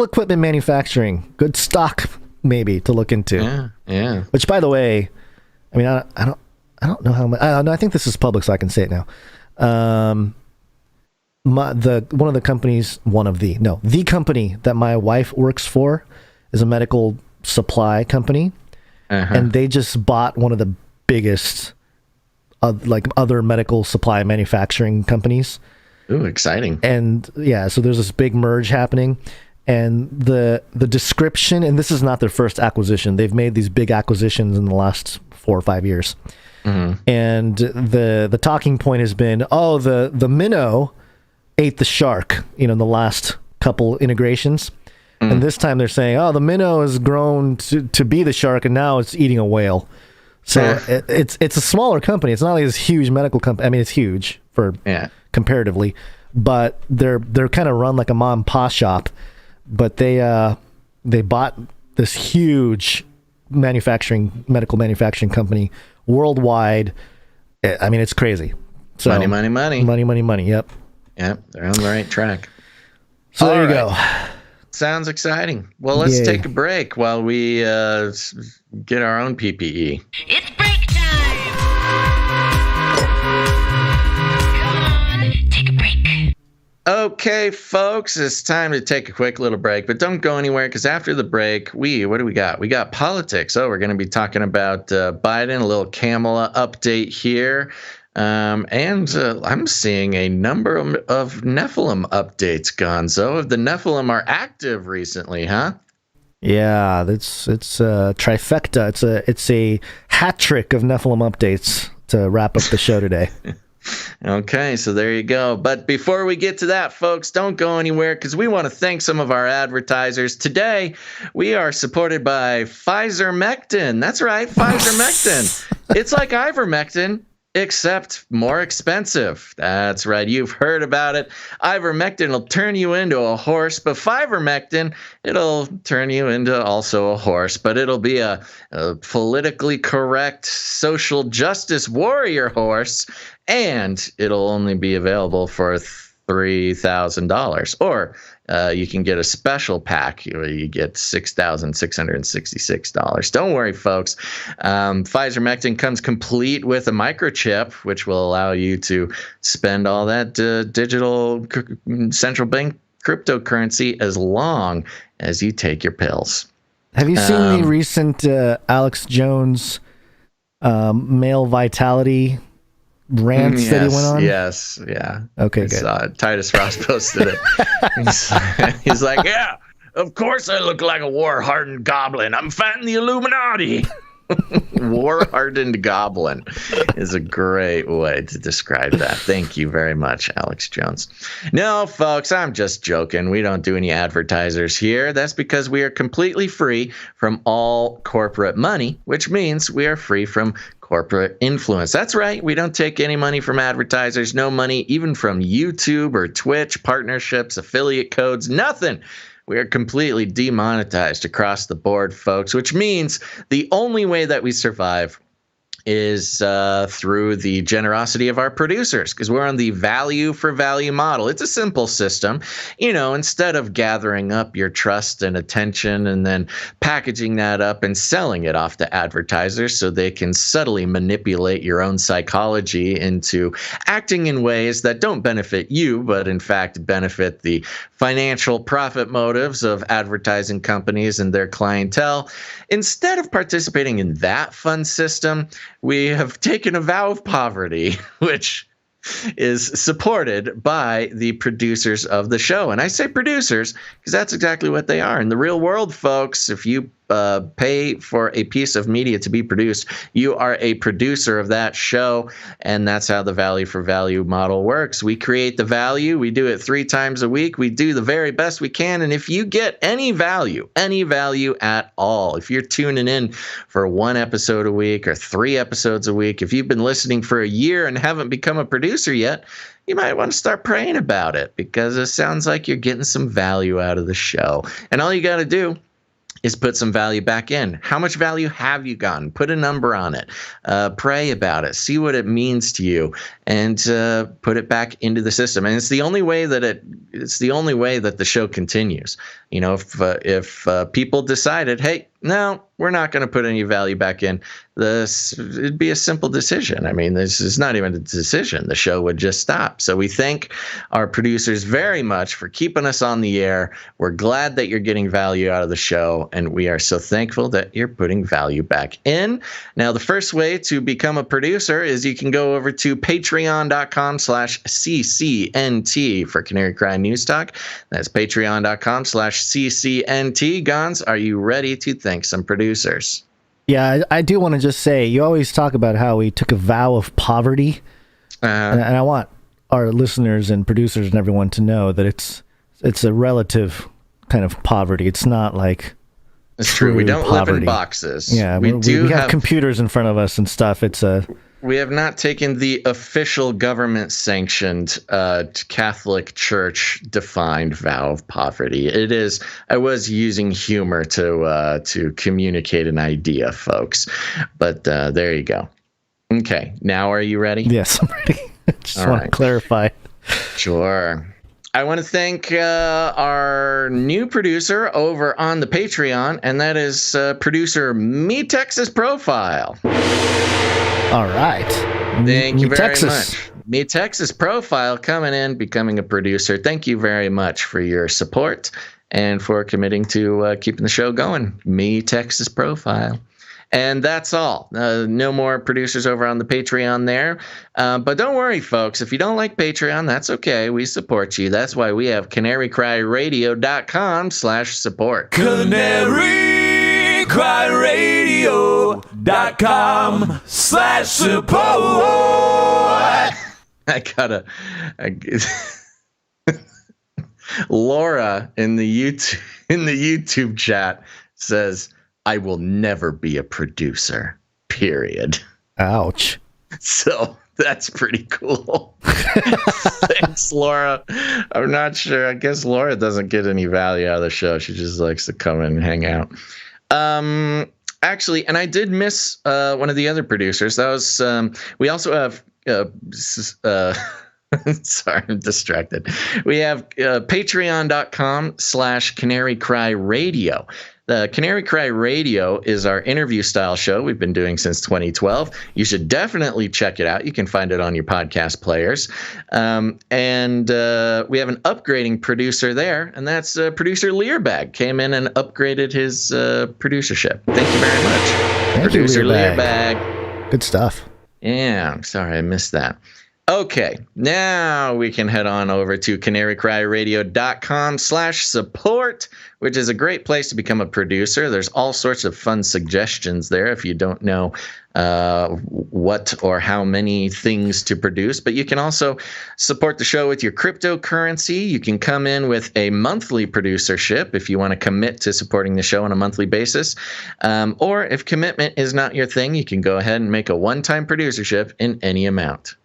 Speaker 3: equipment manufacturing. Good stock, maybe, to look into.
Speaker 1: Yeah.
Speaker 3: Which, by the way... I mean, I don't know how much. I think this is public, so I can say it now. The company that my wife works for is a medical supply company, and they just bought one of the biggest, other medical supply manufacturing companies.
Speaker 1: Ooh, exciting!
Speaker 3: And yeah, so there's this big merge happening. And the description, and this is not their first acquisition. They've made these big acquisitions in the last 4 or 5 years. And the talking point has been, the minnow ate the shark, in the last couple integrations. And this time they're saying, the minnow has grown to be the shark, and now it's eating a whale. So it's a smaller company. It's not like this huge medical company. I mean, it's huge for comparatively, but they're kind of run like a mom and pop shop. But they bought this huge medical manufacturing company worldwide. I mean, it's crazy. So, money.
Speaker 1: Money.
Speaker 3: Yep.
Speaker 1: Yep. They're on the right track.
Speaker 3: So there you go.
Speaker 1: Sounds exciting. Well, let's take a break while we get our own PPE.
Speaker 11: It's break time! Come on, take a break.
Speaker 1: Okay, folks, it's time to take a quick little break, but don't go anywhere because after the break, what do we got? We got politics. Oh, we're going to be talking about Biden, a little Kamala update here. And I'm seeing a number of NEPHILIM updates, Gonzo. The NEPHILIM are active recently, huh?
Speaker 3: Yeah, it's a trifecta. It's a hat trick of NEPHILIM updates to wrap up the show today.
Speaker 1: Okay, so there you go. But before we get to that, folks, don't go anywhere because we want to thank some of our advertisers. Today, we are supported by Pfizer-Mectin. That's right, Pfizer-Mectin. It's like ivermectin, except more expensive. That's right. You've heard about it. Ivermectin will turn you into a horse, but Pfizer-Mectin, it'll turn you into also a horse, but it'll be a politically correct social justice warrior horse, and it'll only be available for $3,000. Or you can get a special pack where you get $6,666. Don't worry, folks. Pfizer-Mectin comes complete with a microchip, which will allow you to spend all that digital central bank cryptocurrency as long as you take your pills.
Speaker 3: Have you seen the recent Alex Jones male vitality rants that he went on?
Speaker 1: Yes, yeah.
Speaker 3: Okay,
Speaker 1: good. Saw it. Titus Ross posted it. He's like, yeah, of course I look like a war-hardened goblin. I'm fighting the Illuminati. War-hardened goblin is a great way to describe that. Thank you very much, Alex Jones. No, folks, I'm just joking. We don't do any advertisers here. That's because we are completely free from all corporate money, which means we are free from corporate influence. That's right. We don't take any money from advertisers, no money even from YouTube or Twitch, partnerships, affiliate codes, nothing. We are completely demonetized across the board, folks, which means the only way that we survive is through the generosity of our producers, because we're on the value for value model. It's a simple system. You know, instead of gathering up your trust and attention and then packaging that up and selling it off to advertisers so they can subtly manipulate your own psychology into acting in ways that don't benefit you, but in fact benefit the financial profit motives of advertising companies and their clientele. Instead of participating in that fun system, we have taken a vow of poverty, which is supported by the producers of the show. And I say producers because that's exactly what they are. In the real world, folks, if you pay for a piece of media to be produced, you are a producer of that show, and that's how the value for value model works. We create the value. We do it 3 times a week. We do the very best we can, and if you get any value at all, if you're tuning in for 1 episode a week or 3 episodes a week, if you've been listening for a year and haven't become a producer yet, you might want to start praying about it, because it sounds like you're getting some value out of the show. And all you got to do is put some value back in. How much value have you gotten? Put a number on it. Pray about it. See what it means to you, and put it back into the system. And it's the only way that the show continues. You know, if people decided, hey, no, we're not going to put any value back in, it'd be a simple decision. I mean, this is not even a decision. The show would just stop. So we thank our producers very much for keeping us on the air. We're glad that you're getting value out of the show, and we are so thankful that you're putting value back in. Now, the first way to become a producer is you can go over to patreon.com/CCNT for Canary Cry News Talk. That's patreon.com/CCNT. Gons, are you ready to thank some producers?
Speaker 3: Yeah, I do want to just say, you always talk about how we took a vow of poverty, and I want our listeners and producers and everyone to know that it's a relative kind of poverty. It's not like
Speaker 1: it's true. We don't live in boxes.
Speaker 3: Yeah, we have computers in front of us and stuff.
Speaker 1: We have not taken the official government-sanctioned Catholic Church-defined vow of poverty. It is. I was using humor to communicate an idea, folks. But there you go. Okay, now are you ready?
Speaker 3: Yes, I'm ready. Just want to clarify.
Speaker 1: Sure. I want to thank our new producer over on the Patreon, and that is producer Me Texas Profile.
Speaker 3: All right.
Speaker 1: Thank you very
Speaker 3: Texas.
Speaker 1: much. Me Texas Profile coming in, becoming a producer. Thank you very much for your support and for committing to keeping the show going. Me Texas Profile. And that's all. No more producers over on the Patreon there. But don't worry, folks. If you don't like Patreon, that's okay. We support you. That's why we have CanaryCry.Radio.com/support.
Speaker 12: CanaryCry.Radio.com/support.
Speaker 1: I gotta. Laura in the YouTube chat says, I will never be a producer, period.
Speaker 3: Ouch.
Speaker 1: So that's pretty cool. Thanks, Laura. I'm not sure. I guess Laura doesn't get any value out of the show. She just likes to come and hang out. Actually, and I did miss one of the other producers. That was, we also have, sorry, I'm distracted. We have patreon.com/CanaryCry.Radio. The Canary Cry Radio is our interview style show we've been doing since 2012. You should definitely check it out. You can find it on your podcast players. And we have an upgrading producer there, and that's producer Learbag. Came in and upgraded his producership. Thank you very much.
Speaker 3: Thank
Speaker 1: producer
Speaker 3: you, Learbag.
Speaker 1: Learbag.
Speaker 3: Good stuff.
Speaker 1: Yeah, I'm sorry I missed that. Okay, now we can head on over to CanaryCryRadio.com/support, which is a great place to become a producer. There's all sorts of fun suggestions there if you don't know what or how many things to produce. But you can also support the show with your cryptocurrency. You can come in with a monthly producership if you want to commit to supporting the show on a monthly basis. Or if commitment is not your thing, you can go ahead and make a one-time producership in any amount.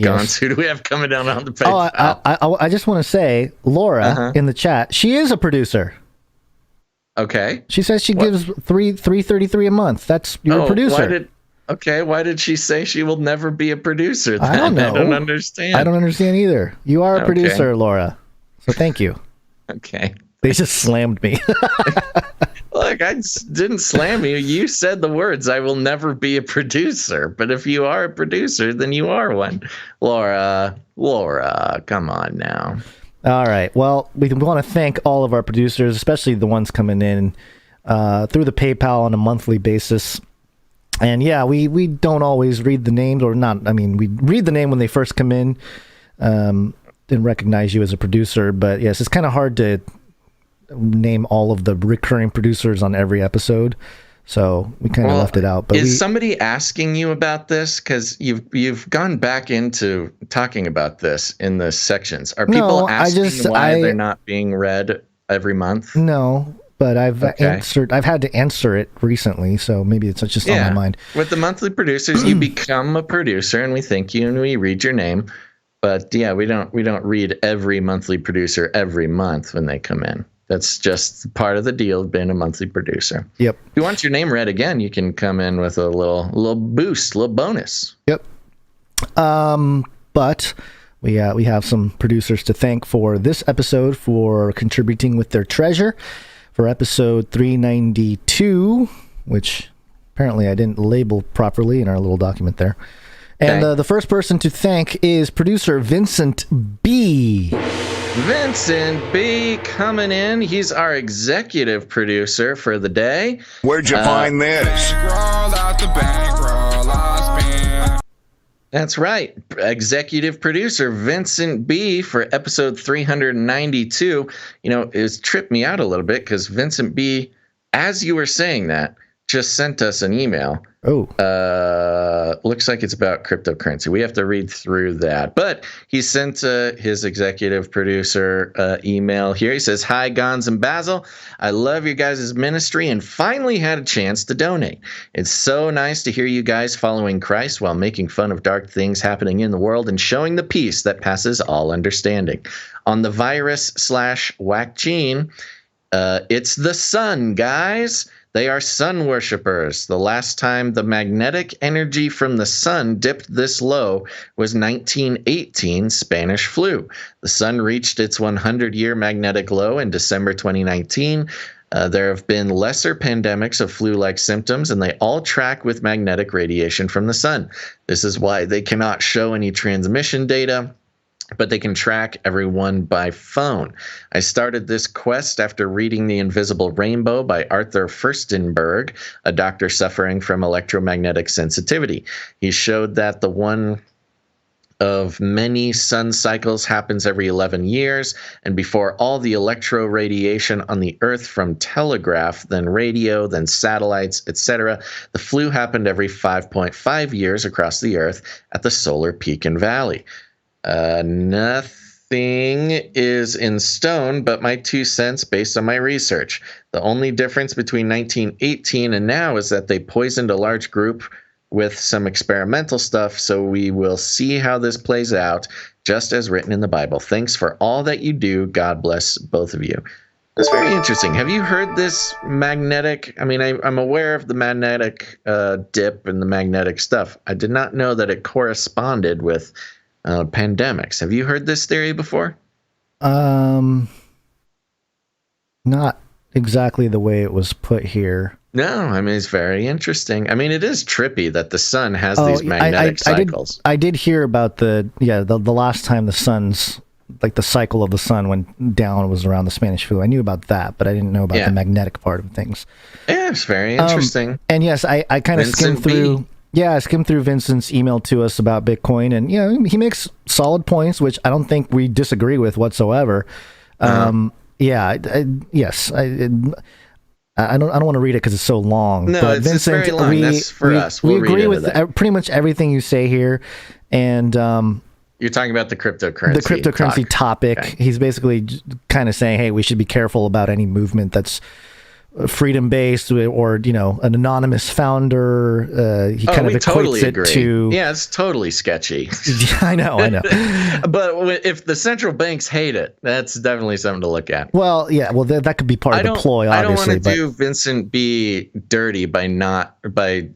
Speaker 1: Gons, who do we have coming down on the page?
Speaker 3: I just want to say, Laura in the chat, she is a producer.
Speaker 1: Okay.
Speaker 3: She says she gives $3.33 a month. That's your producer.
Speaker 1: Why did she say she will never be a producer then?
Speaker 3: I don't know.
Speaker 1: I don't understand.
Speaker 3: I don't understand either. You are a producer, Laura. So thank you.
Speaker 1: Okay.
Speaker 3: They just slammed me.
Speaker 1: Look, I didn't slam you. You said the words, I will never be a producer. But if you are a producer, then you are one. Laura, come on now.
Speaker 3: All right. Well, we want to thank all of our producers, especially the ones coming in through the PayPal on a monthly basis. And yeah, we don't always read the names, or not. I mean, we read the name when they first come in. Didn't recognize you as a producer, but yes, it's kind of hard to name all of the recurring producers on every episode, so we kind of left it out. But
Speaker 1: is somebody asking you about this? Because you've gone back into talking about this in the sections. Are people asking why they're not being read every month?
Speaker 3: No, but I've had to answer it recently, so maybe it's just on my mind.
Speaker 1: With the monthly producers, you become a producer, and we thank you and we read your name. But yeah, we don't read every monthly producer every month when they come in. That's just part of the deal of being a monthly producer.
Speaker 3: Yep.
Speaker 1: If you want your name read again, you can come in with a little boost, a little bonus.
Speaker 3: Yep. But we have some producers to thank for this episode for contributing with their treasure for episode 392, which apparently I didn't label properly in our little document there. And the first person to thank is producer Vincent B.
Speaker 1: Vincent B coming in. He's our executive producer for the day.
Speaker 7: Where'd you find this?
Speaker 1: That's right. Executive producer Vincent B for episode 392. You know, it's tripped me out a little bit because Vincent B, as you were saying that, just sent us an email. Looks like it's about cryptocurrency. We have to read through that. But he sent his executive producer email here. He says, "Hi, Gons and Basil. I love your guys' ministry and finally had a chance to donate. It's so nice to hear you guys following Christ while making fun of dark things happening in the world and showing the peace that passes all understanding. On the virus/WACCINE, it's the sun, guys. They are sun worshippers. The last time the magnetic energy from the sun dipped this low was 1918 Spanish flu. The sun reached its 100-year magnetic low in December 2019. There have been lesser pandemics of flu-like symptoms, and they all track with magnetic radiation from the sun. This is why they cannot show any transmission data, but they can track everyone by phone. I started this quest after reading The Invisible Rainbow by Arthur Furstenberg, a doctor suffering from electromagnetic sensitivity. He showed that the one of many sun cycles happens every 11 years, and before all the electro-radiation on the Earth from telegraph, then radio, then satellites, etc., the flu happened every 5.5 years across the Earth at the solar peak and valley. Nothing is in stone but my 2 cents based on my research. The only difference between 1918 and now is that they poisoned a large group with some experimental stuff, so we will see how this plays out, just as written in the Bible. Thanks for all that you do. God bless both of you. That's very interesting. Have you heard this magnetic? I mean, I'm aware of the magnetic dip and the magnetic stuff. I did not know that it corresponded with pandemics. Have you heard this theory before?
Speaker 3: Not exactly the way it was put here.
Speaker 1: No, I mean, it's very interesting. I mean, it is trippy that the sun has these magnetic cycles.
Speaker 3: I did hear about the last time the sun's, like the cycle of the sun went down was around the Spanish flu. I knew about that, but I didn't know about the magnetic part of things.
Speaker 1: Yeah, it's very interesting.
Speaker 3: And yes, I kind of skimmed through. Yeah, I skimmed through Vincent's email to us about Bitcoin, and he makes solid points, which I don't think we disagree with whatsoever. Yes. I don't want to read it because it's so long.
Speaker 1: No,
Speaker 3: but
Speaker 1: it's
Speaker 3: Vincent,
Speaker 1: very long. That's for us.
Speaker 3: We agree with pretty much everything you say here, and
Speaker 1: you're talking about the cryptocurrency.
Speaker 3: The cryptocurrency topic. Okay. He's basically kind of saying, hey, we should be careful about any movement that's freedom-based or, an anonymous founder. He kind of equates
Speaker 1: totally
Speaker 3: it to...
Speaker 1: Yeah, it's totally sketchy.
Speaker 3: I know.
Speaker 1: But if the central banks hate it, that's definitely something to look at.
Speaker 3: Well, that could be part of the ploy, obviously.
Speaker 1: I don't want to do Vincent be dirty by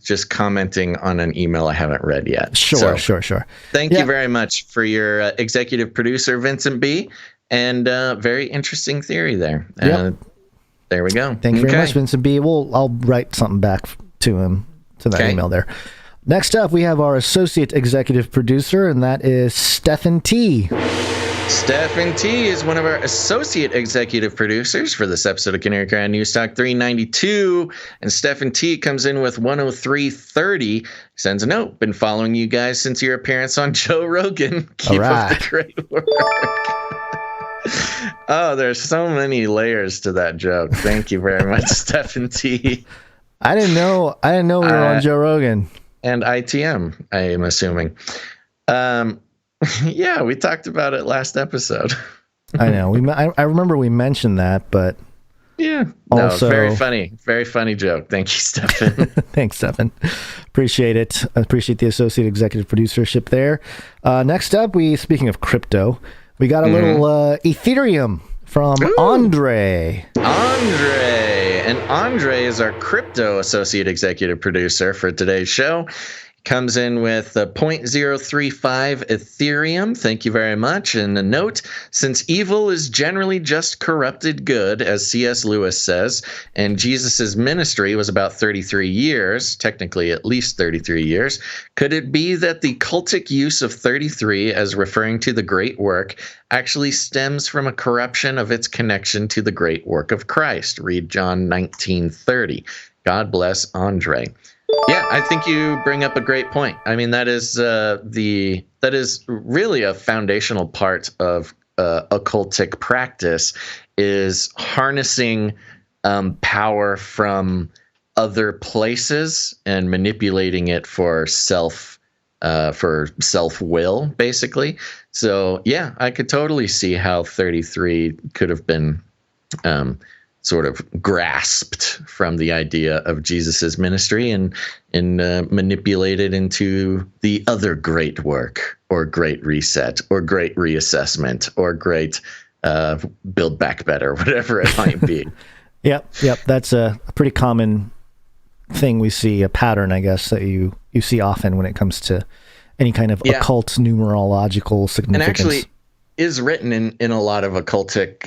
Speaker 1: just commenting on an email I haven't read yet.
Speaker 3: Sure.
Speaker 1: Thank you very much for your executive producer, Vincent B., and very interesting theory there.
Speaker 3: Yep.
Speaker 1: There we go.
Speaker 3: Thank you very much, Vincent B. I'll write something back to him, to that email there. Next up, we have our associate executive producer, and that is Stephen T.
Speaker 1: Stephen T is one of our associate executive producers for this episode of Canary Cry News Talk 392. And Stephen T comes in with 103.30. Sends a note. Been following you guys since your appearance on Joe Rogan. Keep up the great work. Oh, there's so many layers to that joke. Thank you very much, Stephen T.
Speaker 3: I didn't know we were on Joe Rogan.
Speaker 1: And ITM, I am assuming. Yeah, we talked about it last episode.
Speaker 3: I know. I remember we mentioned that, but
Speaker 1: yeah. No, also, very funny joke. Thank you, Stephen.
Speaker 3: Thanks, Stephen. Appreciate it. I appreciate the associate executive producership there. Next up, speaking of crypto, we got a little Ethereum from Andre.
Speaker 1: And Andre is our crypto associate executive producer for today's show. Comes in with 0.035 Ethereum. Thank you very much. And a note, since evil is generally just corrupted good, as C.S. Lewis says, and Jesus' ministry was about 33 years, technically at least 33 years, could it be that the cultic use of 33 as referring to the great work actually stems from a corruption of its connection to the great work of Christ? Read John 19:30. God bless Andre. Yeah, I think you bring up a great point. I mean, that is really a foundational part of occultic practice, is harnessing power from other places and manipulating it for self-will, basically. So yeah, I could totally see how 33 could have been sort of grasped from the idea of Jesus's ministry and manipulated into the other great work, or great reset, or great reassessment, or great build back better, whatever it might be.
Speaker 3: Yep. That's a pretty common thing we see, a pattern, I guess, that you see often when it comes to any kind of occult numerological significance.
Speaker 1: And actually is written in a lot of occultic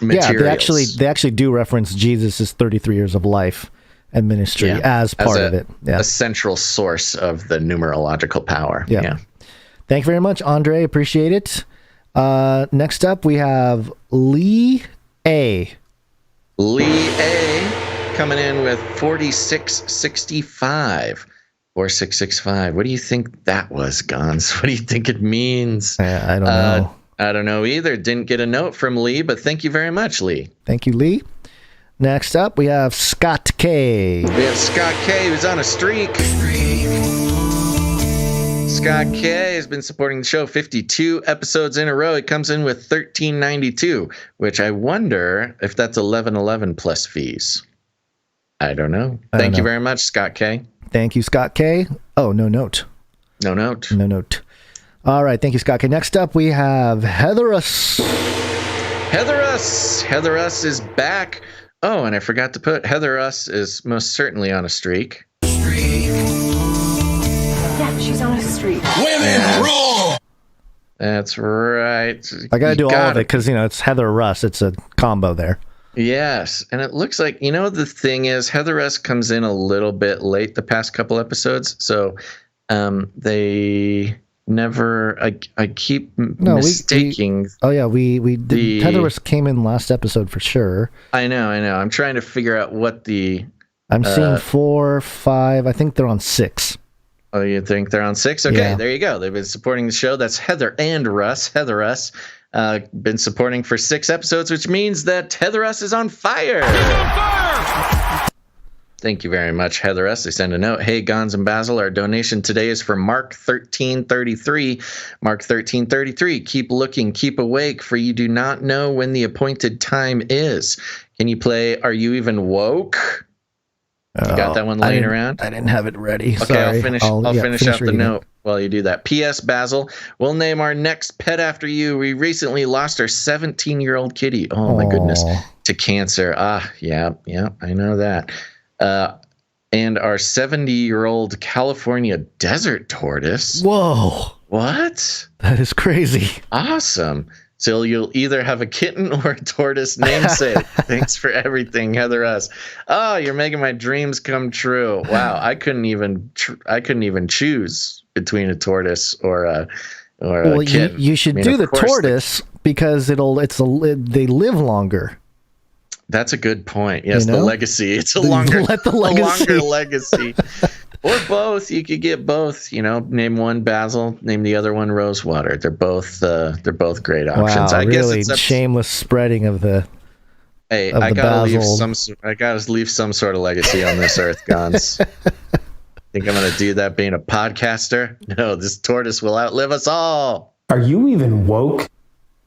Speaker 1: materials.
Speaker 3: Yeah, they actually do reference Jesus' 33 years of life and ministry as part of it. Yeah.
Speaker 1: A central source of the numerological power. Yeah.
Speaker 3: Thank you very much, Andre. Appreciate it. Next up, we have Lee A.
Speaker 1: Lee A coming in with 4665. 4665. What do you think that was, Gons? What do you think it means?
Speaker 3: I don't know.
Speaker 1: I don't know either. Didn't get a note from Lee, but thank you very much, Lee.
Speaker 3: Thank you, Lee. Next up, we have Scott K.
Speaker 1: We have Scott K, who's on a streak. Scott K has been supporting the show 52 episodes in a row. He comes in with $13.92, which I wonder if that's $11.11 plus fees. I don't know. Thank you very much, Scott K.
Speaker 3: Thank you, Scott K. Oh, no note.
Speaker 1: No note.
Speaker 3: No note. All right. Thank you, Scott K. Next up, we have Heatherus.
Speaker 1: Heatherus is back. Oh, and I forgot to put Heatherus is most certainly on a streak.
Speaker 13: Yeah, she's on a streak.
Speaker 1: Women rule! That's right.
Speaker 3: I got to do all of it because, it's Heather Russ. It's a combo there.
Speaker 1: Yes, and it looks like, the thing is, Heather S. comes in a little bit late the past couple episodes, so they never, I keep mistaking.
Speaker 3: We did. Heather S. came in last episode for sure.
Speaker 1: I know. I'm trying to figure out what the...
Speaker 3: I'm seeing 4, 5, I think they're on 6.
Speaker 1: Oh, you think they're on 6? Okay, There you go. They've been supporting the show. That's Heather and Russ. Heather Russ. Been supporting for 6 episodes, which means that Heather S is on fire. Thank you very much, Heather S. They send a note. Hey, Gons and Basil, our donation today is for Mark 1333. Mark 1333. Keep looking, keep awake, for you do not know when the appointed time is. Can you play Are You Even Woke? You got that one laying around?
Speaker 3: I didn't have it ready.
Speaker 1: Okay,
Speaker 3: Sorry.
Speaker 1: I'll finish out the note while you do that. P.S. Basil, we'll name our next pet after you. We recently lost our 17-year-old kitty. Oh, my goodness. To cancer. Yeah, I know that. And our 70-year-old California desert tortoise.
Speaker 3: Whoa.
Speaker 1: What?
Speaker 3: That is crazy.
Speaker 1: Awesome. So you'll either have a kitten or a tortoise namesake. Thanks for everything, Heather S. Oh, you're making my dreams come true. Wow, I couldn't even choose between a tortoise or a kitten.
Speaker 3: You should do the tortoise because they live longer.
Speaker 1: That's a good point. Yes, the legacy. It's a longer legacy. Or both. You could get both. Name one Basil, name the other one Rosewater. They're both great options.
Speaker 3: Wow,
Speaker 1: I
Speaker 3: really
Speaker 1: guess it's
Speaker 3: shameless spreading of the.
Speaker 1: Hey, I gotta leave some sort of legacy on this earth, Gons. Think I'm gonna do that being a podcaster? No, this tortoise will outlive us all.
Speaker 14: Are you even woke?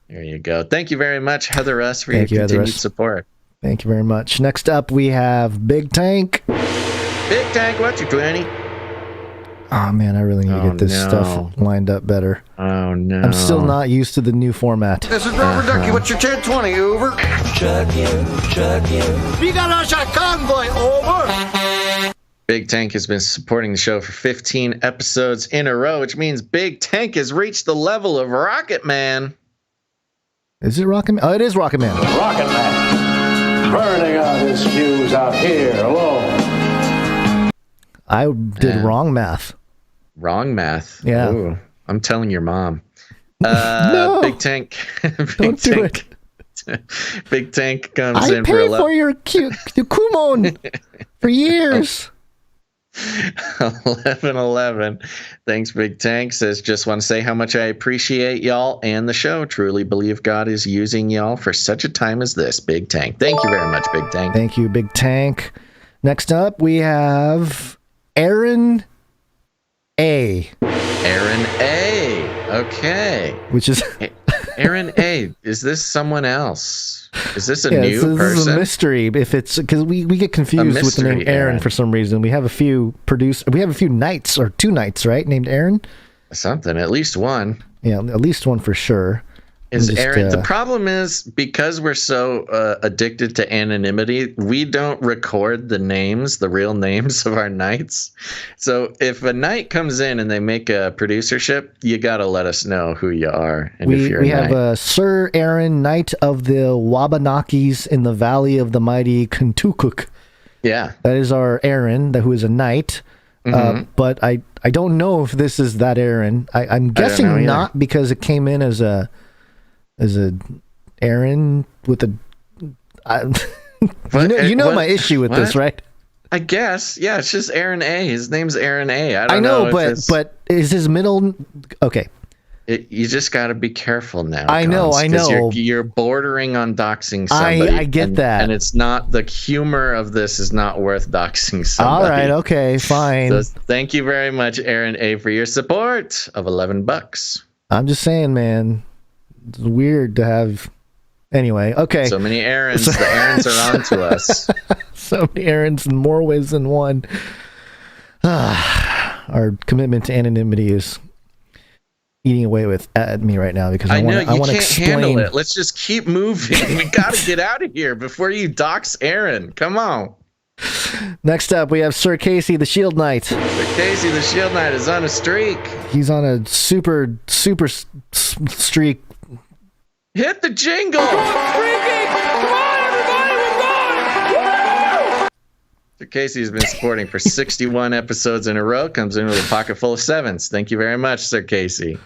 Speaker 1: There you go. Thank you very much, Heather S. for your continued support.
Speaker 3: Thank you very much. Next up, we have Big Tank.
Speaker 1: Big Tank, what's your 20?
Speaker 3: Oh, man, I really need to get this stuff lined up better.
Speaker 1: Oh, no.
Speaker 3: I'm still not used to the new format.
Speaker 15: This is Rubber Ducky. What's your 1020, over? Check in. We got us a convoy, over.
Speaker 1: Big Tank has been supporting the show for 15 episodes in a row, which means Big Tank has reached the level of Rocket Man.
Speaker 3: Is it Rocket Man? Oh, it is Rocket Man.
Speaker 5: Rocket Man. Burning out his fuse out here alone.
Speaker 3: I did wrong math.
Speaker 1: Wrong math?
Speaker 3: Yeah.
Speaker 1: Ooh, I'm telling your mom.
Speaker 3: No.
Speaker 1: Big Tank.
Speaker 3: Don't do it.
Speaker 1: Big Tank comes in
Speaker 3: for I paid for your Kumon for years.
Speaker 1: 1111. Thanks, Big Tank. Says, just want to say how much I appreciate y'all and the show. Truly believe God is using y'all for such a time as this. Big Tank. Thank you very much, Big Tank.
Speaker 3: Thank you, Big Tank. Next up, we have Aaron A.
Speaker 1: Aaron A. Okay.
Speaker 3: Which is
Speaker 1: Aaron A. Is this someone else? Is this a new person?
Speaker 3: This is a mystery. If it's because we get confused with the name Aaron for some reason. We have a few knights or 2 knights, right? Named Aaron.
Speaker 1: Something. At least one.
Speaker 3: Yeah, at least one for sure.
Speaker 1: Aaron. The problem is because we're so addicted to anonymity, we don't record the real names of our knights. So if a knight comes in and they make a producership, you got to let us know who you are. And if you're
Speaker 3: we have Sir Aaron, Knight of the Wabanakis in the Valley of the Mighty Kentukuk.
Speaker 1: Yeah.
Speaker 3: That is our Aaron, who is a knight. But I don't know if this is that Aaron. I'm guessing not, because it came in as a Aaron with a. You know my issue with this, right?
Speaker 1: I guess, yeah. It's just Aaron A. His name's Aaron A.
Speaker 3: I know, but is his middle okay?
Speaker 1: You just got to be careful now.
Speaker 3: I know.
Speaker 1: You're bordering on doxing somebody.
Speaker 3: I get that.
Speaker 1: And it's not, the humor of this is not worth doxing somebody.
Speaker 3: All right, okay, fine.
Speaker 1: So thank you very much, Aaron A., for your support of $11.
Speaker 3: I'm just saying, man. It's weird to have. Anyway, okay.
Speaker 1: So many Aarons. The Aarons are on to us.
Speaker 3: So many Aarons in more ways than one. Our commitment to anonymity is eating away at me right now, because I want to explain.
Speaker 1: Handle it. Let's just keep moving. We got to get out of here before you dox Aaron. Come on.
Speaker 3: Next up, we have Sir Casey, the Shield Knight.
Speaker 1: Sir Casey, the Shield Knight, is on a streak.
Speaker 3: He's on a super streak.
Speaker 1: Hit the jingle! Come on, everybody, we're going! Sir Casey's been supporting for 61 episodes in a row. Comes in with a pocket full of sevens. Thank you very much, Sir Casey.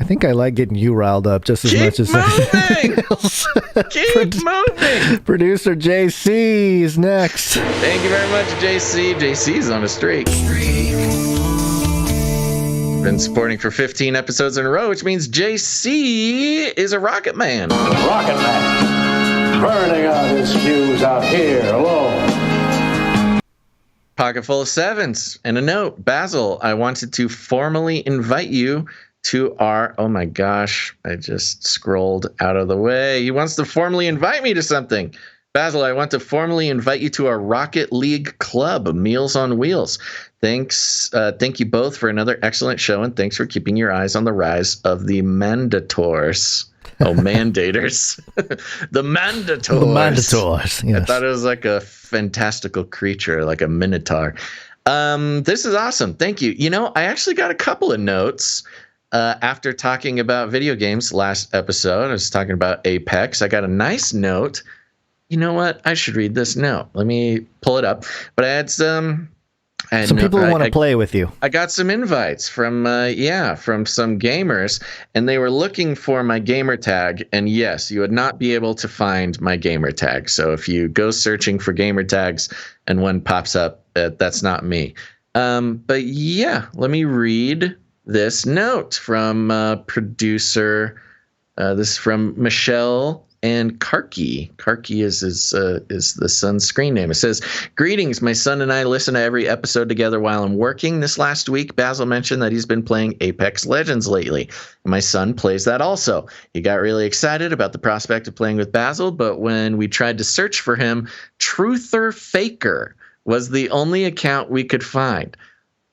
Speaker 3: I think I like getting you riled up just as much as
Speaker 1: anything else. Keep moving!
Speaker 3: Producer JC is next.
Speaker 1: Thank you very much, JC. JC's on a streak. Been supporting for 15 episodes in a row, which means JC is a rocket man.
Speaker 5: Rocket man. Burning out his fuse out here alone.
Speaker 1: Pocket full of sevens and a note. Basil, I wanted to formally invite you to our... Oh my gosh, I just scrolled out of the way. He wants to formally invite me to something. Basil, I want to formally invite you to our Rocket League Club, Meals on Wheels. Thanks. Thank you both for another excellent show, and thanks for keeping your eyes on the rise of the mandators. Oh, mandators. The mandators.
Speaker 3: The mandators, yes.
Speaker 1: I thought it was like a fantastical creature, like a minotaur. This is awesome. Thank you. You know, I actually got a couple of notes after talking about video games last episode. I was talking about Apex. I got a nice note. You know what? I should read this note. Let me pull it up. But I had some
Speaker 3: people who want to play with you.
Speaker 1: I got some invites from some gamers, and they were looking for my gamer tag. And yes, you would not be able to find my gamer tag. So if you go searching for gamer tags and one pops up, that's not me. But yeah, let me read this note from producer. This is from Michelle and Karki. Karki is the son's screen name. It says, "Greetings, my son and I listen to every episode together while I'm working. This last week, Basil mentioned that he's been playing Apex Legends lately. My son plays that also. He got really excited about the prospect of playing with Basil, but when we tried to search for him, Truther Faker was the only account we could find."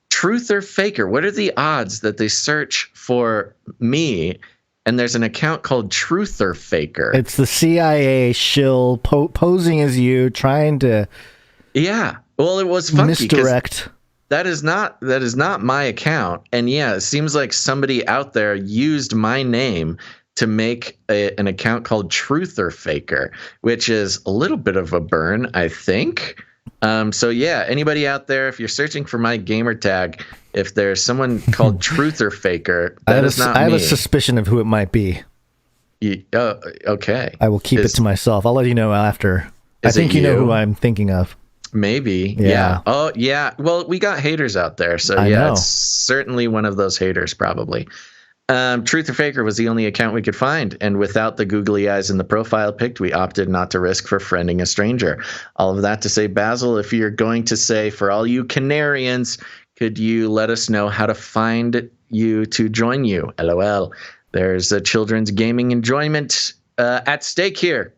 Speaker 1: Truther Faker. What are the odds that they search for me and there's an account called Truther Faker?
Speaker 3: It's the CIA shill posing as you, trying to
Speaker 1: well, it was funky
Speaker 3: misdirect.
Speaker 1: That is not my account. And yeah, it seems like somebody out there used my name to make an account called Truther Faker, which is a little bit of a burn, I think. So yeah, anybody out there, if you're searching for my gamer tag, if there's someone called Truther Faker, that is not me.
Speaker 3: I have a suspicion of who it might be.
Speaker 1: Okay.
Speaker 3: I will keep it to myself. I'll let you know after. I think you know who I'm thinking of.
Speaker 1: Maybe.
Speaker 3: Yeah.
Speaker 1: Oh, yeah. Well, we got haters out there. So
Speaker 3: I know.
Speaker 1: It's certainly one of those haters, probably. Truther Faker was the only account we could find, and without the googly eyes in the profile picked, we opted not to risk for friending a stranger. All of that to say, Basil, if you're going to say, for all you Canarians, could you let us know how to find you to join you? LOL. There's a children's gaming enjoyment at stake here.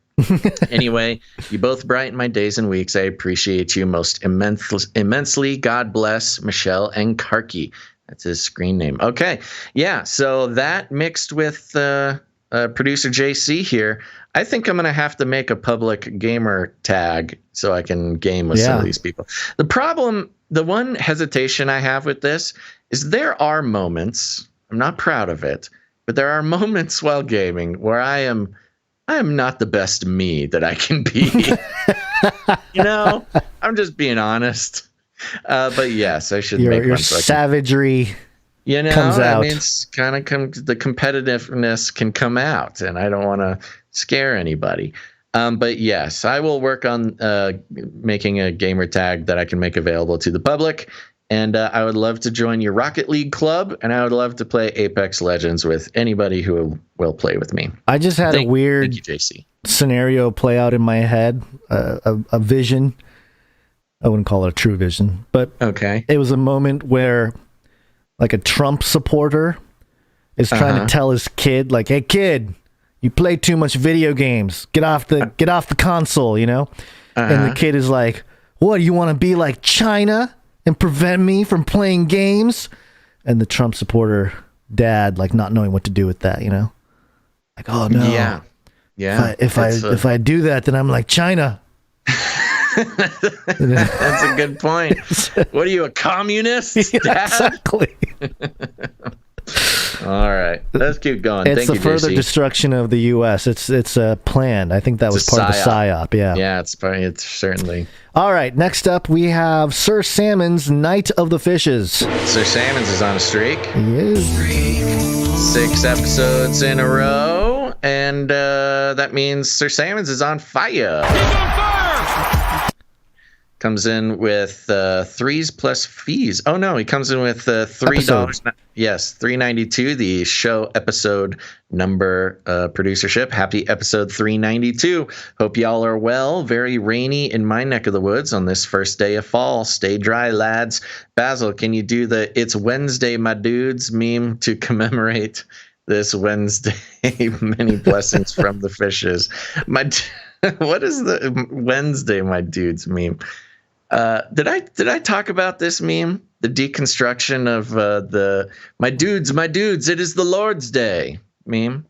Speaker 1: Anyway, you both brighten my days and weeks. I appreciate you most immensely. God bless Michelle and Karki. That's his screen name. Okay. Yeah. So that mixed with producer JC here, I think I'm going to have to make a public gamer tag so I can game with some of these people. The one hesitation I have with this is there are moments, I'm not proud of it, but there are moments while gaming where I am not the best me that I can be. I'm just being honest. But yes, I should make
Speaker 3: your savagery comes out.
Speaker 1: I mean, it's kind of the competitiveness can come out, and I don't want to scare anybody. But yes, I will work on making a gamer tag that I can make available to the public. And I would love to join your Rocket League club, and I would love to play Apex Legends with anybody who will play with me.
Speaker 3: I just had a weird scenario play out in my head, a vision. I wouldn't call it a true vision, but it was a moment where like a Trump supporter is trying to tell his kid, like, hey, kid, you play too much video games. Get off the console, And the kid is like, what, you want to be like China and prevent me from playing games? And the Trump supporter dad, like, not knowing what to do with that, Like, oh no.
Speaker 1: Yeah.
Speaker 3: If I do that, then I'm like China.
Speaker 1: That's a good point. What are you, a communist? Dad?
Speaker 3: Exactly.
Speaker 1: All right, let's keep going.
Speaker 3: It's
Speaker 1: Thank you,
Speaker 3: the further
Speaker 1: JC.
Speaker 3: destruction of the U.S. It's planned. I think that was part of the PSYOP. Yeah,
Speaker 1: it's certainly.
Speaker 3: All right, next up we have Sir Salmon's Night of the Fishes.
Speaker 1: Sir Salmon's is on a streak.
Speaker 3: He is.
Speaker 1: 6 episodes in a row, and that means Sir Salmon's is on fire.
Speaker 5: He's on fire!
Speaker 1: Comes in with 3s plus fees. Oh no, he comes in with $3. Yes, $3.92. The show episode number producership. Happy episode 392. Hope y'all are well. Very rainy in my neck of the woods on this first day of fall. Stay dry, lads. Basil, can you do the "It's Wednesday, my dudes" meme to commemorate this Wednesday? Many blessings from the fishes. What is the Wednesday, my dudes meme? Did I talk about this meme? The deconstruction of the my dudes, it is the Lord's Day meme.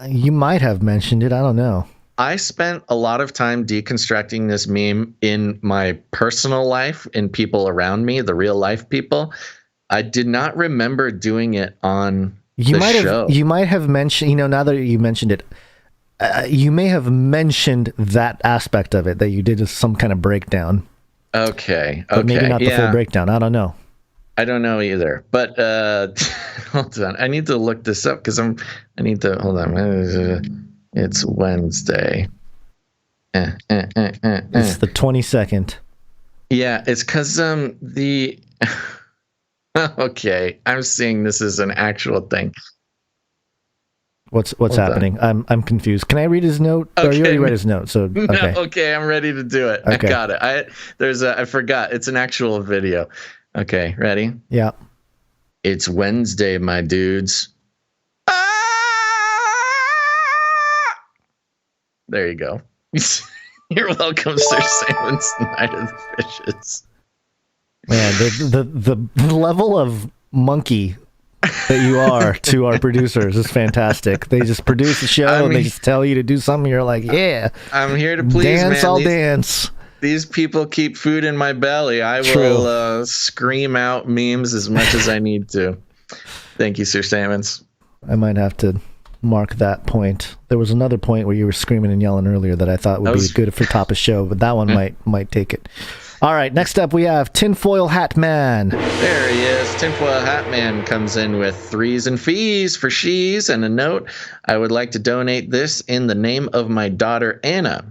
Speaker 3: You might have mentioned it. I don't know.
Speaker 1: I spent a lot of time deconstructing this meme in my personal life, in people around me, the real life people. I did not remember doing it on the show.
Speaker 3: You might have mentioned, now that you mentioned it, you may have mentioned that aspect of it, that you did some kind of breakdown.
Speaker 1: Okay.
Speaker 3: But maybe not the full breakdown. I don't know.
Speaker 1: I don't know either. But hold on. I need to look this up because hold on. It's Wednesday.
Speaker 3: It's the 22nd.
Speaker 1: Yeah, it's because okay, I'm seeing this as an actual thing.
Speaker 3: What's happening? I'm confused. Can I read his note? Okay. Or you already read his note, so okay.
Speaker 1: No, okay, I'm ready to do it. Okay. I got it. I forgot. It's an actual video. Okay, ready?
Speaker 3: Yeah.
Speaker 1: It's Wednesday, my dudes. There you go. You're welcome, Sir Salmon's Night of the Fishes.
Speaker 3: Man, the level of monkey that you are to our producers is fantastic. They just produce a show and they just tell you to do something. You're like, yeah,
Speaker 1: I'm here to please,
Speaker 3: dance.
Speaker 1: Man.
Speaker 3: I'll dance.
Speaker 1: These people keep food in my belly. I will scream out memes as much as I need to. Thank you, Sir Salmons.
Speaker 3: I might have to mark that point. There was another point where you were screaming and yelling earlier that I thought would be good for top of show, but that one might take it. All right, next up we have Tinfoil Hat Man.
Speaker 1: There he is. Tinfoil Hat Man comes in with 3s and fees for she's and a note. I would like to donate this in the name of my daughter Anna,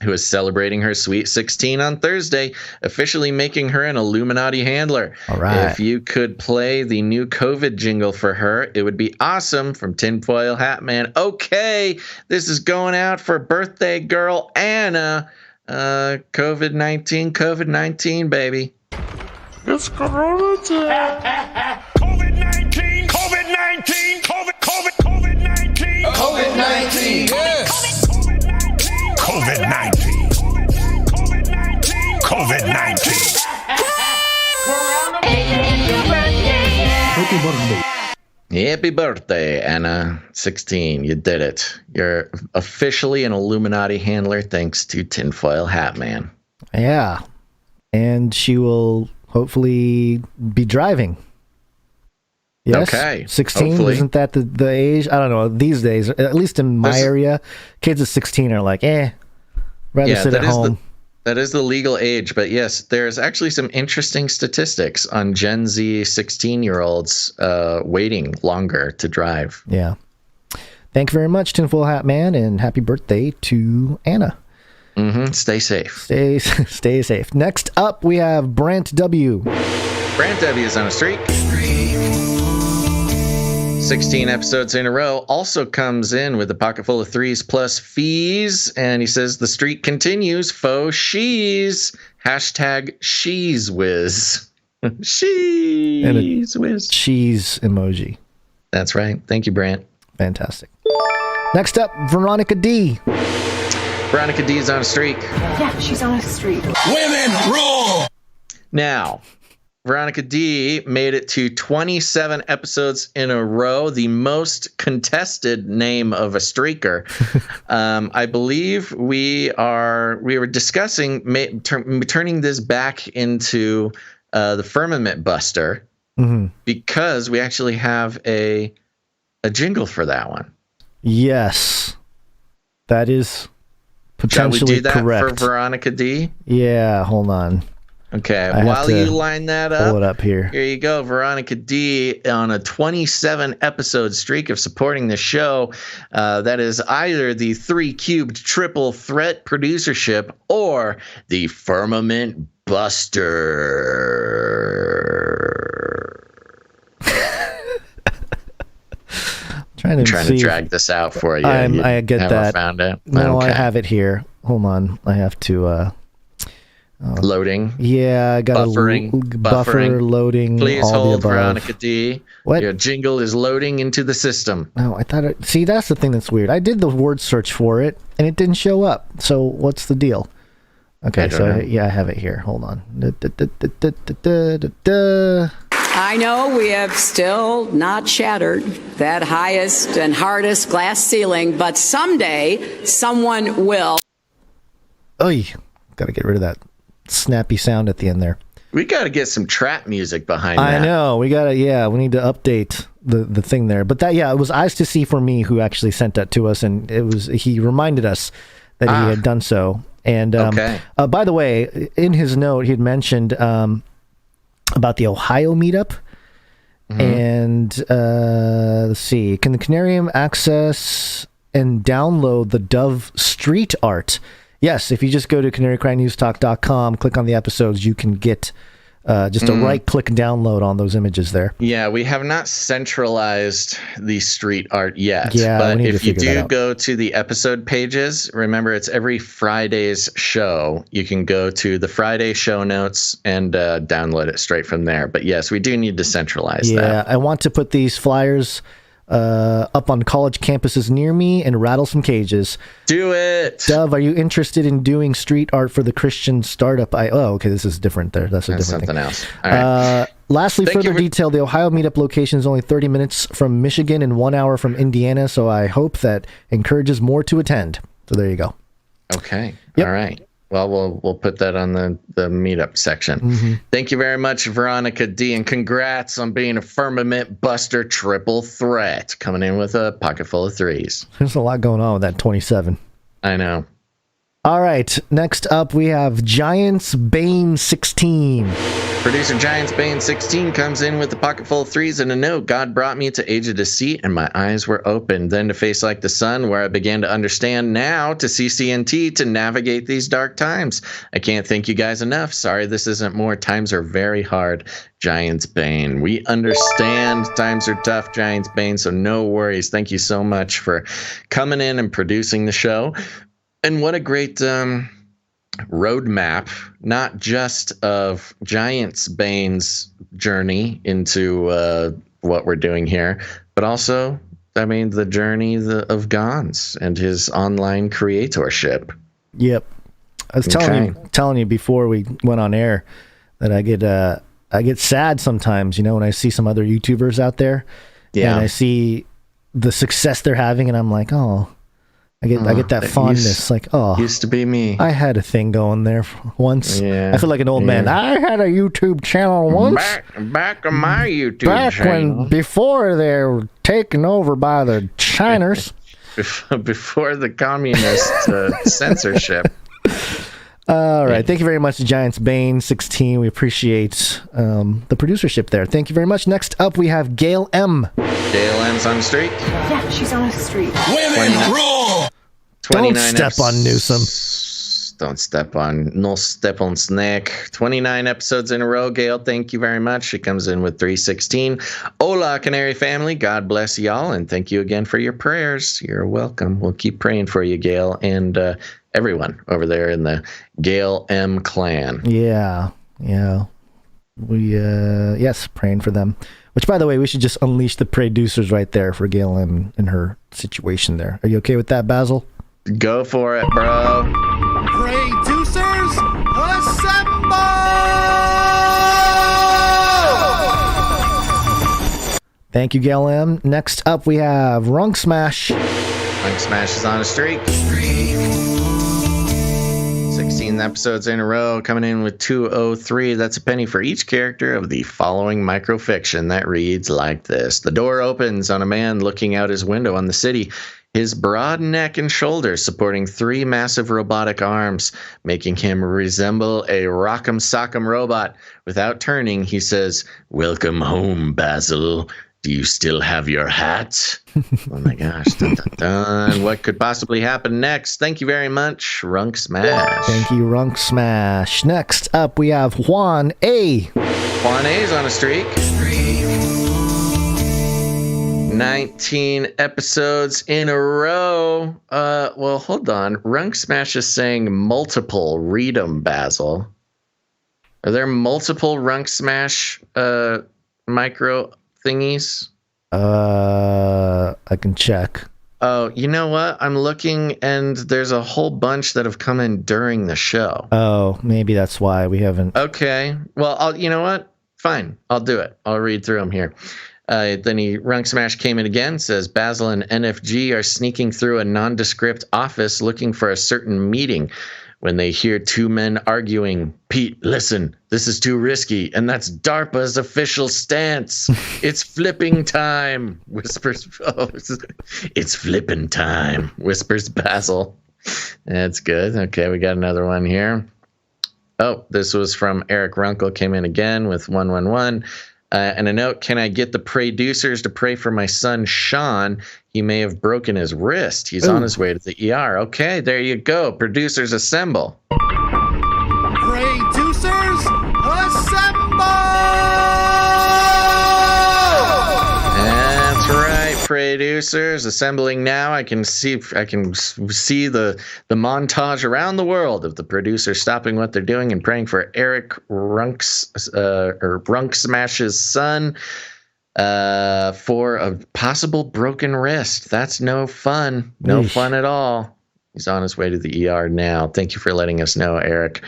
Speaker 1: who is celebrating her sweet 16 on Thursday, officially making her an Illuminati handler.
Speaker 3: All right.
Speaker 1: If you could play the new COVID jingle for her, it would be awesome. From Tinfoil Hat Man. Okay, this is going out for birthday girl Anna. COVID-19, baby.
Speaker 5: It's Corona time. COVID-19, COVID-19, COVID-19,
Speaker 12: COVID-19, yes.
Speaker 5: COVID-19, COVID-19.
Speaker 1: Happy birthday, Anna. 16. You did it. You're officially an Illuminati handler thanks to Tinfoil Hat Man.
Speaker 3: Yeah. And she will hopefully be driving. Yes?
Speaker 1: Okay.
Speaker 3: 16?
Speaker 1: Hopefully.
Speaker 3: Isn't that the age? I don't know. These days, at least in my area, kids at 16 are like, rather sit at home.
Speaker 1: That is the legal age, but yes, there's actually some interesting statistics on Gen Z 16-year-olds waiting longer to drive.
Speaker 3: Yeah. Thank you very much, Tinfoil Hat Man, and happy birthday to Anna.
Speaker 1: Stay safe.
Speaker 3: Stay safe. Next up, we have Brant W.
Speaker 1: Brant W is on a streak. 16 episodes in a row. Also comes in with a pocket full of threes plus fees. And he says the streak continues. Faux she's. Hashtag she's whiz. She's whiz.
Speaker 3: Cheese emoji.
Speaker 1: That's right. Thank you, Brant.
Speaker 3: Fantastic. Next up, Veronica D.
Speaker 1: Veronica D is on a streak.
Speaker 13: Yeah, she's on a streak.
Speaker 15: Women rule!
Speaker 1: Now, Veronica D made it to 27 episodes in a row, the most contested name of a streaker. I believe we were discussing turning this back into the Firmament Buster because we actually have a jingle for that one.
Speaker 3: Yes, that is potentially
Speaker 1: correct. Shall we do that
Speaker 3: correct.
Speaker 1: for Veronica D?
Speaker 3: Yeah, hold on.
Speaker 1: Okay, while you line that up,
Speaker 3: pull it up here.
Speaker 1: Here you go. Veronica D on a 27 episode streak of supporting the show. That is either the 3-cubed triple threat producership or the Firmament Buster.
Speaker 3: Trying to
Speaker 1: drag this out for you.
Speaker 3: I get that.
Speaker 1: Found it.
Speaker 3: No,
Speaker 1: okay.
Speaker 3: I have it here. Hold on. I have to.
Speaker 1: Loading.
Speaker 3: Yeah, I got
Speaker 1: buffering.
Speaker 3: Buffer loading.
Speaker 1: Please
Speaker 3: all
Speaker 1: hold,
Speaker 3: the above.
Speaker 1: Veronica D.
Speaker 3: What?
Speaker 1: Your jingle is loading into the system.
Speaker 3: No, I thought it. See, that's the thing that's weird. I did the word search for it, and it didn't show up. So what's the deal? Okay, so yeah, I have it here. Hold on.
Speaker 14: I know we have still not shattered that highest and hardest glass ceiling, but someday someone will.
Speaker 3: Oy, gotta get rid of that snappy sound at the end there.
Speaker 1: We gotta get some trap music behind that.
Speaker 3: I know. We need to update the thing there. But it was Eyes to See for Me who actually sent that to us, and he reminded us that he had done so. And by the way, in his note, he had mentioned about the Ohio meetup. And let's see, can the Canarium access and download the Dove street art? Yes, if you just go to CanaryCry.Talk.com, click on the episodes, you can get just a right-click download on those images there.
Speaker 1: Yeah, we have not centralized the street art yet.
Speaker 3: Yeah,
Speaker 1: but if you do go to the episode pages, remember it's every Friday's show. You can go to the Friday show notes and download it straight from there. But yes, we do need to centralize that.
Speaker 3: Yeah, I want to put these flyers up on college campuses near me and rattle some cages.
Speaker 1: Do it.
Speaker 3: Dove, are you interested in doing street art for the Christian startup? Okay, this is different there. That's different
Speaker 1: something
Speaker 3: thing.
Speaker 1: else. All right.
Speaker 3: Lastly, further detail, the Ohio meetup location is only 30 minutes from Michigan and 1 hour from Indiana, so I hope that encourages more to attend. So there you go.
Speaker 1: Okay.
Speaker 3: Yep.
Speaker 1: All right. Well, we'll put that on the meetup section. Thank you very much, Veronica D, and congrats on being a Firmament Buster triple threat, coming in with a pocket full of threes.
Speaker 3: There's a lot going on with that 27.
Speaker 1: I know.
Speaker 3: All right, next up we have Giants Bane 16.
Speaker 1: Producer Giants Bane 16 comes in with a pocket full of threes and a note. God brought me to age of deceit and my eyes were open. Then to face like the sun where I began to understand. Now to CCNT to navigate these dark times. I can't thank you guys enough. Sorry this isn't more. Times are very hard. Giants Bane. We understand times are tough, Giants Bane, so no worries. Thank you so much for coming in and producing the show. And what a great roadmap, not just of Giants Bane's journey into what we're doing here, but also, I mean, the journey of Gons and his online creatorship.
Speaker 3: Yep. I was telling you before we went on air that I get sad sometimes, when I see some other YouTubers out there
Speaker 1: Yeah.
Speaker 3: And I see the success they're having, and I'm like, oh, I get that fondness.
Speaker 1: Used to be me.
Speaker 3: I had a thing going there once.
Speaker 1: Yeah.
Speaker 3: I feel like an old man. I had a YouTube channel once.
Speaker 1: Back on my YouTube channel.
Speaker 3: Before they were taken over by the Chiners.
Speaker 1: Before the communist censorship.
Speaker 3: All right. Thank you very much, Giants Bane 16. We appreciate the producership there. Thank you very much. Next up, we have Gail M.
Speaker 1: Gail M's on the street.
Speaker 13: Yeah, she's on a street.
Speaker 7: Women rule!
Speaker 3: Don't step on Newsom.
Speaker 1: Don't step on. No step on Snack. 29 episodes in a row. Gail, thank you very much. She comes in with 316. Hola, Canary family. God bless y'all, and thank you again for your prayers. You're welcome. We'll keep praying for you, Gail, and everyone over there in the Gail M clan.
Speaker 3: Yeah. We, yes, praying for them. Which, by the way, we should just unleash the producers right there for Gail M and her situation there. Are you okay with that, Basil?
Speaker 1: Go for it, bro.
Speaker 15: Producers, assemble!
Speaker 3: Thank you, Gail M. Next up, we have Runk Smash.
Speaker 1: Runk Smash is on a streak. 16 episodes in a row, coming in with 203. That's a penny for each character of the following microfiction that reads like this. The door opens on a man looking out his window on the city, his broad neck and shoulders supporting 3 massive robotic arms, making him resemble a rock'em sock'em robot. Without turning, he says, "Welcome home, Basil. Do you still have your hat?" Oh my gosh. Dun, dun, dun. What could possibly happen next? Thank you very much, Runk Smash.
Speaker 3: Thank you, Runk Smash. Next up, we have Juan A.
Speaker 1: Juan A's on a streak. 19 episodes in a row. Well, hold on. Runk Smash is saying multiple. Read 'em, Basil. Are there multiple Runk Smash micro thingies?
Speaker 3: I can check.
Speaker 1: Oh, you know what? I'm looking, and there's a whole bunch that have come in during the show.
Speaker 3: Oh, maybe that's why we haven't.
Speaker 1: Okay. Well, you know what? Fine. I'll do it. I'll read through them here. Then Runk Smash came in again, says Basil and NFG are sneaking through a nondescript office looking for a certain meeting. When they hear 2 men arguing, "Pete, listen, this is too risky, and that's DARPA's official stance. It's flipping time," whispers. Oh, it's flipping time, whispers Basil. That's good. Okay, we got another one here. Oh, this was from Eric Runkle, came in again with 111. And a note, can I get the producers to pray for my son, Sean? He may have broken his wrist. He's on his way to the ER. Okay, there you go. Producers assemble.
Speaker 15: Producers, assemble!
Speaker 1: That's right, producers assembling now. I can see the montage around the world of the producers stopping what they're doing and praying for Eric Runk Smash's son for a possible broken wrist. That's no fun. No fun at all. He's on his way to the ER now. Thank you for letting us know, Eric.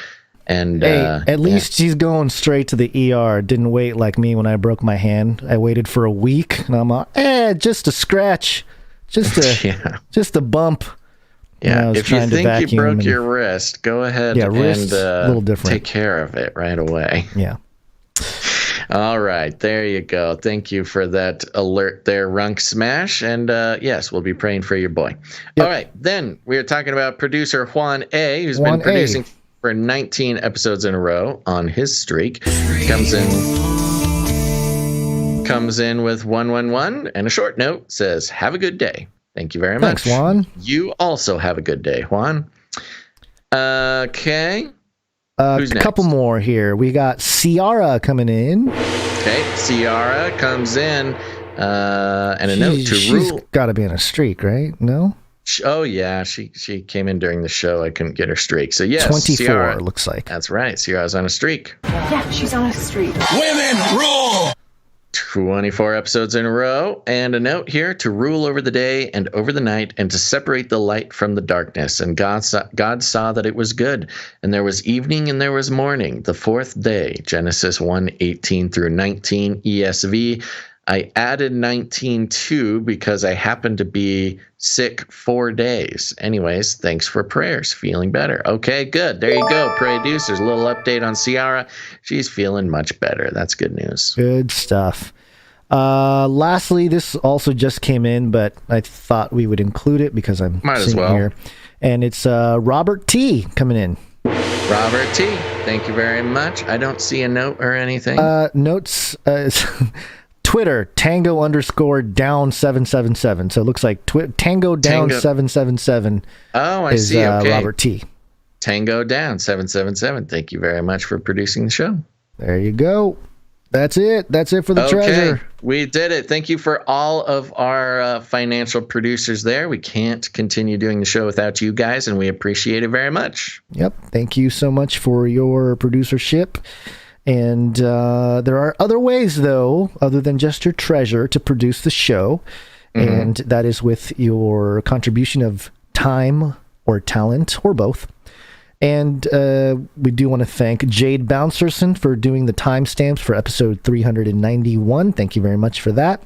Speaker 1: And
Speaker 3: hey, at least he's going straight to the ER. Didn't wait like me when I broke my hand. I waited for a week, and I'm like, just a scratch, just a bump.
Speaker 1: Yeah, if you think you broke your wrist, go ahead and
Speaker 3: a little different.
Speaker 1: Take care of it right away.
Speaker 3: Yeah.
Speaker 1: All right, there you go. Thank you for that alert there, Runk Smash. And yes, we'll be praying for your boy. Yep. All right, then we are talking about producer Juan A., who's been producing for 19 episodes in a row on his streak. Comes in with 111 and a short note, says, "Have a good day." Thank you very much.
Speaker 3: Thanks, Juan.
Speaker 1: You also have a good day, Juan. Okay. Who's next?
Speaker 3: A couple more here. We got Ciara coming in.
Speaker 1: Okay, Ciara comes in, and a note to
Speaker 3: She's
Speaker 1: rule.
Speaker 3: Got to be on a streak, right? No?
Speaker 1: Oh, yeah, she came in during the show. I couldn't get her streak. So, yes,
Speaker 3: 24,
Speaker 1: Ciara,
Speaker 3: looks like.
Speaker 1: That's right. Ciara's on a streak.
Speaker 13: Yeah, she's on a streak.
Speaker 7: Women rule!
Speaker 1: 24 episodes in a row, and a note here to rule over the day and over the night and to separate the light from the darkness. And God saw that it was good. And there was evening and there was morning, the 4th day. Genesis 1:18 through 19 ESV. I added 19 too because I happened to be sick 4 days. Anyways, thanks for prayers. Feeling better. Okay, good. There you go. Producers, a little update on Ciara. She's feeling much better. That's good news.
Speaker 3: Good stuff. Lastly, this also just came in, but I thought we would include it because I'm sitting here. And it's Robert T. coming in.
Speaker 1: Robert T. Thank you very much. I don't see a note or anything.
Speaker 3: Notes... Twitter, Tango _ 777. So it looks like Tango down 777.
Speaker 1: Oh, I see. Okay.
Speaker 3: Robert T.
Speaker 1: Tango down 777. Thank you very much for producing the show.
Speaker 3: There you go. That's it. That's it for the treasure.
Speaker 1: We did it. Thank you for all of our financial producers there. We can't continue doing the show without you guys, and we appreciate it very much.
Speaker 3: Yep. Thank you so much for your producership. And there are other ways, though, other than just your treasure, to produce the show. Mm-hmm. And that is with your contribution of time or talent or both. And we do want to thank Jade Bouncerson for doing the timestamps for episode 391. Thank you very much for that.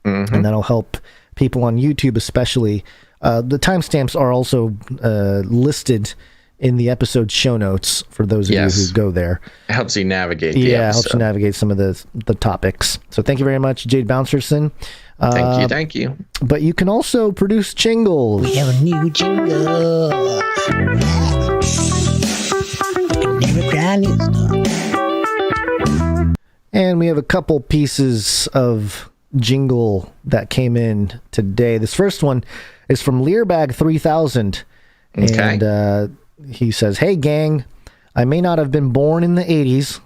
Speaker 3: Mm-hmm. And that'll help people on YouTube especially. The timestamps are also listed in the episode show notes for those of you who go there.
Speaker 1: It helps you navigate the episode.
Speaker 3: It helps you navigate some of the topics. So thank you very much, Jade Bouncerson.
Speaker 1: Thank you.
Speaker 3: But you can also produce jingles.
Speaker 16: We have a new jingle.
Speaker 3: And we have a couple pieces of jingle that came in today. This first one is from Learbag 3000.
Speaker 1: Okay.
Speaker 3: And he says, "Hey gang, I may not have been born in the 80s.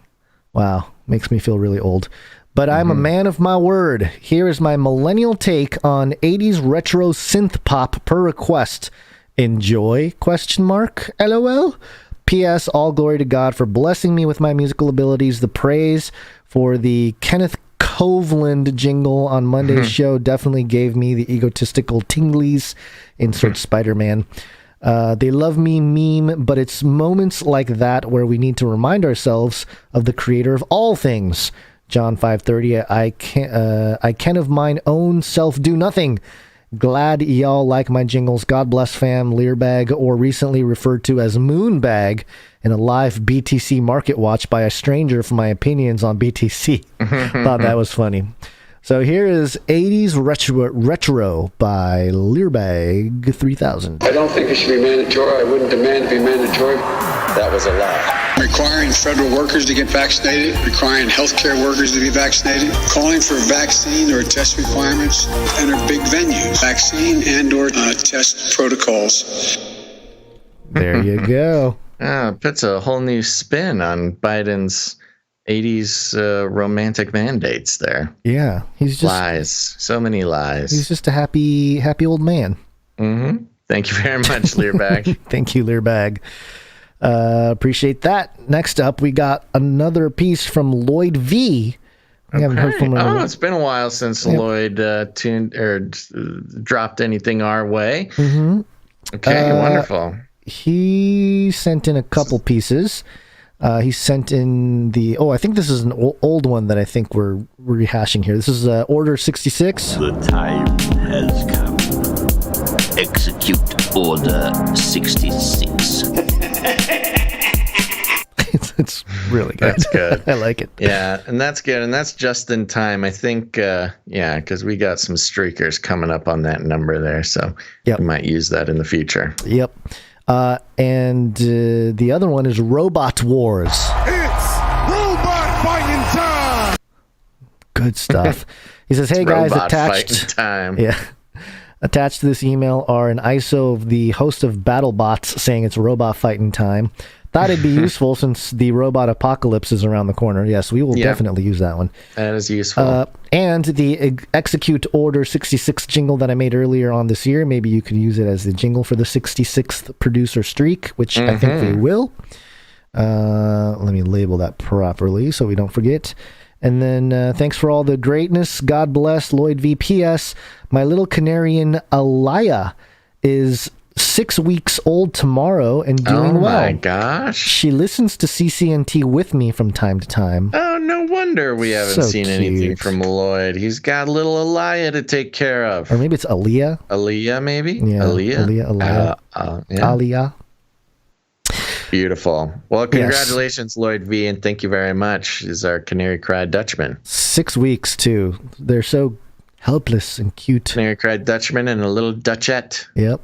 Speaker 3: Wow, makes me feel really old. But I'm a man of my word. Here is my millennial take on 80s retro synth pop per request. Enjoy? ? LOL. P.S. All glory to God for blessing me with my musical abilities. The praise for the Kenneth Coveland jingle on Monday's show definitely gave me the egotistical tinglies. Insert Spider-Man. They love me meme, but it's moments like that where we need to remind ourselves of the creator of all things. John 5:30, I can of mine own self do nothing. Glad y'all like my jingles. God bless fam. Learbag, or recently referred to as Moonbag, in a live BTC market watch by a stranger for my opinions on BTC. Thought that was funny. So here is 80s Retro by Learbag 3000.
Speaker 17: I don't think it should be mandatory. I wouldn't demand to be mandatory.
Speaker 1: That was a lie.
Speaker 4: Requiring federal workers to get vaccinated, requiring healthcare workers to be vaccinated, calling for vaccine or test requirements, enter big venues, vaccine and or test protocols.
Speaker 3: There you go.
Speaker 1: Puts a whole new spin on Biden's 80s romantic mandates there.
Speaker 3: Yeah, he's just
Speaker 1: lies. So many lies.
Speaker 3: He's just a happy old man.
Speaker 1: Mm-hmm. Thank you very much, Learbag.
Speaker 3: Thank you, Learbag. Appreciate that. Next up, we got another piece from Lloyd V. We haven't heard from him.
Speaker 1: It's been a while since Lloyd dropped anything our way.
Speaker 3: Mm-hmm.
Speaker 1: Okay, wonderful.
Speaker 3: He sent in a couple pieces. He sent in I think this is an old one that I think we're rehashing here. This is Order 66.
Speaker 18: The time has come. Execute Order 66.
Speaker 3: It's really good.
Speaker 1: That's good.
Speaker 3: I like it.
Speaker 1: Yeah, and that's good. And that's just in time. I think, because we got some streakers coming up on that number there. So we might use that in the future.
Speaker 3: Yep. And the other one is Robot Wars.
Speaker 5: It's robot fighting time.
Speaker 3: Good stuff. He says, "Hey guys, attached
Speaker 1: time."
Speaker 3: Yeah. Attached to this email are an ISO of the host of BattleBots saying it's robot fighting time. Thought it'd be useful since the robot apocalypse is around the corner. Yes, we will definitely use that one.
Speaker 1: That is useful.
Speaker 3: And the Execute Order 66 jingle that I made earlier on this year, maybe you could use it as the jingle for the 66th producer streak, which I think we will. Let me label that properly so we don't forget. And then thanks for all the greatness. God bless Lloyd VPS. My little Canarian Alaya is 6 weeks old tomorrow and doing well.
Speaker 1: Oh my gosh.
Speaker 3: She listens to CCNT with me from time to time.
Speaker 1: Oh, no wonder we haven't seen anything from Lloyd. He's got little Aliyah to take care of.
Speaker 3: Or maybe it's Aliyah.
Speaker 1: Aliyah, maybe?
Speaker 3: Yeah, Aliyah. Aliyah.
Speaker 1: Beautiful. Well, congratulations, Lloyd V, and thank you very much. He's our Canary Cry Dutchman.
Speaker 3: 6 weeks, too. They're so helpless and cute.
Speaker 1: Canary Cry Dutchman and a little Dutchette.
Speaker 3: Yep.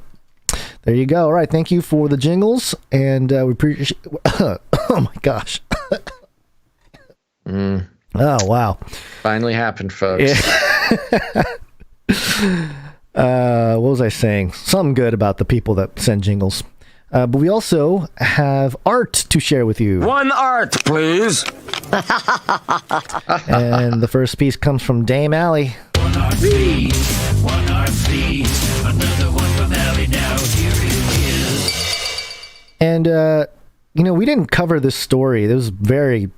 Speaker 3: There you go. All right. Thank you for the jingles. And we appreciate... oh, my gosh. Oh, wow.
Speaker 1: Finally happened, folks.
Speaker 3: Yeah. What was I saying? Something good about the people that send jingles. But we also have art to share with you.
Speaker 7: One art, please.
Speaker 3: And the first piece comes from Dame Allie.
Speaker 19: One art, please. One art, please. Another one from Allie now. Here it is.
Speaker 3: And, we didn't cover this story. It was very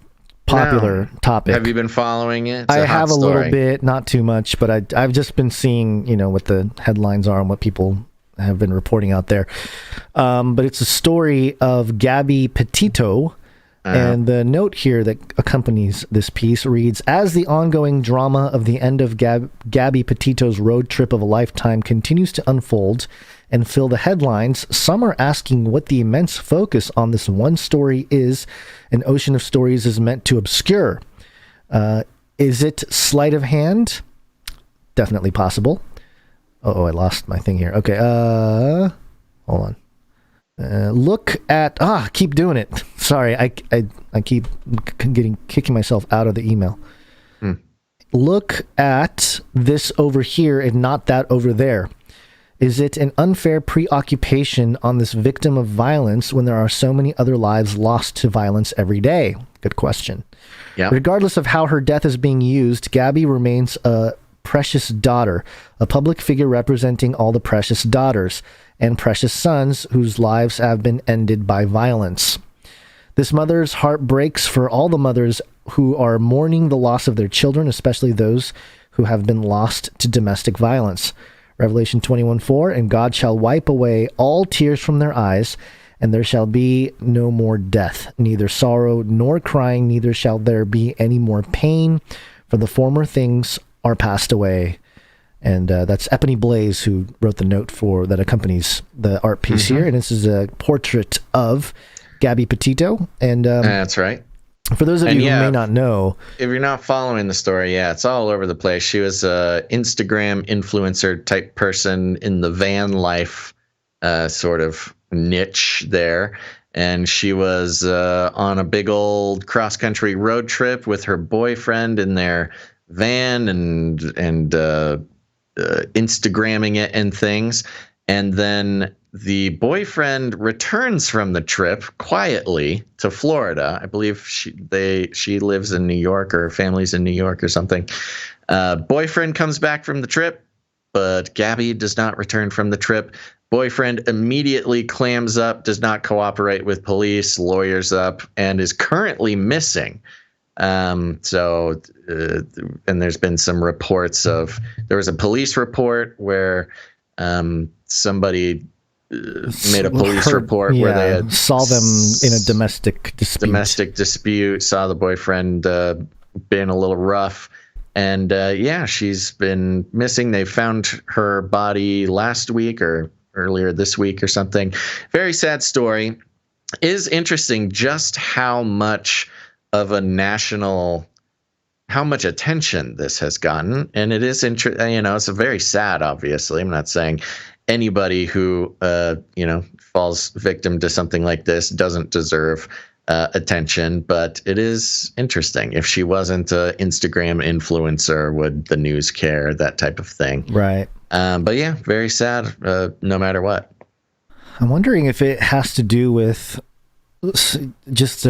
Speaker 3: popular topic.
Speaker 1: Have you been following it?
Speaker 3: I have a little bit, not too much, but I've just been seeing, what the headlines are and what people have been reporting out there. But it's a story of Gabby Petito. And the note here that accompanies this piece reads, as the ongoing drama of the end of Gabby Petito's road trip of a lifetime continues to unfold and fill the headlines, some are asking what the immense focus on this one story is an ocean of stories is meant to obscure. Is it sleight of hand? Definitely possible. Oh, I lost my thing here. Okay, hold on. Look at keep doing it. Sorry, I keep kicking myself out of the email. Look at this over here and not that over there. Is it an unfair preoccupation on this victim of violence when there are so many other lives lost to violence every day? Good question.
Speaker 1: Yeah.
Speaker 3: Regardless of how her death is being used, Gabby remains a precious daughter, a public figure representing all the precious daughters and precious sons whose lives have been ended by violence. This mother's heart breaks for all the mothers who are mourning the loss of their children, especially those who have been lost to domestic violence. Revelation 21:4, and God shall wipe away all tears from their eyes, and there shall be no more death, neither sorrow nor crying, neither shall there be any more pain, for the former things are passed away. And that's Epony Blaze who wrote the note that accompanies the art piece here. And this is a portrait of Gabby Petito. And
Speaker 1: that's right.
Speaker 3: For those of you who may not know,
Speaker 1: if you're not following the story, it's all over the place. She was a Instagram influencer type person in the van life sort of niche there. And she was on a big old cross-country road trip with her boyfriend in their van and Instagramming it and things. And then the boyfriend returns from the trip quietly to Florida. I believe she lives in New York, or her family's in New York or something. Boyfriend comes back from the trip, but Gabby does not return from the trip. Boyfriend immediately clams up, does not cooperate with police, lawyers up, and is currently missing. And there's been some reports there was a police report where somebody made a police report where they had
Speaker 3: saw them in a domestic
Speaker 1: dispute, saw the boyfriend being a little rough, and she's been missing. They found her body last week or earlier this week or something. Very sad story. Is interesting just how much of a how much attention this has gotten. And it is it's a very sad, obviously. I'm not saying anybody who, falls victim to something like this doesn't deserve attention, but it is interesting. If she wasn't an Instagram influencer, would the news care? That type of thing.
Speaker 3: Right.
Speaker 1: But yeah, very sad, no matter what.
Speaker 3: I'm wondering if it has to do with just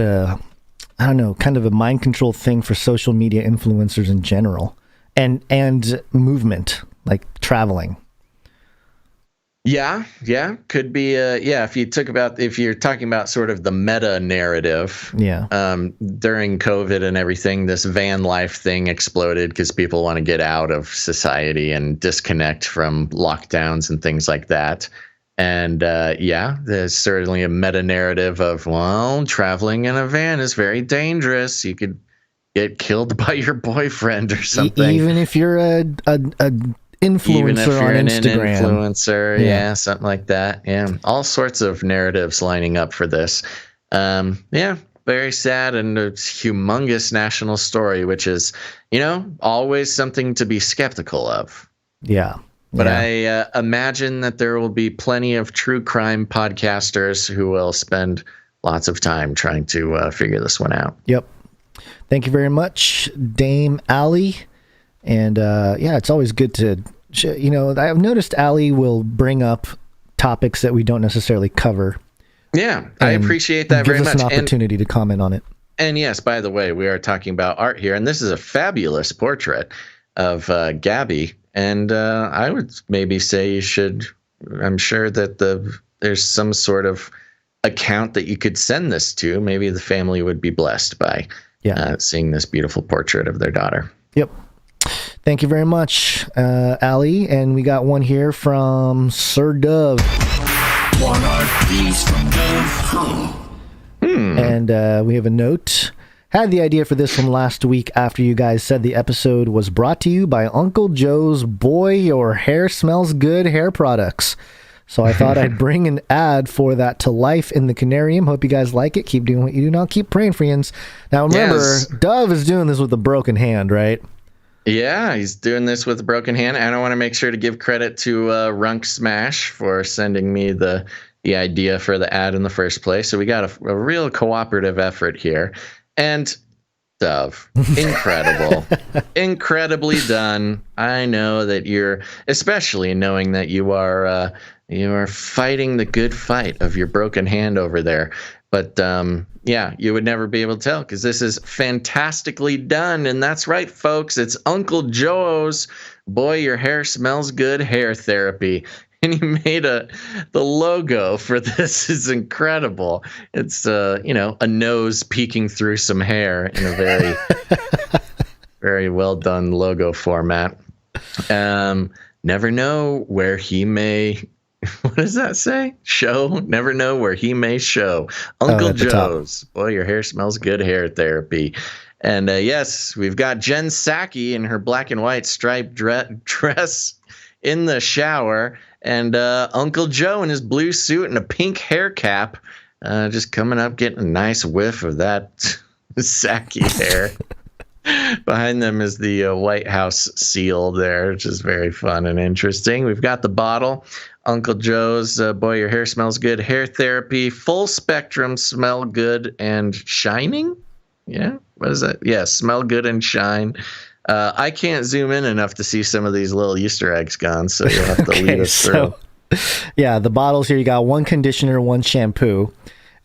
Speaker 3: I don't know, kind of a mind control thing for social media influencers in general, and movement, like traveling.
Speaker 1: Yeah, could be. If you're talking about sort of the meta narrative. During COVID and everything, this van life thing exploded because people want to get out of society and disconnect from lockdowns and things like that. And there's certainly a meta-narrative of, well, traveling in a van is very dangerous. You could get killed by your boyfriend or something.
Speaker 10: Even if you're a influencer
Speaker 1: Even if you're
Speaker 10: on
Speaker 1: an
Speaker 10: Instagram.
Speaker 1: Influencer, yeah, something like that. Yeah, all sorts of narratives lining up for this. Very sad and a humongous national story, which is, always something to be skeptical of.
Speaker 10: Yeah.
Speaker 1: But I imagine that there will be plenty of true crime podcasters who will spend lots of time trying to figure this one out.
Speaker 10: Yep. Thank you very much, Dame Allie. And it's always good to, I've noticed Allie will bring up topics that we don't necessarily cover.
Speaker 1: Yeah, I appreciate that very much.
Speaker 10: Gives us an opportunity to comment on it.
Speaker 1: And yes, by the way, we are talking about art here, and this is a fabulous portrait of Gabby. And I would maybe say you should. I'm sure that there's some sort of account that you could send this to. Maybe the family would be blessed by seeing this beautiful portrait of their daughter.
Speaker 10: Yep. Thank you very much, Ali. And we got one here from Sir Dove.
Speaker 19: One art piece from Dove.
Speaker 10: And we have a note. Had the idea for this from last week after you guys said the episode was brought to you by Uncle Joe's Boy Your Hair Smells Good hair products. So I thought I'd bring an ad for that to life in the Canarium. Hope you guys like it. Keep doing what you do. Now keep praying for yins. Now remember, Dove is doing this with a broken hand, right?
Speaker 1: Yeah, he's doing this with a broken hand. And I want to make sure to give credit to Runk Smash for sending me the idea for the ad in the first place. So we got a real cooperative effort here. And Dove, incredible, incredibly done. I know that especially knowing that you are fighting the good fight of your broken hand over there. But you would never be able to tell because this is fantastically done. And that's right, folks. It's Uncle Joe's Boy Your Hair Smells Good hair therapy. And he made the logo for this is incredible. It's a nose peeking through some hair in a very very well done logo format. Never know where he may. What does that say? Show. Never know where he may show. Uncle Joe's Boy Your Hair Smells Good hair therapy. And yes, we've got Jen Psaki in her black and white striped dress in the shower. And Uncle Joe in his blue suit and a pink hair cap, just coming up, getting a nice whiff of that Psaki hair. Behind them is the White House seal there, which is very fun and interesting. We've got the bottle, Uncle Joe's Boy Your Hair Smells Good hair therapy, full spectrum, smell good and shining. Yeah, what is that? Yeah, smell good and shine. I can't zoom in enough to see some of these little Easter eggs gone, so you'll have to lead us through.
Speaker 10: Yeah, the bottles here, you got one conditioner, one shampoo.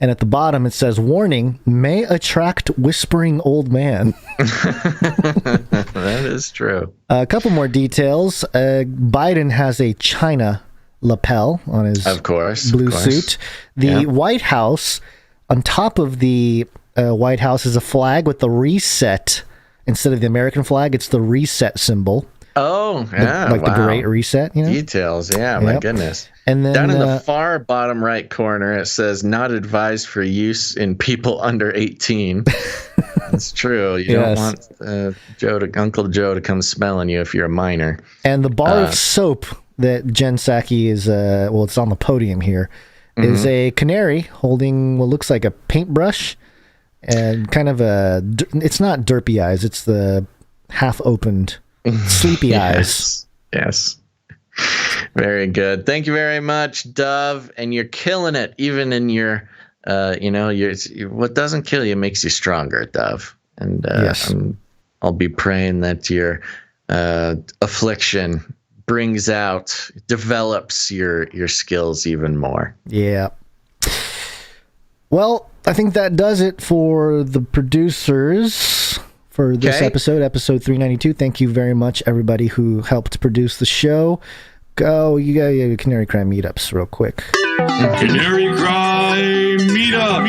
Speaker 10: And at the bottom, it says, warning, may attract whispering old man.
Speaker 1: That is true.
Speaker 10: A couple more details. Biden has a China lapel on his blue suit. The White House, on top of the White House is a flag with the reset. Instead of the American flag, it's the reset symbol.
Speaker 1: Oh, yeah.
Speaker 10: The Great Reset,
Speaker 1: Details, my goodness.
Speaker 10: And then
Speaker 1: down in the far bottom right corner, it says not advised for use in people under 18. That's true. You don't want Uncle Joe to come smelling you if you're a minor.
Speaker 10: And the bar of soap that Jen Psaki is, it's on the podium here, is a canary holding what looks like a paintbrush. And kind of it's not derpy eyes, it's the half-opened sleepy eyes.
Speaker 1: Yes. Very good. Thank you very much, Dove. And you're killing it, even in your, what doesn't kill you makes you stronger, Dove. And I'll be praying that your affliction develops your skills even more.
Speaker 10: Yeah. Well, I think that does it for the producers for this episode 392. Thank you very much, everybody who helped produce the show. You got your Canary Cry meetups real quick.
Speaker 19: Canary Cry meetup.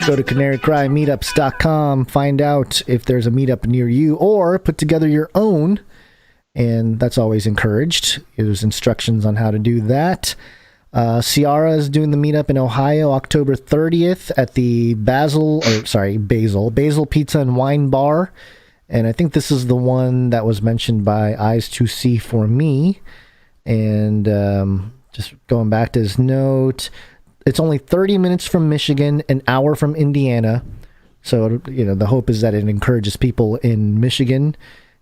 Speaker 10: Go to CanaryCry.Meetups.com. Find out if there's a meetup near you, or put together your own
Speaker 3: and that's always encouraged. There's instructions on how to do that. Ciara is doing the meetup in Ohio, October 30th at the Basil Pizza and Wine Bar. And I think this is the one that was mentioned by Eyes to See for me. And just going back to his note, it's only 30 minutes from Michigan, an hour from Indiana. So, the hope is that it encourages people in Michigan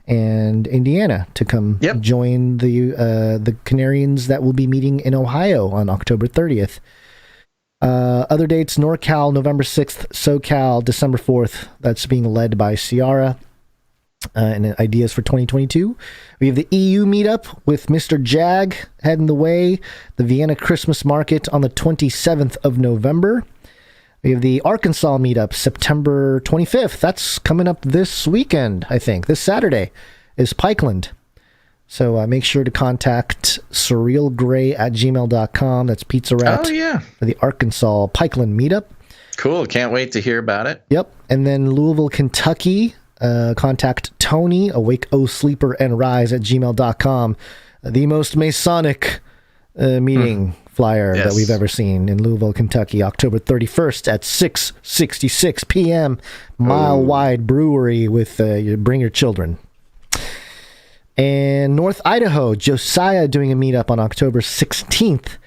Speaker 3: and Indiana to come join the Canarians that will be meeting in Ohio on October 30th. Other dates, NorCal, November 6th, SoCal, December 4th. That's being led by Ciara. And ideas for 2022. We have the EU meetup with Mr. Jag heading the way. The Vienna Christmas Market on the 27th of November. We have the Arkansas meetup, September 25th. That's coming up this weekend, I think. This Saturday is Pikeland. So make sure to contact surrealgray@gmail.com. That's Pizza Rat for the Arkansas Pikeland meetup.
Speaker 1: Cool. Can't wait to hear about it.
Speaker 3: Yep. And then Louisville, Kentucky. Contact Tony, Awake, O Sleeper, and Rise @gmail.com. The most Masonic meeting flyer that we've ever seen in Louisville, Kentucky, October 31st at 6:66 p.m. Mile Wide Brewery with bring your children. And North Idaho, Josiah doing a meetup on October 16th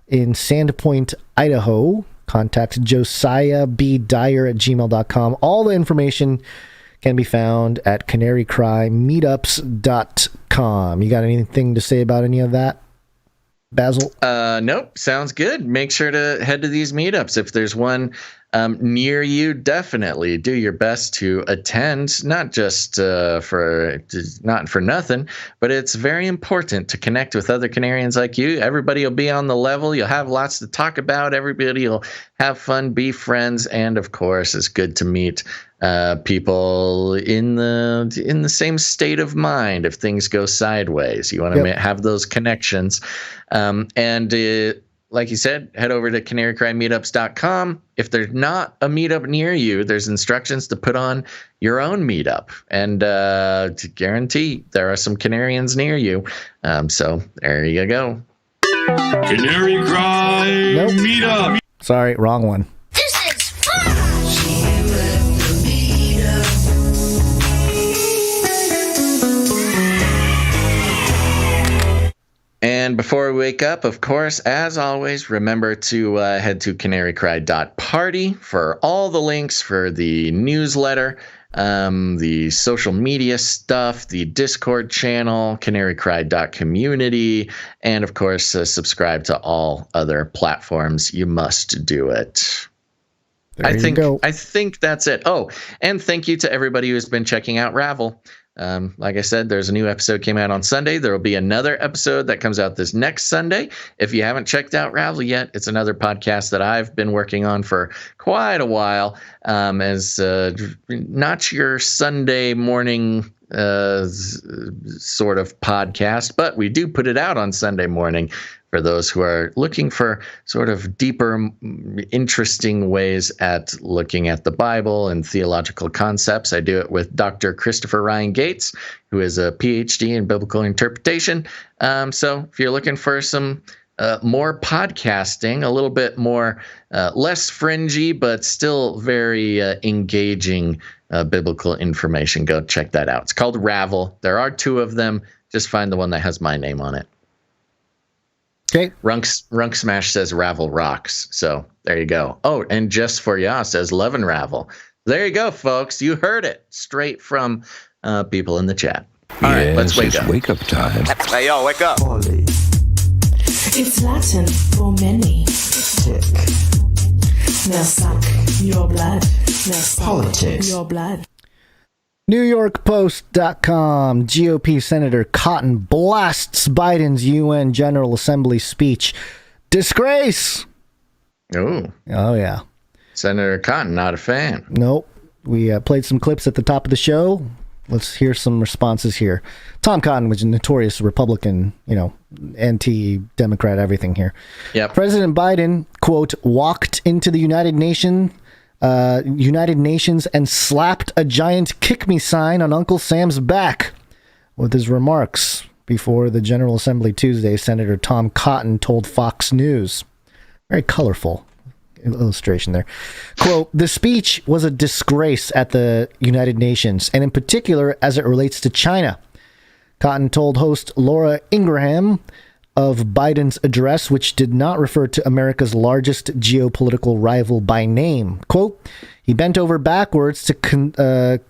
Speaker 3: in Sandpoint, Idaho. Contact Josiah B. Dyer @gmail.com. All the information can be found at CanaryCry.Meetups.com. You got anything to say about any of that, Basil?
Speaker 1: Nope. Sounds good. Make sure to head to these meetups. If there's one near you, definitely do your best to attend, not just for nothing, but it's very important to connect with other Canarians like you. Everybody will be on the level. You'll have lots to talk about. Everybody will have fun, be friends, and of course, it's good to meet people in the same state of mind if things go sideways. You want to have those connections, like you said, head over to CanaryCry.Meetups.com. If there's not a meetup near you, there's instructions to put on your own meetup, and to guarantee there are some Canarians near you. So there you go.
Speaker 19: Canary Cry Meetup.
Speaker 3: Sorry, wrong one.
Speaker 11: This is fun.
Speaker 1: And before we wake up, of course, as always, remember to head to CanaryCry.Party for all the links for the newsletter, the social media stuff, the Discord channel, CanaryCry.Community, and of course, subscribe to all other platforms. You must do it. I think that's it. Oh, and thank you to everybody who's been checking out Ravel. Like I said, there's a new episode came out on Sunday. There will be another episode that comes out this next Sunday. If you haven't checked out Ravel yet, it's another podcast that I've been working on for quite a while, as not your Sunday morning sort of podcast, but we do put it out on Sunday morning for those who are looking for sort of deeper, interesting ways at looking at the Bible and theological concepts. I do it with Dr. Christopher Ryan Gates, who is a PhD in biblical interpretation. So if you're looking for some more podcasting, a little bit more less fringy, but still very engaging biblical information, go check that out. It's called Ravel. There are 2 of them. Just find the one that has my name on it.
Speaker 3: Okay.
Speaker 1: Runk Smash says Ravel rocks. So there you go. Oh, and Just for Ya says Love and Ravel. There you go, folks. You heard it straight from people in the chat. All right, let's wake up.
Speaker 7: Wake up time.
Speaker 15: Hey, yo, wake up.
Speaker 20: It's Latin for many. Tick. Now suck your blood. Now suck
Speaker 7: Politics.
Speaker 20: Your blood.
Speaker 3: NewYorkPost.com. GOP Senator Cotton blasts Biden's UN General Assembly speech. Disgrace!
Speaker 1: Oh,
Speaker 3: yeah.
Speaker 1: Senator Cotton, not a fan.
Speaker 3: Nope. We played some clips at the top of the show. Let's hear some responses here. Tom Cotton was a notorious Republican, anti-Democrat, everything here.
Speaker 1: Yep.
Speaker 3: President Biden, quote, walked into the United Nations and slapped a giant kick me sign on Uncle Sam's back. with his remarks before the General Assembly Tuesday. Senator Tom Cotton told Fox News. Very colorful illustration there. Quote, "The speech was a disgrace at the United Nations, and in particular as it relates to China." Cotton told host Laura Ingraham of Biden's address, which did not refer to America's largest geopolitical rival by name. Quote, "He bent over backwards to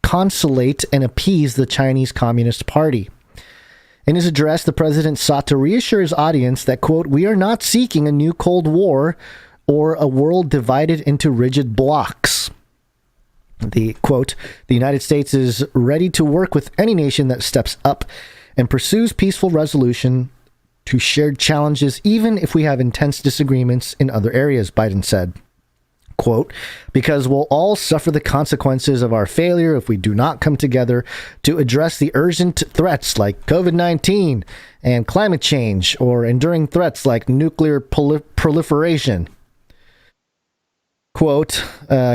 Speaker 3: consolate and appease the Chinese Communist Party." In his address, the president sought to reassure his audience that, quote, "We are not seeking a new Cold War or a world divided into rigid blocks." The quote, "The United States is ready to work with any nation that steps up and pursues peaceful resolution to shared challenges, even if we have intense disagreements in other areas," Biden said. Quote, "Because we'll all suffer the consequences of our failure if we do not come together to address the urgent threats like COVID-19 and climate change, or enduring threats like nuclear proliferation." Quote,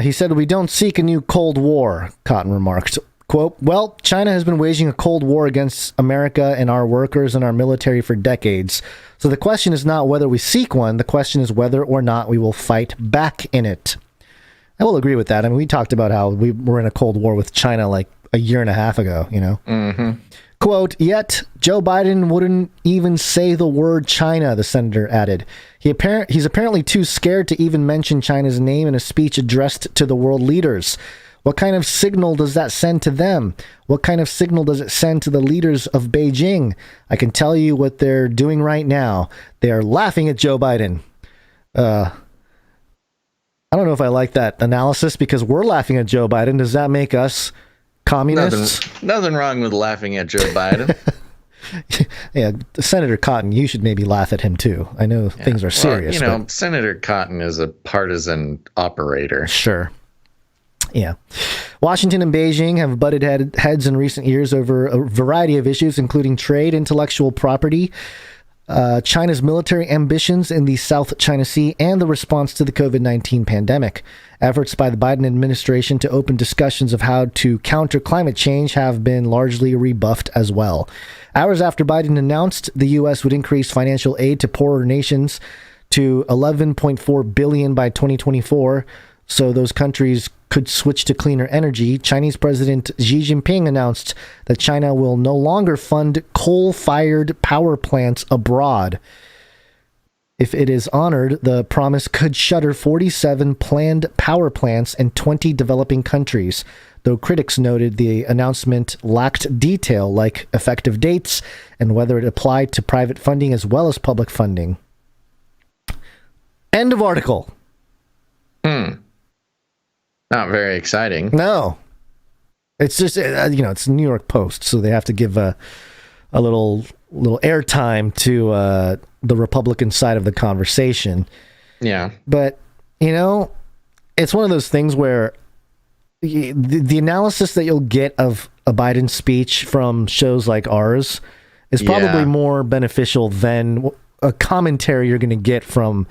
Speaker 3: he said, "We don't seek a new Cold War," Cotton remarked. Quote, "Well, China has been waging a Cold War against America and our workers and our military for decades. So the question is not whether we seek one. The question is whether or not we will fight back in it." I will agree with that. I mean, we talked about how we were in a Cold War with China like a year and a half ago, you know? Mm-hmm. Quote, "Yet Joe Biden wouldn't even say the word China," the senator added. He's apparently too scared to even mention China's name in a speech addressed to the world leaders. What kind of signal does that send to them? What kind of signal does it send to the leaders of Beijing? I can tell you what they're doing right now. They are laughing at Joe Biden. I don't know if I like that analysis, because we're laughing at Joe Biden. Does that make us communists?
Speaker 1: Nothing wrong with laughing at Joe Biden.
Speaker 3: Yeah, Senator Cotton, you should maybe laugh at him too. I know things are serious.
Speaker 1: Well, Senator Cotton is a partisan operator.
Speaker 3: Sure. Yeah. Washington and Beijing have butted heads in recent years over a variety of issues, including trade, intellectual property, China's military ambitions in the South China Sea, and the response to the COVID-19 pandemic. Efforts by the Biden administration to open discussions of how to counter climate change have been largely rebuffed as well. Hours after Biden announced the U.S. would increase financial aid to poorer nations to $11.4 billion by 2024, so those countries could switch to cleaner energy, Chinese President Xi Jinping announced that China will no longer fund coal-fired power plants abroad. If it is honored, the promise could shutter 47 planned power plants in 20 developing countries, though critics noted the announcement lacked detail like effective dates and whether it applied to private funding as well as public funding. End of article.
Speaker 1: Not very exciting.
Speaker 3: No. It's just, it's New York Post, so they have to give a little airtime to the Republican side of the conversation.
Speaker 1: Yeah.
Speaker 3: But, it's one of those things where the analysis that you'll get of a Biden speech from shows like ours is probably more beneficial than a commentary you're going to get from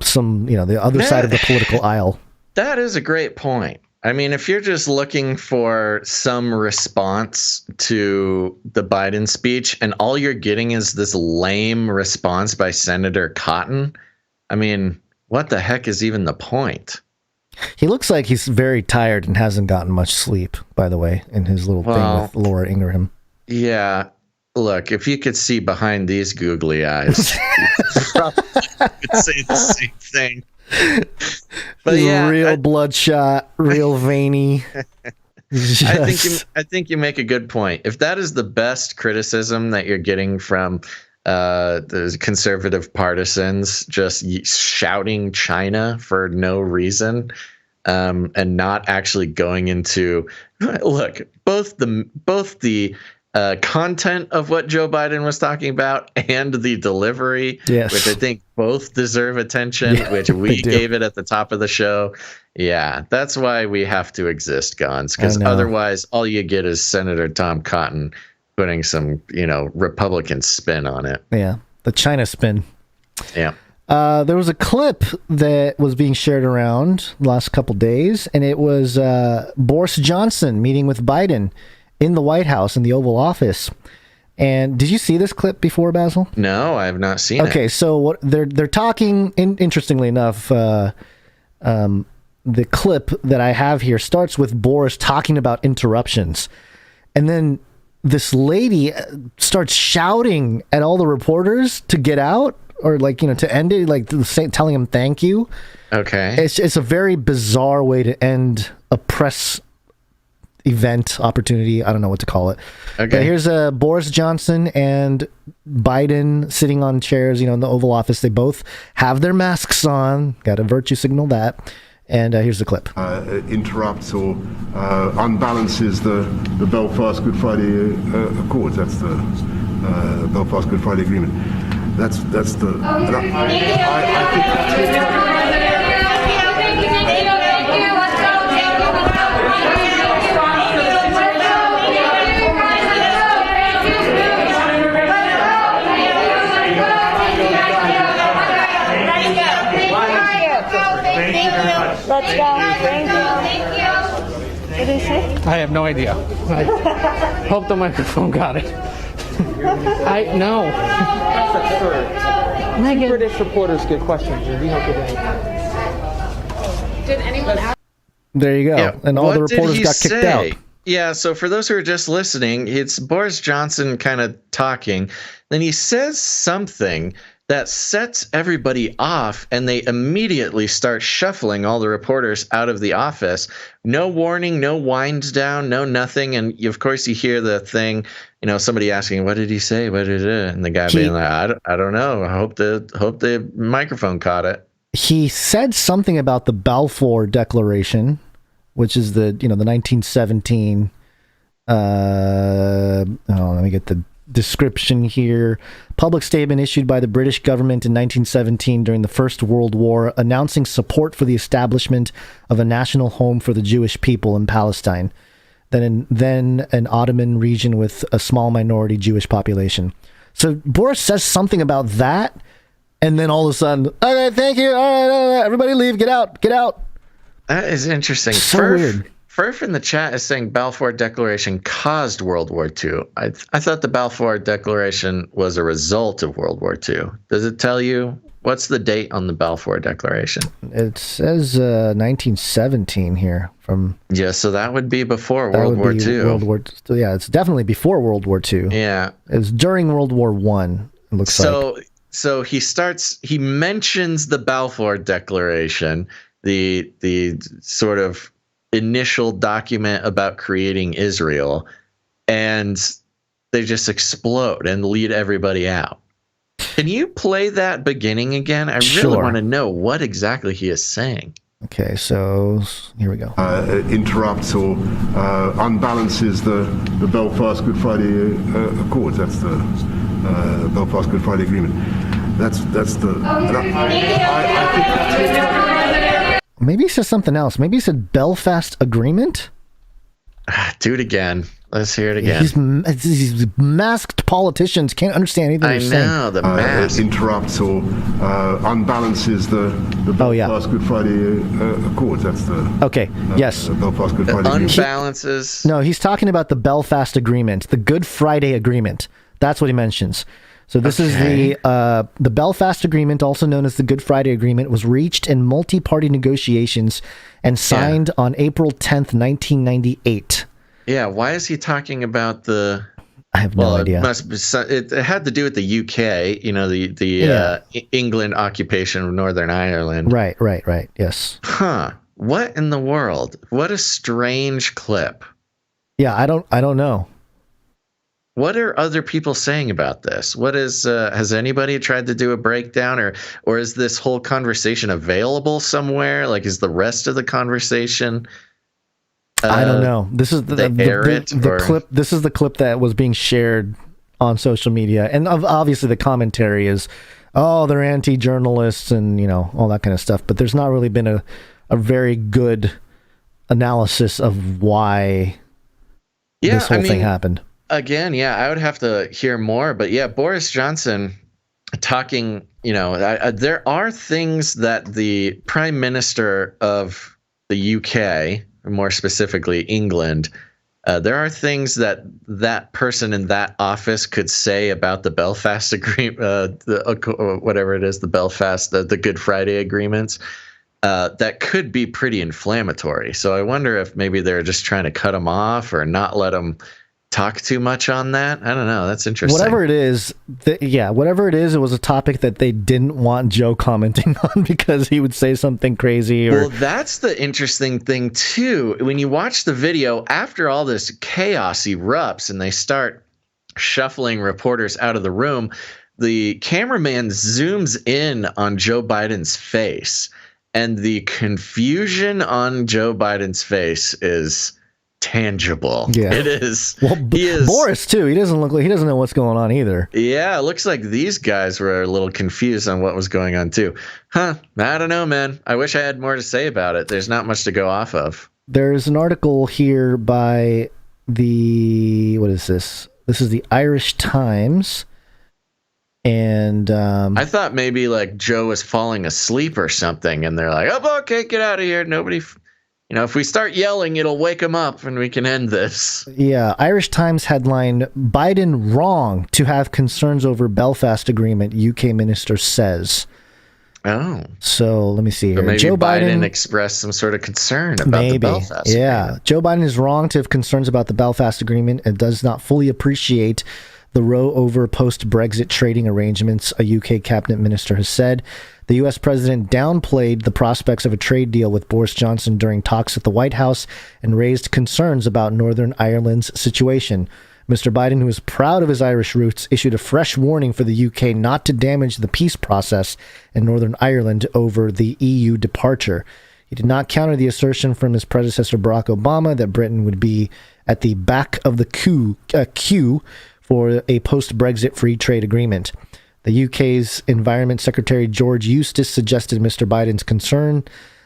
Speaker 3: some, the other side of the political aisle.
Speaker 1: That is a great point. I mean, if you're just looking for some response to the Biden speech and all you're getting is this lame response by Senator Cotton, I mean, what the heck is even the point?
Speaker 3: He looks like he's very tired and hasn't gotten much sleep, by the way, in his little thing with Laura Ingraham.
Speaker 1: Yeah. Look, if you could see behind these googly eyes, you probably could say the same thing.
Speaker 3: But real bloodshot, real veiny.
Speaker 1: I think you make a good point. If that is the best criticism that you're getting from the conservative partisans, just shouting China for no reason, and not actually going into both the content of what Joe Biden was talking about and the delivery, which I think both deserve attention, which we gave it at the top of the show. Yeah, that's why we have to exist, Gons, because otherwise all you get is Senator Tom Cotton putting some, Republican spin on it.
Speaker 3: Yeah, the China spin.
Speaker 1: Yeah.
Speaker 3: There was a clip that was being shared around the last couple days, and it was Boris Johnson meeting with Biden. in the White House, in the Oval Office. And did you see this clip before, Basil?
Speaker 1: No, I have not seen it.
Speaker 3: Okay, so what they're talking. Interestingly enough, the clip that I have here starts with Boris talking about interruptions, and then this lady starts shouting at all the reporters to get out, or to end it, telling them thank you.
Speaker 1: Okay,
Speaker 3: it's a very bizarre way to end a press event opportunity. I don't know what to call it. Okay. But here's Boris Johnson and Biden sitting on chairs, in the Oval Office. They both have their masks on. Got to virtue signal that. And here's the clip.
Speaker 21: Interrupts or unbalances the Belfast Good Friday Accords. That's the Belfast Good Friday Agreement. That's the. I think that's
Speaker 22: Let's go. Thank you. What did he say?
Speaker 23: I have no idea. I hope the microphone got it. I know. British reporters get questions, and we don't get any.
Speaker 22: Did anyone ask?
Speaker 3: There you go.
Speaker 1: Yeah.
Speaker 3: And all
Speaker 1: What
Speaker 3: the reporters
Speaker 1: did he
Speaker 3: got kicked
Speaker 1: say?
Speaker 3: out.
Speaker 1: Yeah, so for those who are just listening, it's Boris Johnson kind of talking. Then he says something that sets everybody off, and they immediately start shuffling all the reporters out of the office. No warning, no wind down, no nothing. And of course, you hear the thing, somebody asking, "What did he say? What did it?" And the guy being like, "I don't know. I hope the microphone caught it."
Speaker 3: He said something about the Balfour Declaration, which is the 1917. Let me get the description here. Public statement issued by the British government in 1917 during the First World War, announcing support for the establishment of a national home for the Jewish people in Palestine, then an Ottoman region with a small minority Jewish population. So Boris says something about that, and then all of a sudden, okay, thank you, all right, everybody leave, get out.
Speaker 1: That is interesting.
Speaker 3: So weird.
Speaker 1: Furf in the chat is saying Balfour Declaration caused World War II. I thought the Balfour Declaration was a result of World War II. Does it tell you? What's the date on the Balfour Declaration?
Speaker 3: It says 1917 here.
Speaker 1: So that would be before World War II.
Speaker 3: Yeah, it's definitely before World War II.
Speaker 1: Yeah.
Speaker 3: It's during World War I, it looks like.
Speaker 1: So he mentions the Balfour Declaration, the sort of initial document about creating Israel, and they just explode and lead everybody out. Can you play that beginning again? I really want to know what exactly he is saying.
Speaker 3: Okay, so here we go.
Speaker 21: Interrupts or unbalances the Belfast Good Friday Accords. That's the Belfast Good Friday Agreement. That's the. I think that's.
Speaker 3: Maybe he says something else. Maybe he said Belfast Agreement.
Speaker 1: Do it again. Let's hear it again.
Speaker 3: These masked politicians can't understand anything they're saying.
Speaker 1: I know, the mask.
Speaker 21: Interrupts or unbalances the Belfast Good Friday Accords. That's the.
Speaker 3: Okay, yes.
Speaker 21: Belfast Good Friday Agreement.
Speaker 1: Unbalances.
Speaker 3: No, he's talking about the Belfast Agreement, the Good Friday Agreement. That's what he mentions. So this is the Belfast Agreement, also known as the Good Friday Agreement, was reached in multi-party negotiations and signed on April 10th, 1998.
Speaker 1: Yeah, why is he talking about the...
Speaker 3: I have no idea.
Speaker 1: It had to do with the UK, the England occupation of Northern Ireland.
Speaker 3: Right, yes.
Speaker 1: Huh. What in the world? What a strange clip.
Speaker 3: Yeah, I don't know.
Speaker 1: What are other people saying about this? What is has anybody tried to do a breakdown, or is this whole conversation available somewhere? Like, is the rest of the conversation?
Speaker 3: I don't know. This is the clip. This is the clip that was being shared on social media, and obviously the commentary is, "Oh, they're anti-journalists," and all that kind of stuff. But there's not really been a very good analysis of why this whole thing happened.
Speaker 1: Again, I would have to hear more, but Boris Johnson talking, there are things that the Prime Minister of the UK, more specifically England, there are things that person in that office could say about the Belfast agreement, whatever it is, the Belfast, the Good Friday agreements, that could be pretty inflammatory. So I wonder if maybe they're just trying to cut him off or not let him talk too much on that. I don't know. That's interesting.
Speaker 3: Whatever it is, it was a topic that they didn't want Joe commenting on because he would say something crazy.
Speaker 1: Well, that's the interesting thing, too. When you watch the video, after all this chaos erupts and they start shuffling reporters out of the room, the cameraman zooms in on Joe Biden's face, and the confusion on Joe Biden's face is tangible.
Speaker 3: Yeah,
Speaker 1: it is.
Speaker 3: Well, Boris too. He doesn't know what's going on either.
Speaker 1: Yeah, it looks like these guys were a little confused on what was going on too. I don't know, man. I wish I had more to say about it. There's not much to go off of.
Speaker 3: There's an article here by what is this? This is the Irish Times. And
Speaker 1: I thought maybe like Joe was falling asleep or something, and they're like, "Oh, okay, get out of here. Nobody." If we start yelling, it'll wake him up and we can end this.
Speaker 3: Yeah. Irish Times headline, Biden wrong to have concerns over Belfast agreement, UK minister says. So let me see here.
Speaker 1: So maybe
Speaker 3: Joe
Speaker 1: Biden expressed some sort of concern about the Belfast agreement.
Speaker 3: Joe Biden is wrong to have concerns about the Belfast agreement and does not fully appreciate the row over post-Brexit trading arrangements, a UK cabinet minister has said. The U.S. president downplayed the prospects of a trade deal with Boris Johnson during talks at the White House and raised concerns about Northern Ireland's situation. Mr. Biden, who is proud of his Irish roots, issued a fresh warning for the UK not to damage the peace process in Northern Ireland over the EU departure. He did not counter the assertion from his predecessor Barack Obama that Britain would be at the back of the queue for a post-Brexit free trade agreement. The UK's Environment Secretary George Eustice suggested Mr. Biden's concern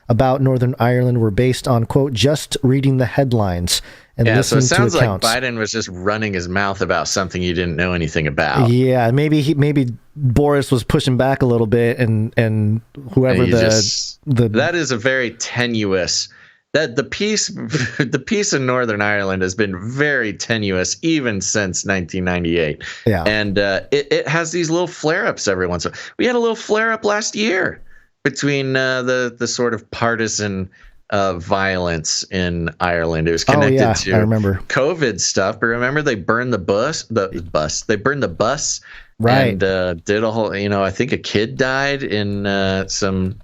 Speaker 3: about Northern Ireland were based on, quote, just reading the headlines and listening to accounts.
Speaker 1: So it sounds like Biden was just running his mouth about something he didn't know anything about.
Speaker 3: Yeah, maybe Boris was pushing back a little bit, and whoever
Speaker 1: that is a very tenuous. That the peace in Northern Ireland has been very tenuous even since 1998.
Speaker 3: Yeah,
Speaker 1: and it has these little flare-ups every once in a while. We had a little flare-up last year between the sort of partisan violence in Ireland. It was connected to
Speaker 3: I remember.
Speaker 1: COVID stuff, but remember they burned the bus. They burned the bus,
Speaker 3: right?
Speaker 1: And did a whole. I think a kid died in some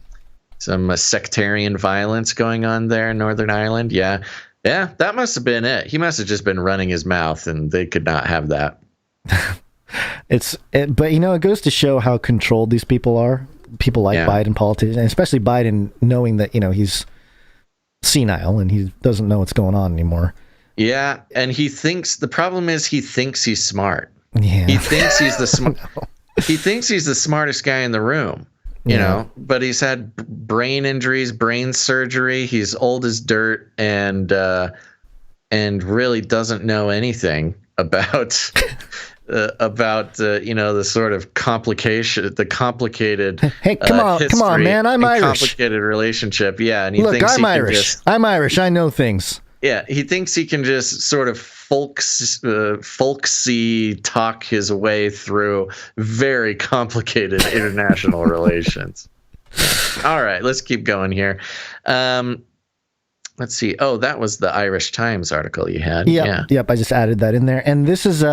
Speaker 1: sectarian violence going on there in Northern Ireland. Yeah, that must have been it. He must have just been running his mouth, and they could not have that.
Speaker 3: But it goes to show how controlled these people are. People like Biden, politicians, and especially Biden, knowing that he's senile and he doesn't know what's going on anymore.
Speaker 1: Yeah, and the problem is he thinks he's smart.
Speaker 3: Yeah,
Speaker 1: he thinks he's the he thinks he's the smartest guy in the room. But he's had brain injuries, brain surgery. He's old as dirt, and really doesn't know anything about the sort of complicated.
Speaker 3: Hey, come on, man! I'm Irish.
Speaker 1: Complicated relationship, yeah. And he
Speaker 3: Look,
Speaker 1: thinks
Speaker 3: I'm Irish. I'm Irish. I know things.
Speaker 1: Yeah, he thinks he can just sort of folksy talk his way through very complicated international relations. All right, let's keep going here. Let's see. Oh, that was the Irish Times article you had.
Speaker 3: Yep. I just added that in there. And this is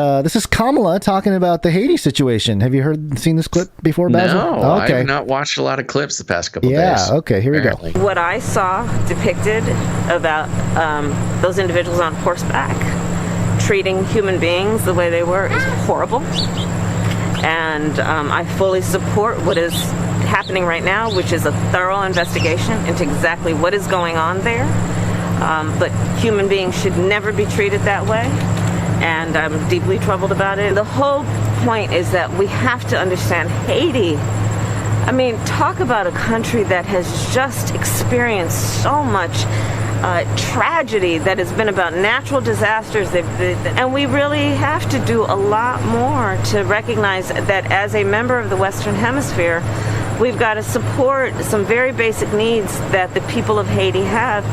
Speaker 3: Kamala talking about the Haiti situation. Have you seen this clip before, Basil?
Speaker 1: No, okay. I've not watched a lot of clips the past couple days.
Speaker 3: Yeah, okay, here we go.
Speaker 2: What I saw depicted about those individuals on horseback treating human beings the way they were is horrible. And I fully support what is happening right now, which is a thorough investigation into exactly what is going on there. But human beings should never be treated that way, and I'm deeply troubled about it. The whole point is that we have to understand Haiti. I mean, talk about a country that has just experienced so much tragedy that has been about natural disasters, and we really have to do a lot more to recognize that as a member of the Western Hemisphere, we've got to support some very basic needs that the people of Haiti have.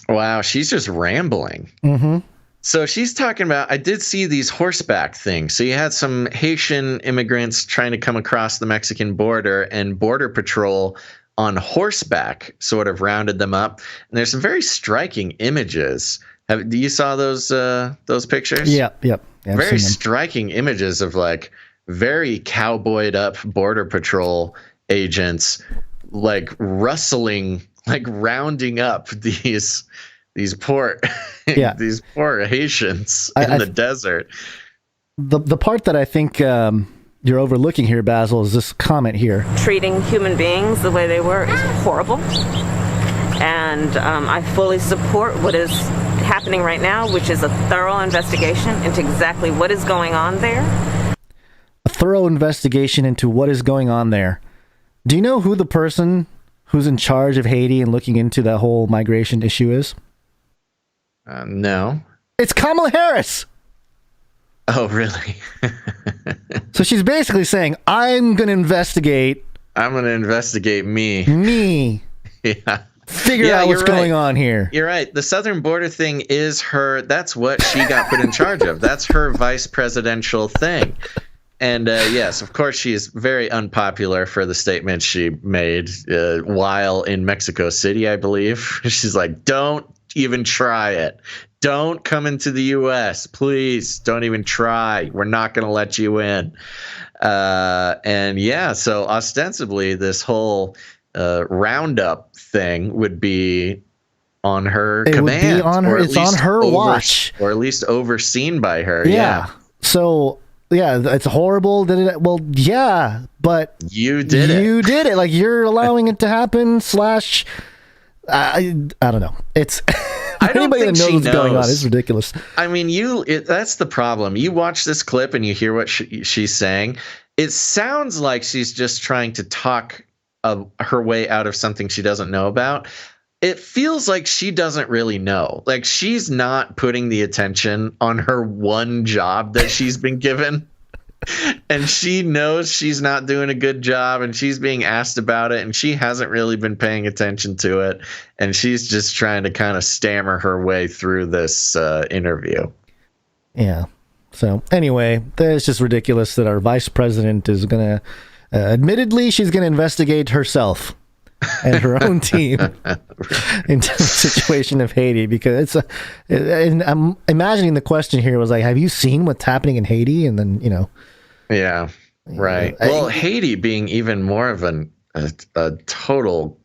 Speaker 1: Wow, she's just rambling.
Speaker 3: Mm-hmm.
Speaker 1: So she's talking about, I did see these horseback things. So you had some Haitian immigrants trying to come across the Mexican border, and Border Patrol on horseback sort of rounded them up. And there's some very striking images. You saw those pictures?
Speaker 3: Yep. Yeah,
Speaker 1: very striking images of like very cowboyed up Border Patrol agents, like rustling, like rounding up these poor these poor Haitians in the desert.
Speaker 3: The part that I think you're overlooking here, Basil, is this comment here.
Speaker 2: Treating human beings the way they were is horrible. And I fully support what is happening right now, which is a thorough investigation into exactly what is going on there.
Speaker 3: A thorough investigation into what is going on there. Do you know who the person who's in charge of Haiti and looking into that whole migration issue is?
Speaker 1: No.
Speaker 3: It's Kamala Harris.
Speaker 1: Oh, really?
Speaker 3: So she's basically saying, I'm going to investigate.
Speaker 1: I'm going to investigate me.
Speaker 3: Me.
Speaker 1: Yeah.
Speaker 3: Figure out what's going on here.
Speaker 1: You're right. The southern border thing is that's what she got put in charge of. That's her vice presidential thing. And yes, of course, she is very unpopular for the statement she made while in Mexico City, I believe. She's like, don't even try it. Don't come into the U.S. Please don't even try. We're not going to let you in. And yeah, so ostensibly this whole roundup thing would be on her command.
Speaker 3: Would be on her, it's on her watch.
Speaker 1: Or at least overseen by her.
Speaker 3: Yeah. So, yeah, it's horrible. Well, yeah, but
Speaker 1: you did it.
Speaker 3: You did it. Like, you're allowing it to happen / I don't know. It's anybody that knows what's going on. It's ridiculous.
Speaker 1: I mean, that's the problem. You watch this clip and you hear what she's saying. It sounds like she's just trying to talk her way out of something she doesn't know about. It feels like she doesn't really know. Like, she's not putting the attention on her one job that she's been given. And she knows she's not doing a good job, and she's being asked about it, and she hasn't really been paying attention to it. And she's just trying to kind of stammer her way through this interview.
Speaker 3: Yeah. So anyway, it's just ridiculous that our vice president is going to, admittedly, she's going to investigate herself and her own team into the situation of Haiti, because and I'm imagining the question here was like, have you seen what's happening in Haiti? And then,
Speaker 1: yeah, right. Well, Haiti being even more of a total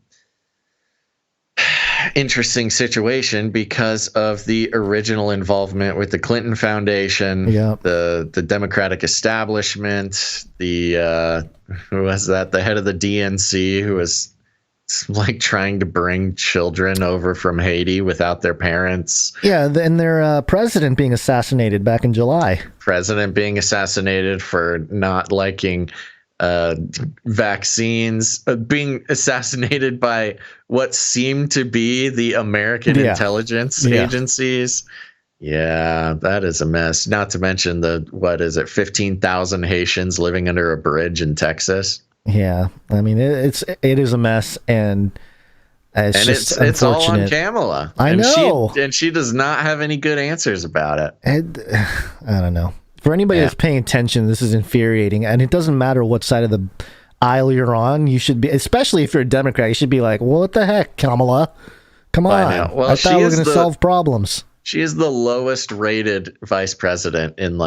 Speaker 1: interesting situation because of the original involvement with the Clinton Foundation, the Democratic establishment, who was that? The head of the DNC, who was like trying to bring children over from Haiti without their parents.
Speaker 3: Yeah, and their president being assassinated back in July.
Speaker 1: President being assassinated for not liking vaccines, being assassinated by what seemed to be the American intelligence agencies. Yeah, that is a mess. Not to mention 15,000 Haitians living under a bridge in Texas.
Speaker 3: Yeah, I mean it is a mess, and it's
Speaker 1: all on Kamala.
Speaker 3: I know,
Speaker 1: and she does not have any good answers about it.
Speaker 3: I don't know. For anybody that's paying attention, this is infuriating, and it doesn't matter what side of the aisle you're on. You should be, especially if you're a Democrat, you should be like, "What the heck, Kamala? Come on! I thought we were going to solve problems."
Speaker 1: She is the lowest rated vice president in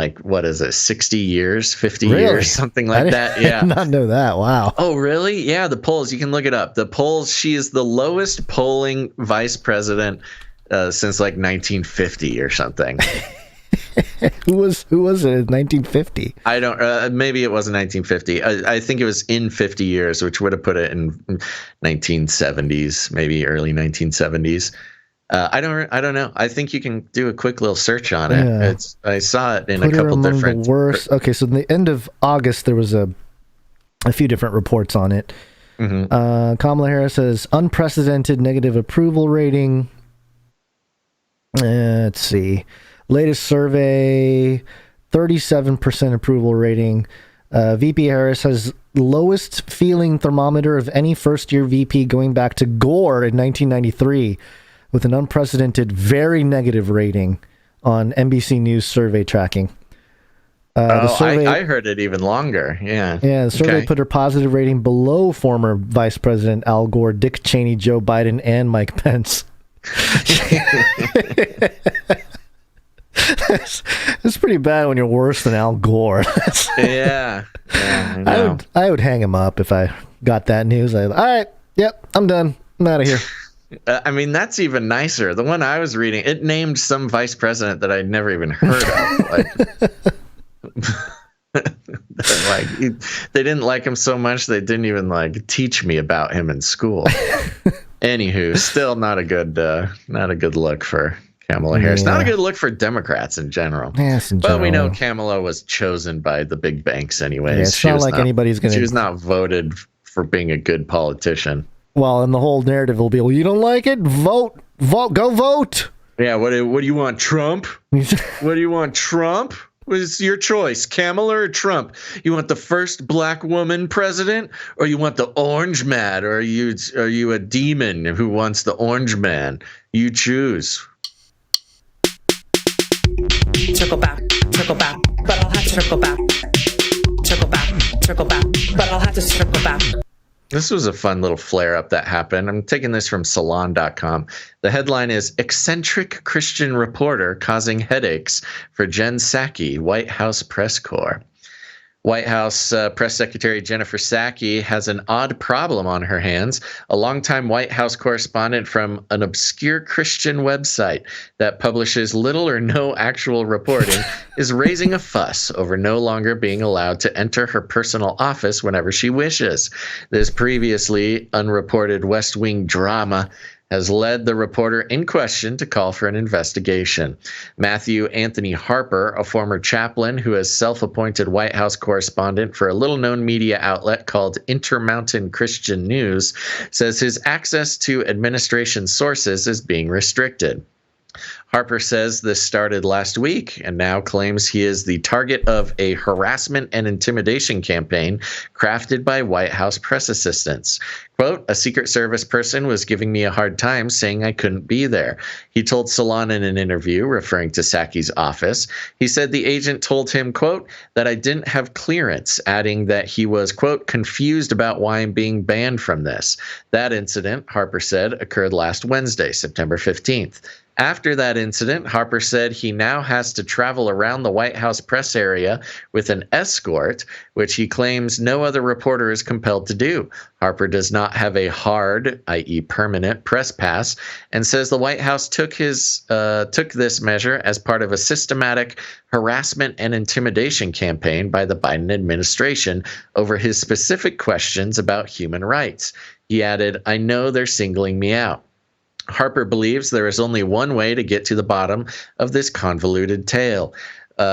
Speaker 1: 60 years, 50 years, something like that. Yeah.
Speaker 3: I did not know that. Wow.
Speaker 1: Oh, really? Yeah. The polls, you can look it up. The polls, she is the lowest polling vice president since 1950 or something.
Speaker 3: Who was it in 1950?
Speaker 1: I don't, maybe it wasn't 1950. I think it was in 50 years, which would have put it in 1970s, maybe early 1970s. I don't know. I think you can do a quick little search on it.
Speaker 3: Yeah.
Speaker 1: I saw it in a couple different.
Speaker 3: The worst. Okay, so in the end of August, there was a few different reports on it. Mm-hmm. Kamala Harris says unprecedented negative approval rating. Let's see. Latest survey, 37% approval rating. VP Harris has lowest feeling thermometer of any first-year VP going back to Gore in 1993. with an unprecedented, very negative rating on NBC News survey tracking.
Speaker 1: I heard it even longer. Yeah.
Speaker 3: Yeah, the survey put her positive rating below former Vice President Al Gore, Dick Cheney, Joe Biden, and Mike Pence. It's pretty bad when you're worse than Al Gore.
Speaker 1: Yeah.
Speaker 3: I would hang him up if I got that news. All right, yep, I'm done. I'm out of here.
Speaker 1: I mean, that's even nicer. The one I was reading, it named some vice president that I'd never even heard of. Like, they didn't like him so much they didn't even teach me about him in school. Anywho, still not a good look for Kamala Harris. Not a good look for Democrats in general.
Speaker 3: Yes,
Speaker 1: but we know Kamala was chosen by the big banks anyways.
Speaker 3: Yeah, it's not like anybody's going to...
Speaker 1: She was not voted for being a good politician.
Speaker 3: Well, and the whole narrative will be, well, you don't like it? Vote, go vote.
Speaker 1: Yeah, what do you want, Trump? What do you want, Trump? What is your choice, Kamala or Trump? You want the first black woman president, or you want the orange man, or are you a demon who wants the orange man? You choose.
Speaker 6: Circle back, but I'll have to circle back. Circle back, but I'll have to circle back.
Speaker 1: This was a fun little flare-up that happened. I'm taking this from Salon.com. The headline is Eccentric Christian Reporter Causing Headaches for Jen Psaki, White House Press Corps. White House Press Secretary Jennifer Psaki has an odd problem on her hands. A longtime White House correspondent from an obscure Christian website that publishes little or no actual reporting is raising a fuss over no longer being allowed to enter her personal office whenever she wishes. This previously unreported West Wing drama has led the reporter in question to call for an investigation. Matthew Anthony Harper, a former chaplain who is self-appointed White House correspondent for a little-known media outlet called Intermountain Christian News, says his access to administration sources is being restricted. Harper says this started last week and now claims he is the target of a harassment and intimidation campaign crafted by White House press assistants. Quote, a Secret Service person was giving me a hard time saying I couldn't be there. He told Salon in an interview, referring to Psaki's office. He said the agent told him, quote, that I didn't have clearance, adding that he was, quote, confused about why I'm being banned from this. That incident, Harper said, occurred last Wednesday, September 15th. After that incident, Harper said he now has to travel around the White House press area with an escort, which he claims no other reporter is compelled to do. Harper does not have a hard, i.e. permanent, press pass, and says the White House took this measure as part of a systematic harassment and intimidation campaign by the Biden administration over his specific questions about human rights. He added, I know they're singling me out. Harper believes there is only one way to get to the bottom of this convoluted tale,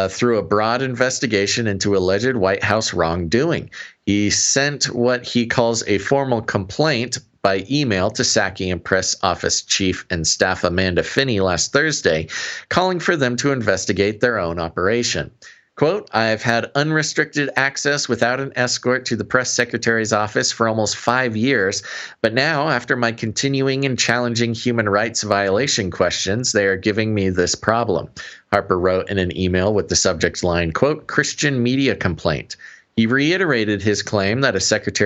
Speaker 1: through a broad investigation into alleged White House wrongdoing. He sent what he calls a formal complaint by email to Psaki and press office chief and staff Amanda Finney last Thursday, calling for them to investigate their own operation. Quote, I've had unrestricted access without an escort to the press secretary's office for almost 5 years, but now, after my continuing and challenging human rights violation questions, they are giving me this problem. Harper wrote in an email with the subject line, quote, Christian media complaint. He reiterated his claim that a Secret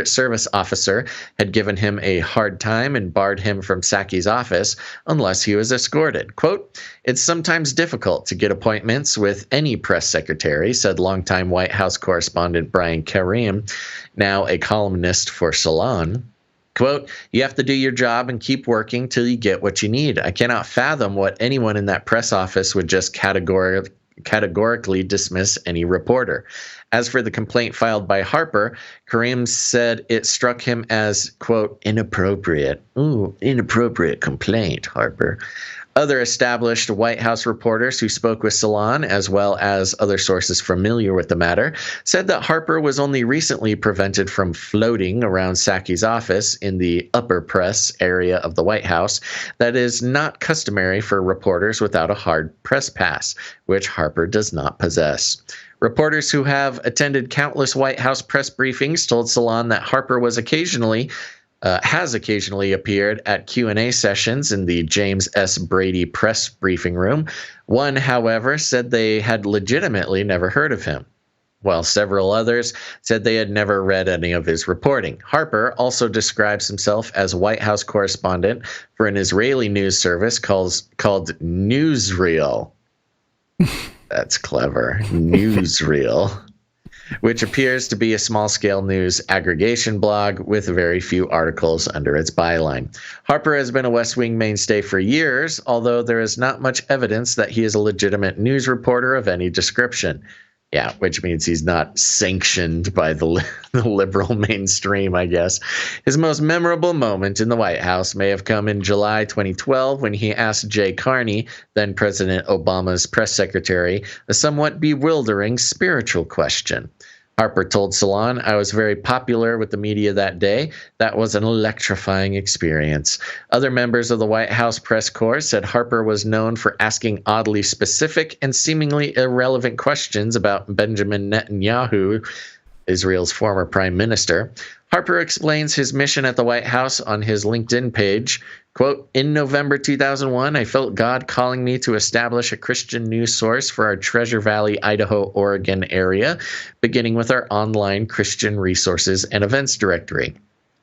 Speaker 1: Service officer had given him a hard time and barred him from Psaki's office unless he was escorted. Quote, it's sometimes difficult to get appointments with any press secretary, said longtime White House correspondent Brian Karim, now a columnist for Salon. Quote, you have to do your job and keep working till you get what you need. I cannot fathom what anyone in that press office would just categorically dismiss any reporter. As for the complaint filed by Harper, Karim said it struck him as, quote, inappropriate. Ooh, inappropriate complaint, Harper. Other established White House reporters who spoke with Salon, as well as other sources familiar with the matter, said that Harper was only recently prevented from floating around Psaki's office in the upper press area of the White House. That is not customary for reporters without a hard press pass, which Harper does not possess. Reporters who have attended countless White House press briefings told Salon that Harper was occasionally has occasionally appeared at Q&A sessions in the James S. Brady press briefing room. One, however, said they had legitimately never heard of him, while several others said they had never read any of his reporting. Harper also describes himself as a White House correspondent for an Israeli news service called Newsreel. That's clever. Newsreel. Which appears to be a small-scale news aggregation blog with very few articles under its byline. Harper has been a West Wing mainstay for years, although there is not much evidence that he is a legitimate news reporter of any description. Yeah, which means he's not sanctioned by the liberal mainstream, I guess. His most memorable moment in the White House may have come in July 2012 when he asked Jay Carney, then President Obama's press secretary, a somewhat bewildering spiritual question. Harper told Salon, "I was very popular with the media that day. That was an electrifying experience." Other members of the White House press corps said Harper was known for asking oddly specific and seemingly irrelevant questions about Benjamin Netanyahu, Israel's former prime minister. Harper explains his mission at the White House on his LinkedIn page. Quote, "In November 2001, I felt God calling me to establish a Christian news source for our Treasure Valley, Idaho, Oregon area, beginning with our online Christian resources and events directory,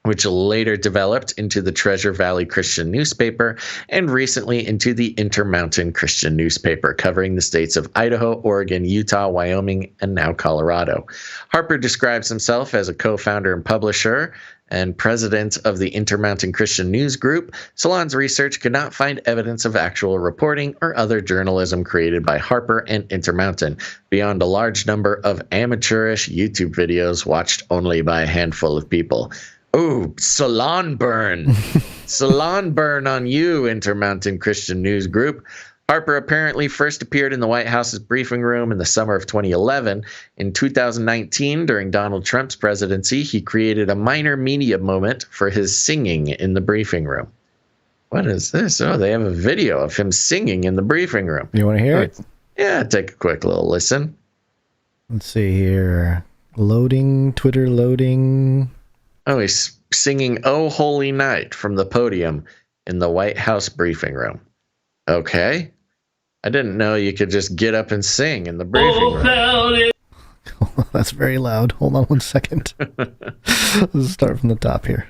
Speaker 1: which later developed into the Treasure Valley Christian newspaper and recently into the Intermountain Christian newspaper, covering the states of Idaho, Oregon, Utah, Wyoming, and now Colorado." Harper describes himself as a co-founder and publisher and president of the Intermountain Christian News Group. Salon's research could not find evidence of actual reporting or other journalism created by Harper and Intermountain, beyond a large number of amateurish YouTube videos watched only by a handful of people. Oh, Salon burn. Salon burn on you, Intermountain Christian News Group. Harper apparently first appeared in the White House's briefing room in the summer of 2011. In 2019, during Donald Trump's presidency, he created a minor media moment for his singing in the briefing room. What is this? Oh, they have a video of him singing in the briefing room.
Speaker 3: You want to hear it?
Speaker 1: Yeah, take a quick little listen.
Speaker 3: Let's see here. Loading, Twitter loading.
Speaker 1: Oh, he's singing "Oh Holy Night" from the podium in the White House briefing room. Okay. I didn't know you could just get up and sing in the briefing room.
Speaker 3: That's very loud. Hold on one second. Let's start from the top here.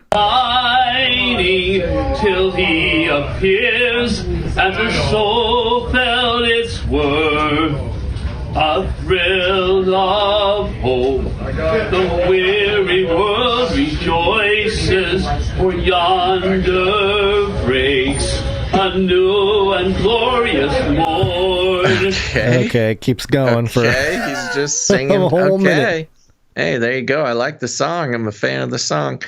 Speaker 19: Till he appears, and her soul felt its worth. A thrill of hope, the weary world rejoices, for yonder breaks a new and glorious morn.
Speaker 3: Okay, keeps going for.
Speaker 1: Okay, he's just singing.
Speaker 3: A whole minute.
Speaker 1: Hey, there you go. I like the song. I'm a fan of the song.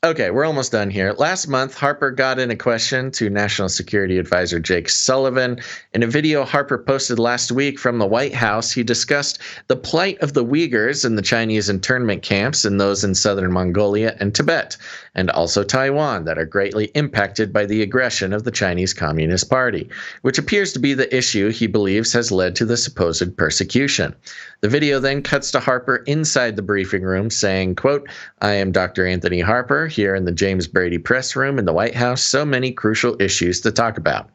Speaker 1: Okay, we're almost done here. Last month, Harper got in a question to National Security Advisor Jake Sullivan. In a video Harper posted last week from the White House, he discussed the plight of the Uyghurs in the Chinese internment camps and those in southern Mongolia and Tibet, and also Taiwan, that are greatly impacted by the aggression of the Chinese Communist Party, which appears to be the issue he believes has led to the supposed persecution. The video then cuts to Harper inside the briefing room saying, quote, "I am Dr. Anthony Harper, here in the James Brady press room in the White House, so many crucial issues to talk about."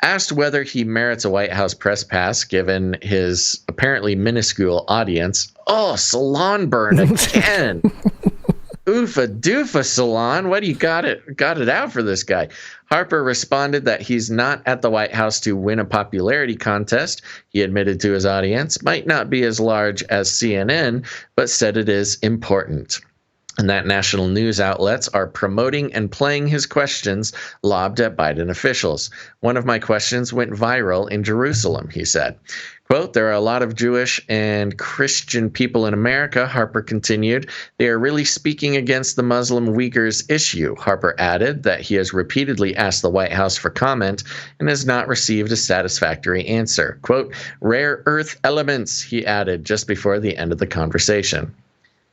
Speaker 1: Asked whether he merits a White House press pass given his apparently minuscule audience, salon burn again. Oofa doofa, Salon. What do you got it out for this guy? Harper responded that he's not at the White House to win a popularity contest. He admitted to his audience might not be as large as CNN, but said it is important, and that national news outlets are promoting and playing his questions lobbed at Biden officials. "One of my questions went viral in Jerusalem," he said. Quote, "There are a lot of Jewish and Christian people in America," Harper continued. "They are really speaking against the Muslim Uyghurs issue." Harper added that he has repeatedly asked the White House for comment and has not received a satisfactory answer. Quote, "Rare earth elements," he added just before the end of the conversation.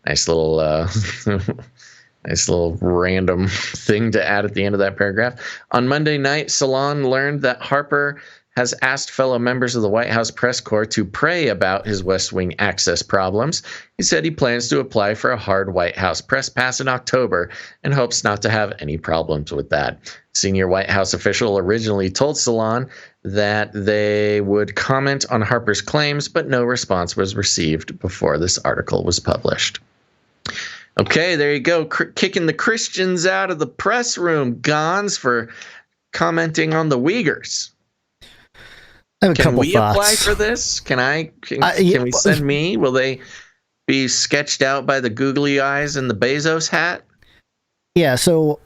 Speaker 1: Nice little random thing to add at the end of that paragraph. On Monday night, Salon learned that Harper has asked fellow members of the White House press corps to pray about his West Wing access problems. He said he plans to apply for a hard White House press pass in October and hopes not to have any problems with that. Senior White House official originally told Salon that they would comment on Harper's claims, but no response was received before this article was published. Okay, there you go. Kicking the Christians out of the press room, Gons, for commenting on the Uyghurs. Can we apply for this? Can we send me? Will they be sketched out by the googly eyes and the Bezos hat?
Speaker 3: Yeah, so,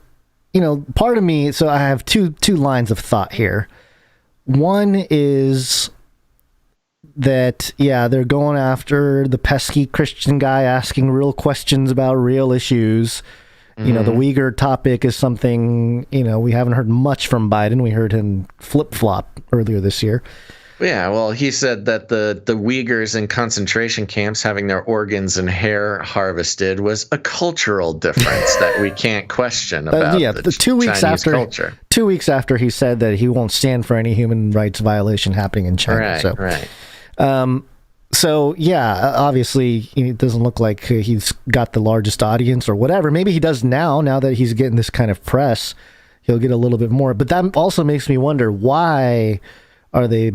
Speaker 3: part of me, so I have two lines of thought here. One is that, they're going after the pesky Christian guy asking real questions about real issues. The Uyghur topic is something, we haven't heard much from Biden. We heard him flip-flop earlier this year.
Speaker 1: Yeah, well, he said that the Uyghurs in concentration camps having their organs and hair harvested was a cultural difference that we can't question about the 2 weeks Chinese culture.
Speaker 3: 2 weeks after he said that he won't stand for any human rights violation happening in China.
Speaker 1: Right.
Speaker 3: So, obviously, it doesn't look like he's got the largest audience or whatever. Maybe he does now that he's getting this kind of press. He'll get a little bit more. But that also makes me wonder, why are they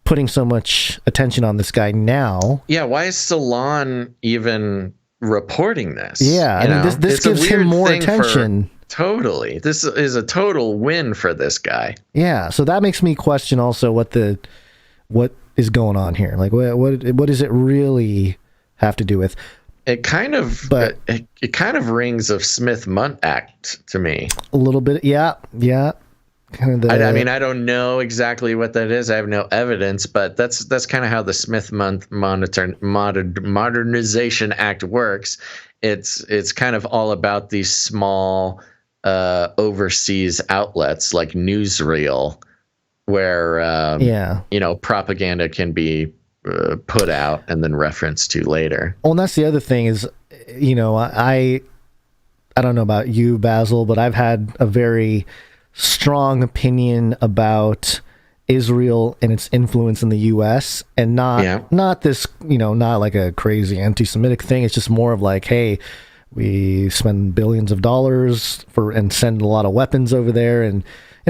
Speaker 3: putting so much attention on this guy now?
Speaker 1: Yeah, why is Salon even reporting this?
Speaker 3: Yeah, this gives him more attention.
Speaker 1: Totally. This is a total win for this guy.
Speaker 3: Yeah, so that makes me question also what is going on here. Like, what does it really have to do with?
Speaker 1: It kind of rings of Smith-Mundt Act to me.
Speaker 3: A little bit, yeah. Kind of
Speaker 1: I mean, I don't know exactly what that is. I have no evidence, but that's kind of how the Smith-Mundt Modernization Act works. It's kind of all about these small overseas outlets like newsreel, where propaganda can be put out and then referenced to later.
Speaker 3: Well, and that's the other thing is, I don't know about you, Basil, but I've had a very strong opinion about Israel and its influence in the U.S. and not this, not like a crazy anti-Semitic thing. It's just more of like, hey, we spend billions of dollars and send a lot of weapons over there. And,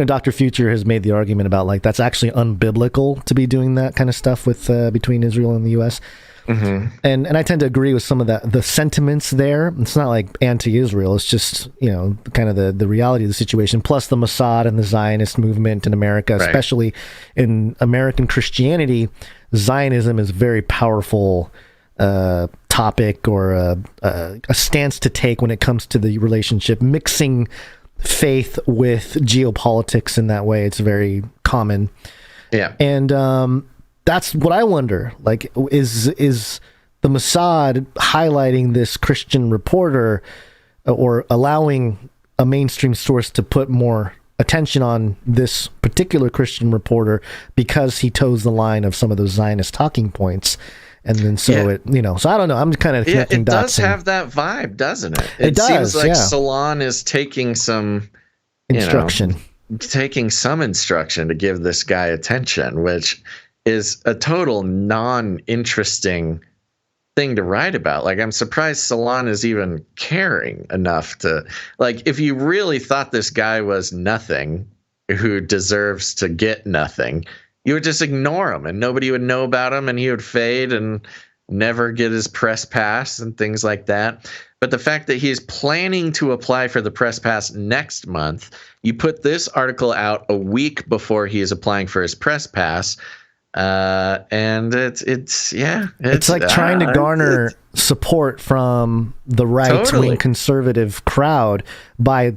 Speaker 3: Dr. Future has made the argument about like, that's actually unbiblical to be doing that kind of stuff with between Israel and the U.S. Mm-hmm. And I tend to agree with some of the sentiments there. It's not like anti-Israel. It's just, kind of the reality of the situation, plus the Mossad and the Zionist movement in America, especially in American Christianity. Zionism is a very powerful topic or a stance to take when it comes to the relationship, mixing faith with geopolitics in that way. It's very common.
Speaker 1: Yeah.
Speaker 3: And that's what I wonder. Like, is the Mossad highlighting this Christian reporter or allowing a mainstream source to put more attention on this particular Christian reporter because he toes the line of some of those Zionist talking points? And then so I don't know. I'm kind of connecting dots.
Speaker 1: It does have that vibe, doesn't it?
Speaker 3: It does,
Speaker 1: seems like Salon is taking some
Speaker 3: instruction.
Speaker 1: Taking some instruction to give this guy attention, which is a total non-interesting thing to write about. Like, I'm surprised Salon is even caring enough to, like, if you really thought this guy was nothing, who deserves to get nothing, you would just ignore him and nobody would know about him and he would fade and never get his press pass and things like that. But the fact that he is planning to apply for the press pass next month, you put this article out a week before he is applying for his press pass. And it's
Speaker 3: like trying to garner support from the right-wing conservative crowd by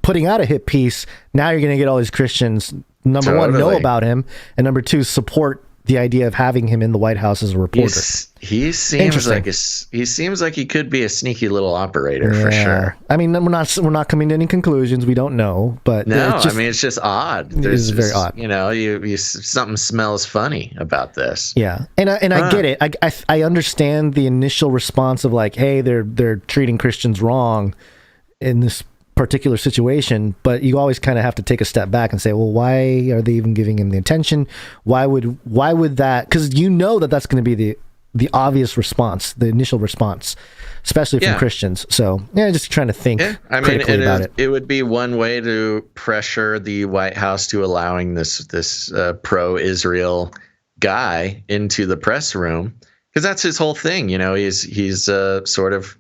Speaker 3: putting out a hit piece. Now you're going to get all these Christians, number one, know about him, and number two, support the idea of having him in the White House as a reporter.
Speaker 1: He seems like he could be a sneaky little operator for sure.
Speaker 3: I mean, we're not coming to any conclusions. We don't know, but
Speaker 1: it's just odd.
Speaker 3: It is very odd.
Speaker 1: Something smells funny about this.
Speaker 3: Yeah, and I get it. I understand the initial response of like, hey, they're treating Christians wrong in this particular situation, but you always kind of have to take a step back and say, well, why are they even giving him the attention? Why would that? Because you know that's going to be the obvious response, the initial response, especially from Christians. So just trying to think critically about it.
Speaker 1: It would be one way to pressure the White House to allowing this pro-Israel guy into the press room, because that's his whole thing. He's sort of,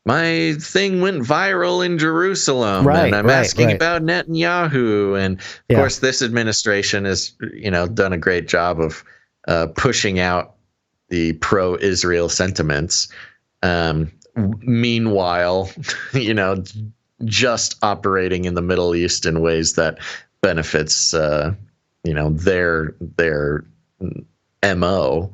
Speaker 1: my thing went viral in Jerusalem, and I'm asking about Netanyahu. And of course, this administration has, done a great job of pushing out the pro-Israel sentiments. Meanwhile, just operating in the Middle East in ways that benefits, their MO.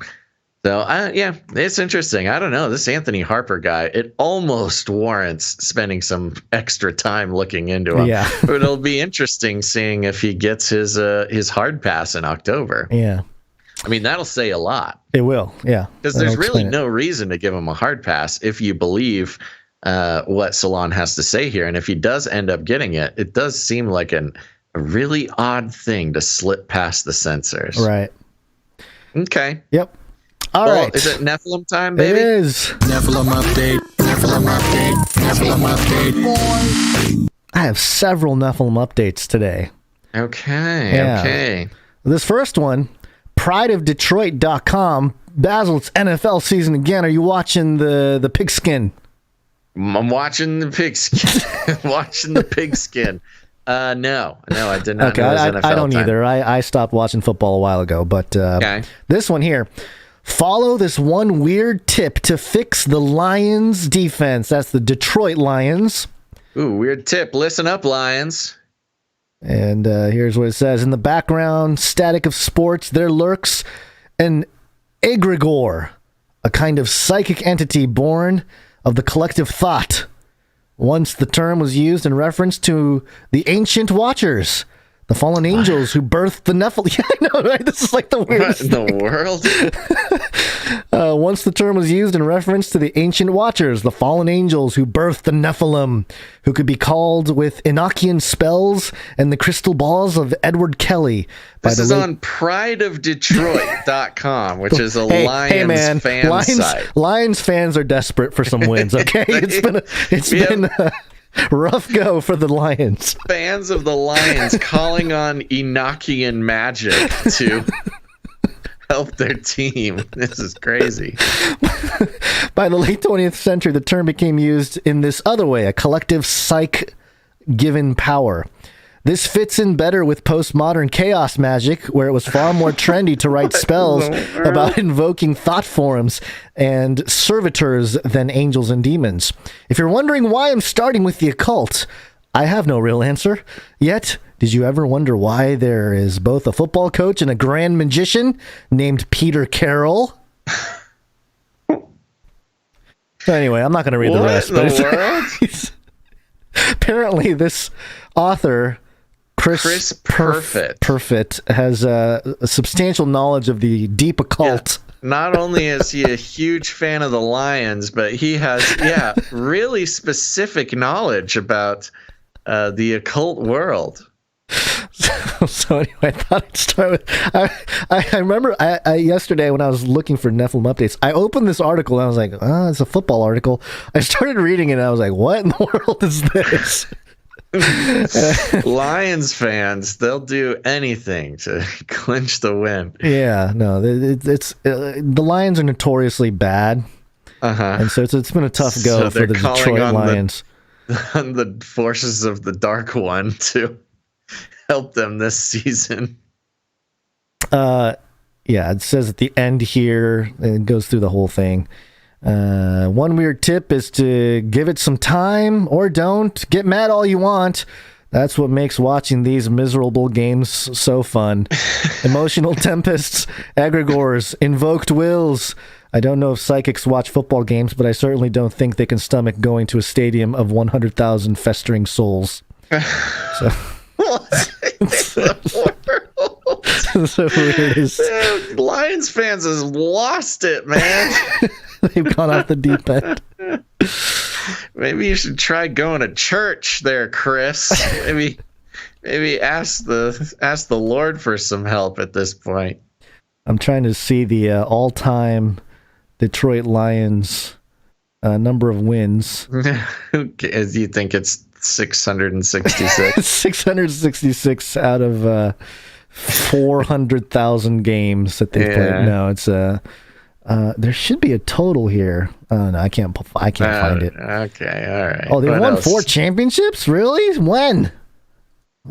Speaker 1: So, it's interesting. I don't know. This Anthony Harper guy, it almost warrants spending some extra time looking into him.
Speaker 3: Yeah.
Speaker 1: But it'll be interesting seeing if he gets his hard pass in October.
Speaker 3: Yeah.
Speaker 1: I mean, that'll say a lot.
Speaker 3: It will, yeah.
Speaker 1: Because there's really no reason to give him a hard pass if you believe what Salon has to say here. And if he does end up getting it, it does seem like a really odd thing to slip past the censors.
Speaker 3: Right.
Speaker 1: Okay.
Speaker 3: Yep. All right.
Speaker 1: Is it Nephilim time, baby?
Speaker 3: It is.
Speaker 7: Nephilim update. Nephilim update. Nephilim update.
Speaker 3: I have several Nephilim updates today.
Speaker 1: Okay.
Speaker 3: Yeah.
Speaker 1: Okay.
Speaker 3: This first one, prideofdetroit.com. Basil, it's NFL season again. Are you watching the pigskin?
Speaker 1: I'm watching the pigskin. Watching the pigskin. No, I did not know it was NFL
Speaker 3: I don't
Speaker 1: time.
Speaker 3: either. I stopped watching football a while ago, but this one here. Follow this one weird tip to fix the Lions defense. That's the Detroit Lions.
Speaker 1: Ooh, weird tip. Listen up, Lions.
Speaker 3: And here's what it says. In the background, static of sports, there lurks an egregore, a kind of psychic entity born of the collective thought. Once the term was used in reference to the ancient watchers, the fallen angels who birthed the Nephilim. Yeah, I know, right? This is like the weirdest
Speaker 1: thing. What in the
Speaker 3: world? Once the term was used in reference to the ancient watchers, the fallen angels who birthed the Nephilim, who could be called with Enochian spells and the crystal balls of Edward Kelly.
Speaker 1: This is on prideofdetroit.com, which is a Lions fan site.
Speaker 3: Lions fans are desperate for some wins, okay? It's been a rough go for the Lions.
Speaker 1: Fans of the Lions calling on Enochian magic to help their team. This is crazy.
Speaker 3: By the late 20th century, the term became used in this other way, a collective psych given power. This fits in better with postmodern chaos magic, where it was far more trendy to write spells about invoking thought forms and servitors than angels and demons. If you're wondering why I'm starting with the occult, I have no real answer. Yet, did you ever wonder why there is both a football coach and a grand magician named Peter Carroll? So anyway, I'm not going to read the rest. But apparently, this author, Chris Perfett, has a substantial knowledge of the deep occult.
Speaker 1: Yeah. Not only is he a huge fan of the Lions, but he has, really specific knowledge about the occult world.
Speaker 3: So anyway, I thought I'd start with. I remember yesterday when I was looking for Nephilim updates, I opened this article and I was like, "Oh, it's a football article." I started reading it and I was like, "What in the world is this?"
Speaker 1: Lions fans, they'll do anything to clinch the win.
Speaker 3: Yeah, no, it's the Lions are notoriously bad, and so it's been a tough go for the Detroit Lions.
Speaker 1: On the forces of the Dark One to help them this season.
Speaker 3: It says at the end here, it goes through the whole thing. One weird tip is to give it some time or don't. Get mad all you want. That's what makes watching these miserable games so fun. Emotional tempests, egregores, invoked wills. I don't know if psychics watch football games, but I certainly don't think they can stomach going to a stadium of 100,000 festering souls. So. So weird.
Speaker 1: Dude, Lions fans has lost it, man.
Speaker 3: They've gone off the deep end.
Speaker 1: Maybe you should try going to church there, Chris. Maybe ask the Lord for some help at this point.
Speaker 3: I'm trying to see the all-time Detroit Lions number of wins.
Speaker 1: Who cares? You think it's 666?
Speaker 3: 666 out of 400,000 games that they've played. No, it's there should be a total here. Oh no, I can't find it.
Speaker 1: Okay, all right.
Speaker 3: Oh, they
Speaker 1: What
Speaker 3: won
Speaker 1: else?
Speaker 3: 4 championships? Really? When?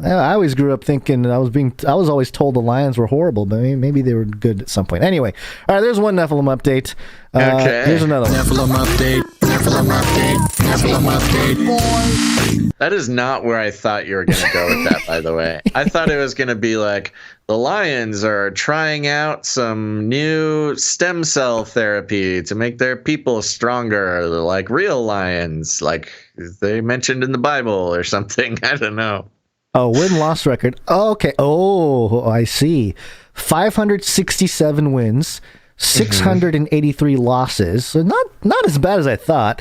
Speaker 3: I always grew up thinking I was always told the Lions were horrible, but maybe they were good at some point. Anyway, all right, there's one Nephilim update.
Speaker 1: Okay.
Speaker 3: Here's another one.
Speaker 7: Nephilim update. Nephilim update. Nephilim update.
Speaker 1: That is not where I thought you were going to go with that, by the way. I thought it was going to be like, the Lions are trying out some new stem cell therapy to make their people stronger, like real lions, like they mentioned in the Bible or something. I don't know.
Speaker 3: Oh, win-loss record. Oh, okay. Oh, I see. 567 wins, 683 losses. So not as bad as I thought.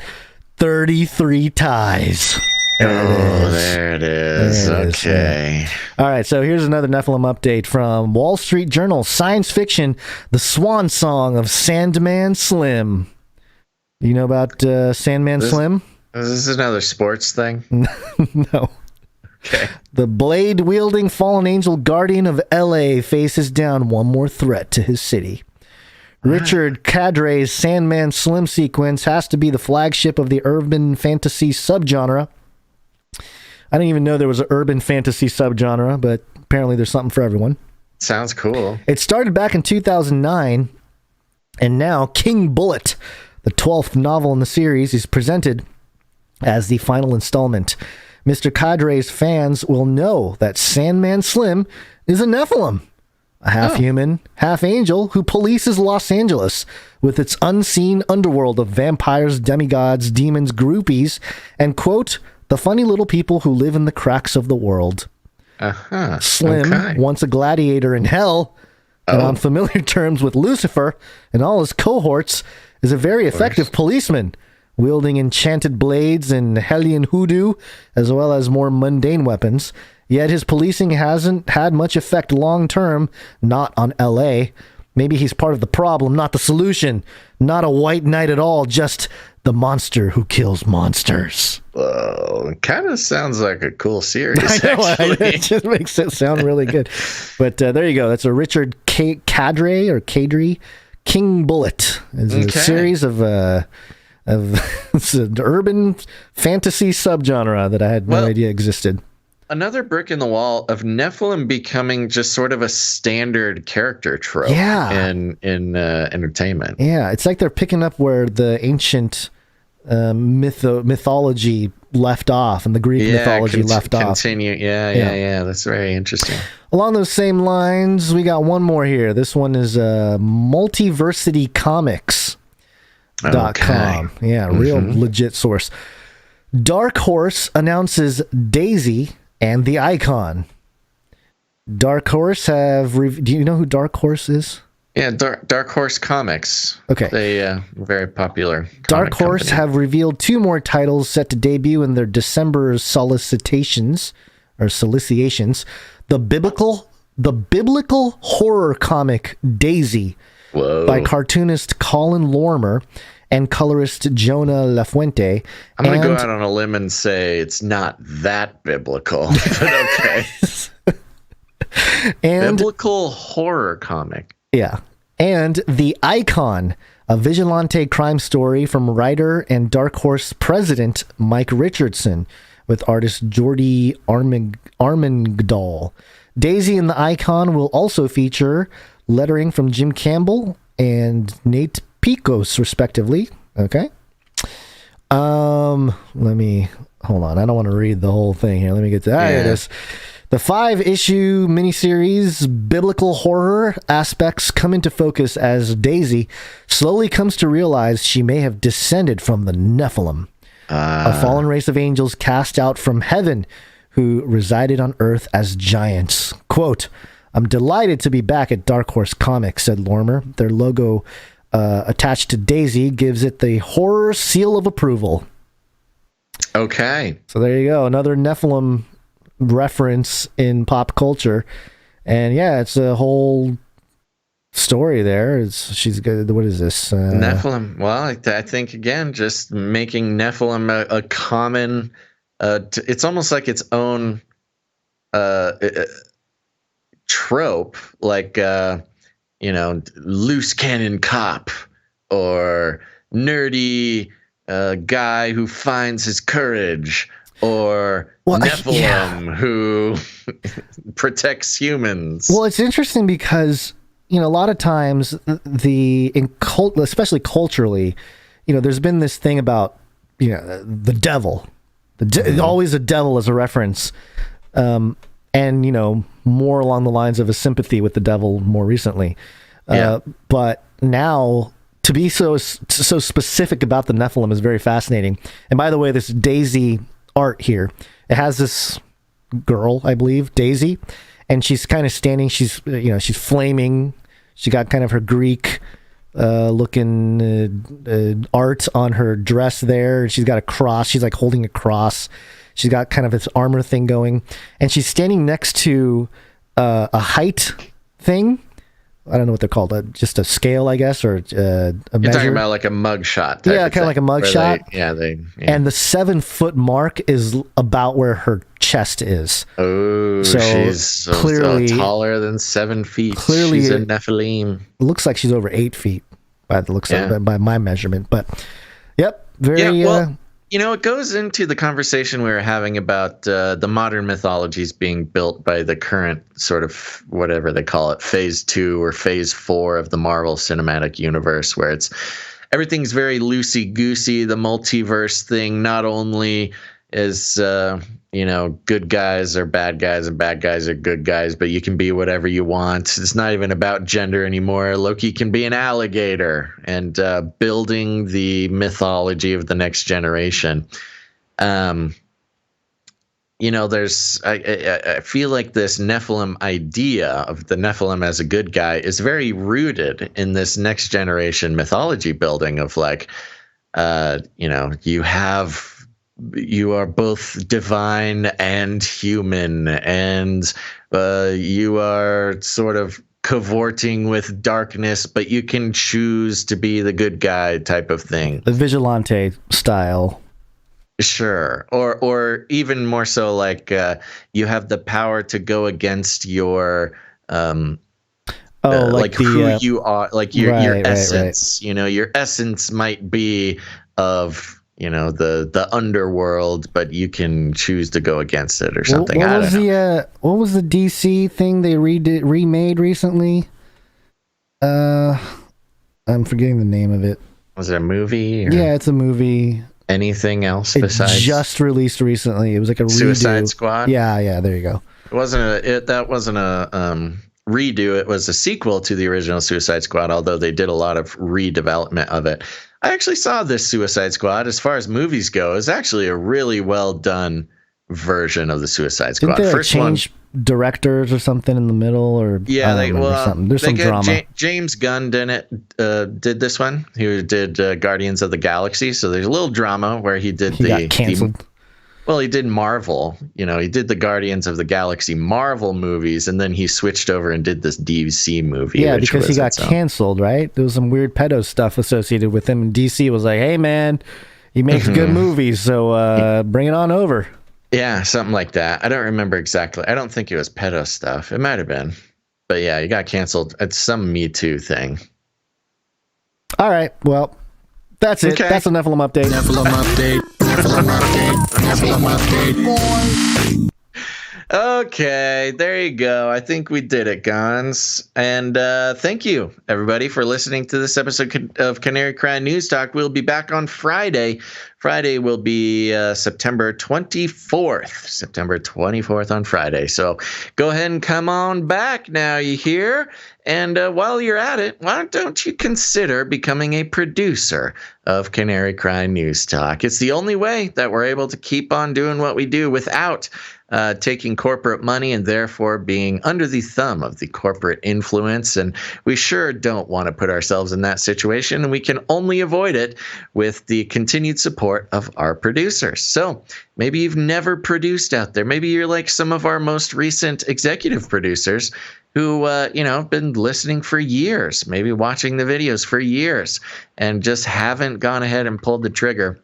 Speaker 3: 33 ties.
Speaker 1: There it is. Okay.
Speaker 3: All right, so here's another Nephilim update from Wall Street Journal. Science fiction, the swan song of Sandman Slim. You know about Sandman Slim?
Speaker 1: Is this another sports thing?
Speaker 3: No.
Speaker 1: Okay.
Speaker 3: The blade-wielding fallen angel guardian of L.A. faces down one more threat to his city. Richard Cadre's Sandman Slim sequence has to be the flagship of the urban fantasy subgenre. I didn't even know there was an urban fantasy subgenre, but apparently there's something for everyone.
Speaker 1: Sounds cool.
Speaker 3: It started back in 2009, and now King Bullet, the 12th novel in the series, is presented as the final installment. Mr. Cadre's fans will know that Sandman Slim is a Nephilim, a half-human, half-angel who polices Los Angeles with its unseen underworld of vampires, demigods, demons, groupies, and, quote, the funny little people who live in the cracks of the world. Slim, once a gladiator in hell, and on familiar terms with Lucifer and all his cohorts, is a very effective policeman, wielding enchanted blades and Hellion hoodoo, as well as more mundane weapons. Yet his policing hasn't had much effect long-term, not on L.A. Maybe he's part of the problem, not the solution. Not a white knight at all, just the monster who kills monsters.
Speaker 1: Whoa, it kind of sounds like a cool series,
Speaker 3: I know,
Speaker 1: actually.
Speaker 3: it just makes it sound really good. But there you go. That's a Richard Cadre, King Bullet. It's a series of it's an urban fantasy subgenre that I had no idea existed.
Speaker 1: Another brick in the wall of Nephilim becoming just sort of a standard character trope in entertainment.
Speaker 3: Yeah, it's like they're picking up where the ancient mythology left off and the Greek mythology left off.
Speaker 1: Yeah. That's very interesting.
Speaker 3: Along those same lines, we got one more here. This one is Multiversity Comics. .com. Yeah, real legit source. Dark Horse announces Daisy and the Icon. Dark Horse do you know who Dark Horse is?
Speaker 1: Yeah, Dark Horse Comics.
Speaker 3: Okay.
Speaker 1: They very popular.
Speaker 3: Dark Horse have revealed 2 more titles set to debut in their December solicitations. The biblical horror comic Daisy by cartoonist Colin Lormer and colorist Jonah LaFuente.
Speaker 1: I'm going to go out on a limb and say it's not that biblical, but okay.
Speaker 3: And
Speaker 1: biblical horror comic.
Speaker 3: Yeah. And The Icon, a vigilante crime story from writer and Dark Horse president Mike Richardson with artist Jordi Armengol. Daisy and The Icon will also feature lettering from Jim Campbell and Nate Picos, respectively. Okay. Let me hold on. I don't want to read the whole thing here. Let me get to that. Here it is. The 5-issue miniseries biblical horror aspects come into focus as Daisy slowly comes to realize she may have descended from the Nephilim, a fallen race of angels cast out from heaven who resided on Earth as giants. Quote, I'm delighted to be back at Dark Horse Comics, said Lormer. Their logo attached to Daisy gives it the horror seal of approval.
Speaker 1: Okay.
Speaker 3: So there you go. Another Nephilim reference in pop culture. And yeah, it's a whole story there. She's good. What is this?
Speaker 1: Nephilim. Well, I think, again, just making Nephilim a common... it's almost like its own trope, like, loose cannon cop or nerdy guy who finds his courage, or Nephilim who protects humans.
Speaker 3: Well, it's interesting because, a lot of times especially culturally, there's been this thing about, the devil. Always a devil as a reference. And, more along the lines of a sympathy with the devil more recently. But now, to be so specific about the Nephilim is very fascinating. And by the way, this Daisy art here, it has this girl, I believe, Daisy, and she's kind of standing, she's flaming. She got kind of her Greek looking art on her dress there. She's got a cross. She's like holding a cross. She's got kind of this armor thing going, and she's standing next to a height thing. I don't know what they're called. Just a scale, I guess, or a measure.
Speaker 1: You're talking about like a mugshot.
Speaker 3: Yeah, kind of like a mugshot.
Speaker 1: And
Speaker 3: the 7-foot mark is about where her chest is.
Speaker 1: Oh, so she's clearly taller than 7 feet.
Speaker 3: Clearly,
Speaker 1: she's a Nephilim.
Speaker 3: Looks like she's over 8 feet by the looks of it, by my measurement. But yep, very.
Speaker 1: It goes into the conversation we were having about the modern mythologies being built by the current sort of whatever they call it, phase 2 or phase 4 of the Marvel Cinematic Universe, where everything's very loosey-goosey. The multiverse thing not only is, good guys are bad guys and bad guys are good guys, but you can be whatever you want. It's not even about gender anymore. Loki can be an alligator, and building the mythology of the next generation. I feel like this Nephilim idea of the Nephilim as a good guy is very rooted in this next generation mythology building of you are both divine and human, and you are sort of cavorting with darkness, but you can choose to be the good guy type of thing.
Speaker 3: The vigilante style.
Speaker 1: Sure. Or even more so like you have the power to go against your who you are, like your essence. Right. Your essence might be of the underworld, but you can choose to go against it or something.
Speaker 3: What was the DC thing they remade recently? I'm forgetting the name of it.
Speaker 1: Was it a movie?
Speaker 3: Yeah, it's a movie.
Speaker 1: Anything else besides?
Speaker 3: It just released recently. It was like a
Speaker 1: Suicide
Speaker 3: redo.
Speaker 1: Squad.
Speaker 3: Yeah. There you go.
Speaker 1: That wasn't a redo. It was a sequel to the original Suicide Squad, although they did a lot of redevelopment of it. I actually saw this Suicide Squad. As far as movies go, is actually a really well done version of the Suicide Squad.
Speaker 3: Didn't they change directors or something in the middle, or something? There's some drama.
Speaker 1: James Gunn did this one. He did Guardians of the Galaxy, so there's a little drama where he got canceled. He did Marvel. He did the Guardians of the Galaxy Marvel movies, and then he switched over and did this DC movie.
Speaker 3: Yeah, because he got canceled, right? There was some weird pedo stuff associated with him, and DC was like, hey, man, he makes good movies, so bring it on over.
Speaker 1: Yeah, something like that. I don't remember exactly. I don't think it was pedo stuff. It might have been. But yeah, he got canceled. It's some Me Too thing.
Speaker 3: All right, well, that's it.
Speaker 1: Okay.
Speaker 3: That's a Nephilim update.
Speaker 7: Nephilim update. Nephilim update. Nephilim update.
Speaker 1: Okay, there you go. I think we did it, Gons. And thank you, everybody, for listening to this episode of Canary Cry News Talk. We'll be back on Friday. Friday will be September 24th. September 24th on Friday. So go ahead and come on back now, you hear? And while you're at it, why don't you consider becoming a producer of Canary Cry News Talk? It's the only way that we're able to keep on doing what we do without taking corporate money and therefore being under the thumb of the corporate influence. And we sure don't want to put ourselves in that situation, and we can only avoid it with the continued support support of our producers. So maybe you've never produced out there. Maybe you're like some of our most recent executive producers who, have been listening for years, maybe watching the videos for years, and just haven't gone ahead and pulled the trigger.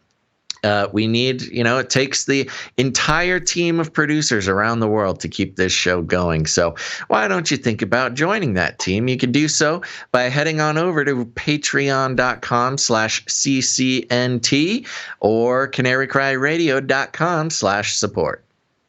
Speaker 1: We need, it takes the entire team of producers around the world to keep this show going. So why don't you think about joining that team? You can do so by heading on over to patreon.com/CCNT or CanaryCry.Radio.com/support.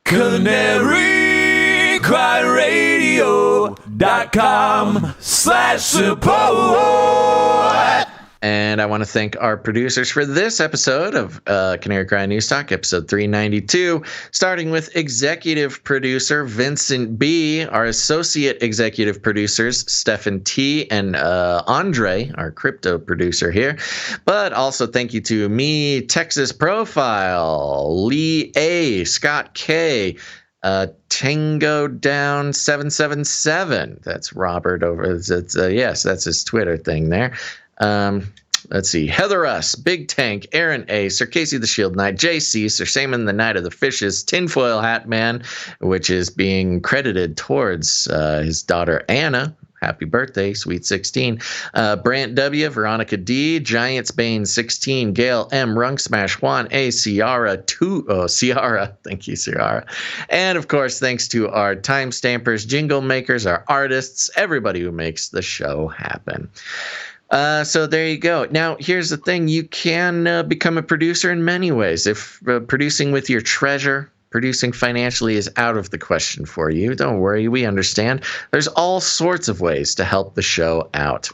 Speaker 1: CanaryCry.Radio.com/support. And I want to thank our producers for this episode of Canary Cry News Talk, episode 392, starting with executive producer Vincent B., our associate executive producers Stefan T. and Andre, our crypto producer here. But also thank you to me, Texas Profile, Lee A., Scott K., Tango Down 777. That's Robert over. Yes, that's his Twitter thing there. Let's see. Heather S., Big Tank, Aaron A., Sir Casey the Shield Knight, JC, Sir Simon the Knight of the Fishes, Tinfoil Hat Man, which is being credited towards his daughter Anna. Happy birthday, sweet 16. Brant W., Veronica D., Giants Bane 16, Gail M., Rung Smash, Juan A., Ciara 2, Ciara, thank you, Ciara. And of course, thanks to our time stampers, jingle makers, our artists, everybody who makes the show happen. So there you go. Now, here's the thing. You can become a producer in many ways. If producing with your treasure, producing financially is out of the question for you, don't worry. We understand. There's all sorts of ways to help the show out.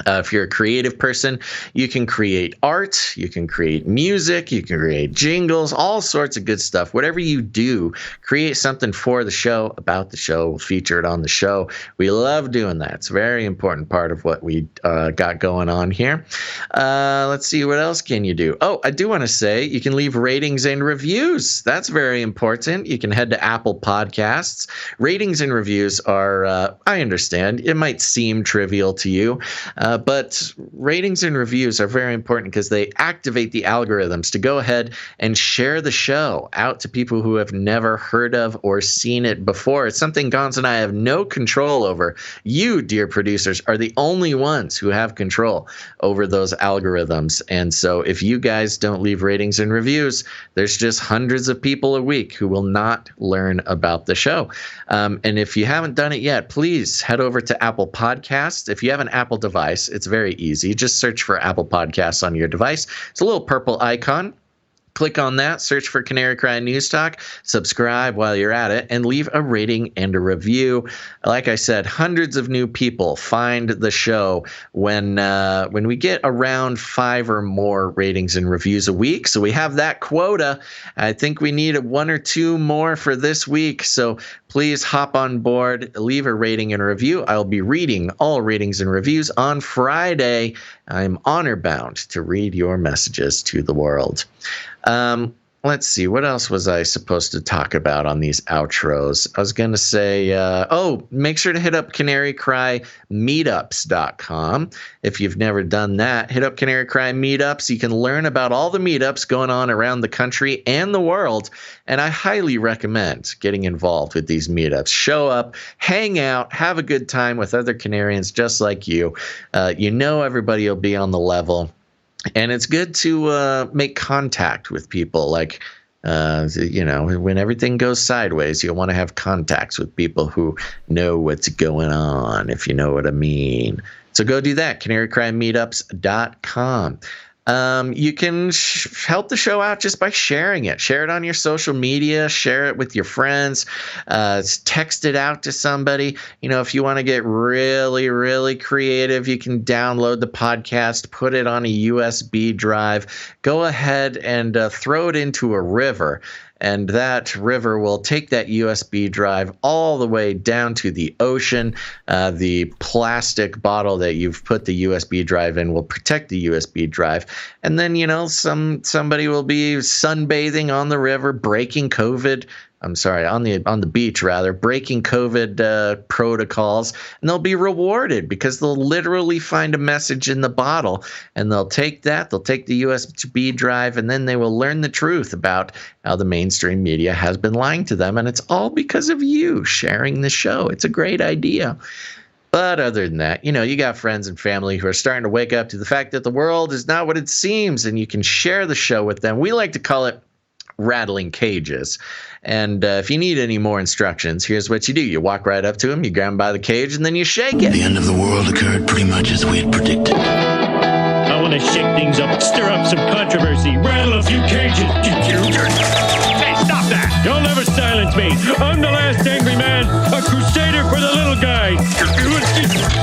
Speaker 1: If you're a creative person, you can create art, you can create music, you can create jingles, all sorts of good stuff. Whatever you do, create something for the show, about the show, we'll feature it on the show. We love doing that. It's a very important part of what we got going on here. Let's see, what else can you do? Oh, I do want to say you can leave ratings and reviews. That's very important. You can head to Apple Podcasts. Ratings and reviews are, I understand, it might seem trivial to you, but ratings and reviews are very important because they activate the algorithms to go ahead and share the show out to people who have never heard of or seen it before. It's something Gons and I have no control over. You, dear producers, are the only ones who have control over those algorithms. And so if you guys don't leave ratings and reviews, there's just hundreds of people a week who will not learn about the show. And if you haven't done it yet, please head over to Apple Podcasts. If you have an Apple device, it's very easy. Just search for Apple Podcasts on your device. It's a little purple icon. Click on that, search for Canary Cry News Talk, subscribe while you're at it, and leave a rating and a review. Like I said, hundreds of new people find the show when we get around 5 or more ratings and reviews a week. So we have that quota. I think we need 1 or 2 more for this week. So please hop on board, leave a rating and a review. I'll be reading all ratings and reviews on Friday. I'm honor-bound to read your messages to the world. Let's see, what else was I supposed to talk about on these outros? I was going to say, make sure to hit up CanaryCry.Meetups.com. If you've never done that, hit up Canary Cry Meetups. You can learn about all the meetups going on around the country and the world, and I highly recommend getting involved with these meetups. Show up, hang out, have a good time with other Canarians just like you. Everybody will be on the level. And it's good to make contact with people. Like, when everything goes sideways, you'll want to have contacts with people who know what's going on, if you know what I mean. So go do that, CanaryCryMeetups.com. You can help the show out just by sharing it. Share it on your social media. Share it with your friends. Text it out to somebody. If you want to get really, really creative, you can download the podcast, put it on a USB drive. Go ahead and throw it into a river. And that river will take that USB drive all the way down to the ocean. The plastic bottle that you've put the USB drive in will protect the USB drive. And then, somebody will be sunbathing on the river, breaking COVID. on the beach rather, breaking COVID protocols, and they'll be rewarded because they'll literally find a message in the bottle, and they'll take the USB drive, and then they will learn the truth about how the mainstream media has been lying to them, and it's all because of you sharing the show. It's a great idea. But other than that, you got friends and family who are starting to wake up to the fact that the world is not what it seems, and you can share the show with them. We like to call it rattling cages. And if you need any more instructions, here's what you do. You walk right up to them, you grab them by the cage, and then you shake it.
Speaker 19: The end of the world occurred pretty much as we had predicted.
Speaker 8: I want to shake things up, stir up some controversy, rattle a few cages. Hey, stop that! You'll never silence me. I'm the last angry man, a crusader for the little guy.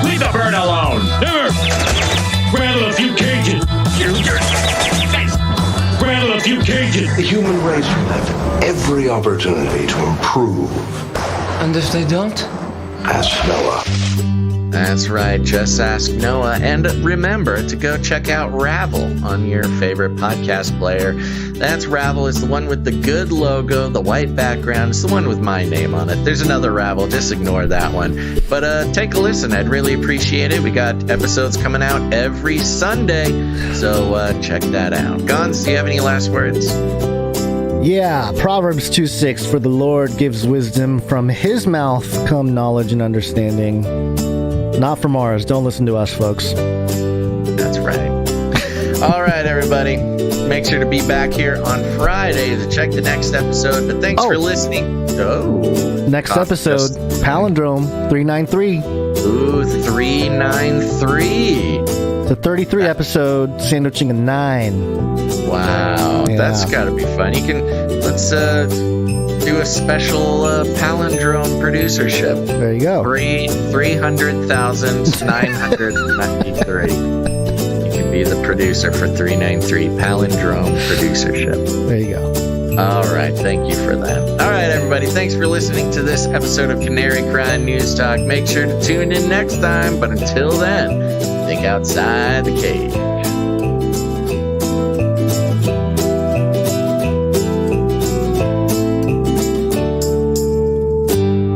Speaker 8: Leave the bird alone. Never. Rattle a few cages. Rattle a few cages.
Speaker 9: The human race will have every opportunity to improve.
Speaker 12: And if they don't?
Speaker 9: Ask Noah.
Speaker 1: That's right, just ask Noah. And remember to go check out Ravel on your favorite podcast player. That's Ravel. Is the one with the good logo, the white background. It's the one with my name on it. There's another Ravel. Just ignore that one. But take a listen. I'd really appreciate it. We got episodes coming out every Sunday. So check that out. Gons, do you have any last words?
Speaker 10: Yeah, Proverbs 2:6, for the Lord gives wisdom. From his mouth come knowledge and understanding. Not from ours. Don't listen to us, folks.
Speaker 1: That's right. All right, everybody. Make sure to be back here on Friday to check the next episode. But thanks for listening.
Speaker 10: Next episode, Palindrome 393.
Speaker 1: Ooh, 393.
Speaker 10: The 33 episode, sandwiching a 9.
Speaker 1: Wow, that's got to be fun. Let's do a special palindrome producership.
Speaker 10: There you go.
Speaker 1: 300,993. You can be the producer for 393 palindrome producership.
Speaker 10: There you go.
Speaker 1: All right, thank you for that. All right, everybody, thanks for listening to this episode of Canary Cry News Talk. Make sure to tune in next time, but until then, think outside the cage.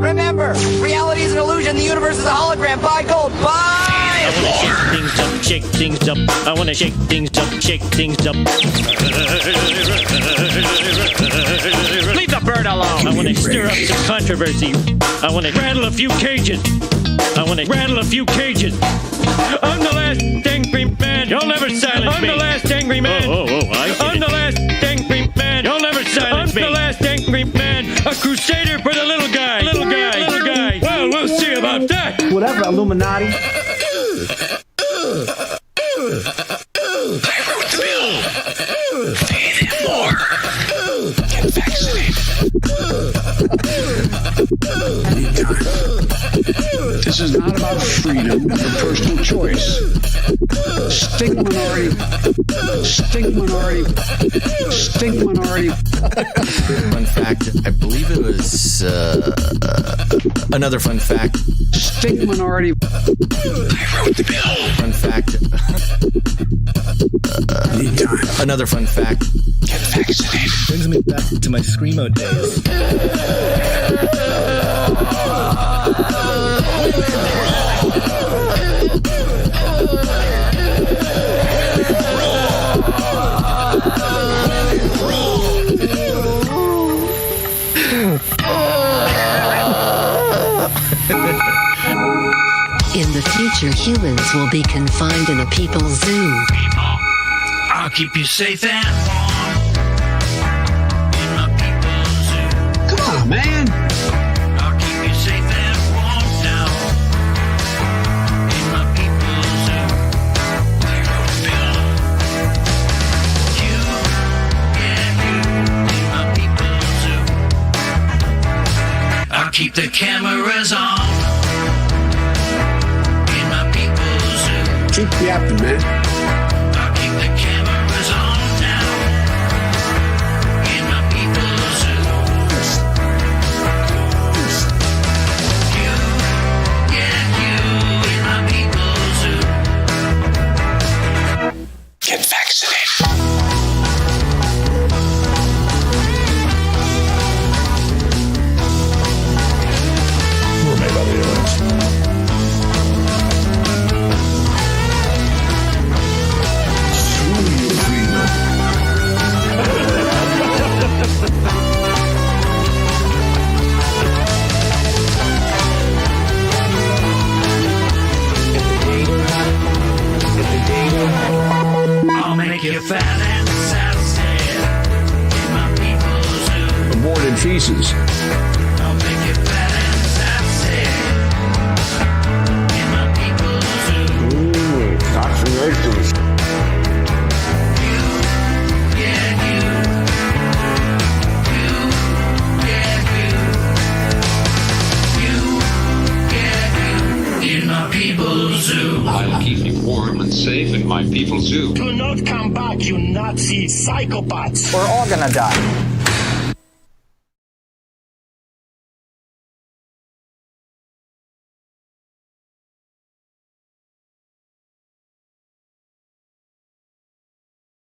Speaker 15: Remember, reality is an illusion. The universe is a hologram. Buy gold. Buy!
Speaker 8: I want to shake things up. I want to shake things up. Leave the bird alone. I want to stir up some controversy. I want to rattle a few cages. I'm the last angry man. You'll never silence me. I'm the last angry man. I'm the last angry man. You'll never silence me. I'm the last angry man. A crusader for the little guy. Well, we'll see about that.
Speaker 12: Whatever, Illuminati.
Speaker 19: I wrote the bill. Pay them more. Get vaccinated.
Speaker 4: Anytime. This is not about freedom or personal choice. Stink minority.
Speaker 1: Fun fact, I believe it was another fun fact.
Speaker 4: Stink minority.
Speaker 19: I wrote the bill.
Speaker 1: Fun fact. Another fun fact.
Speaker 19: Get vaccinated.
Speaker 3: Brings me back to my Screamo days.
Speaker 24: In the future, humans will be confined in a people's zoo.
Speaker 19: I'll keep you safe and warm in my people's zoo.
Speaker 4: Come on, man.
Speaker 19: I'll keep you safe and warm now in my people's zoo. I wrote a bill. You in my people's zoo. I'll keep the cameras on.
Speaker 4: Keep yapping, man.
Speaker 19: I'll keep the cameras on now in my people's zoo. You in my people's zoo. Get vaccinated.
Speaker 7: cryptocurrencies.
Speaker 19: I'll make it fat and sassy in my people's zoo.
Speaker 7: Vaccinations.
Speaker 19: In my people's zoo.
Speaker 13: I'll keep you warm and safe in my people's zoo.
Speaker 5: Do not come back, you Nazi psychopaths.
Speaker 12: We're all gonna die.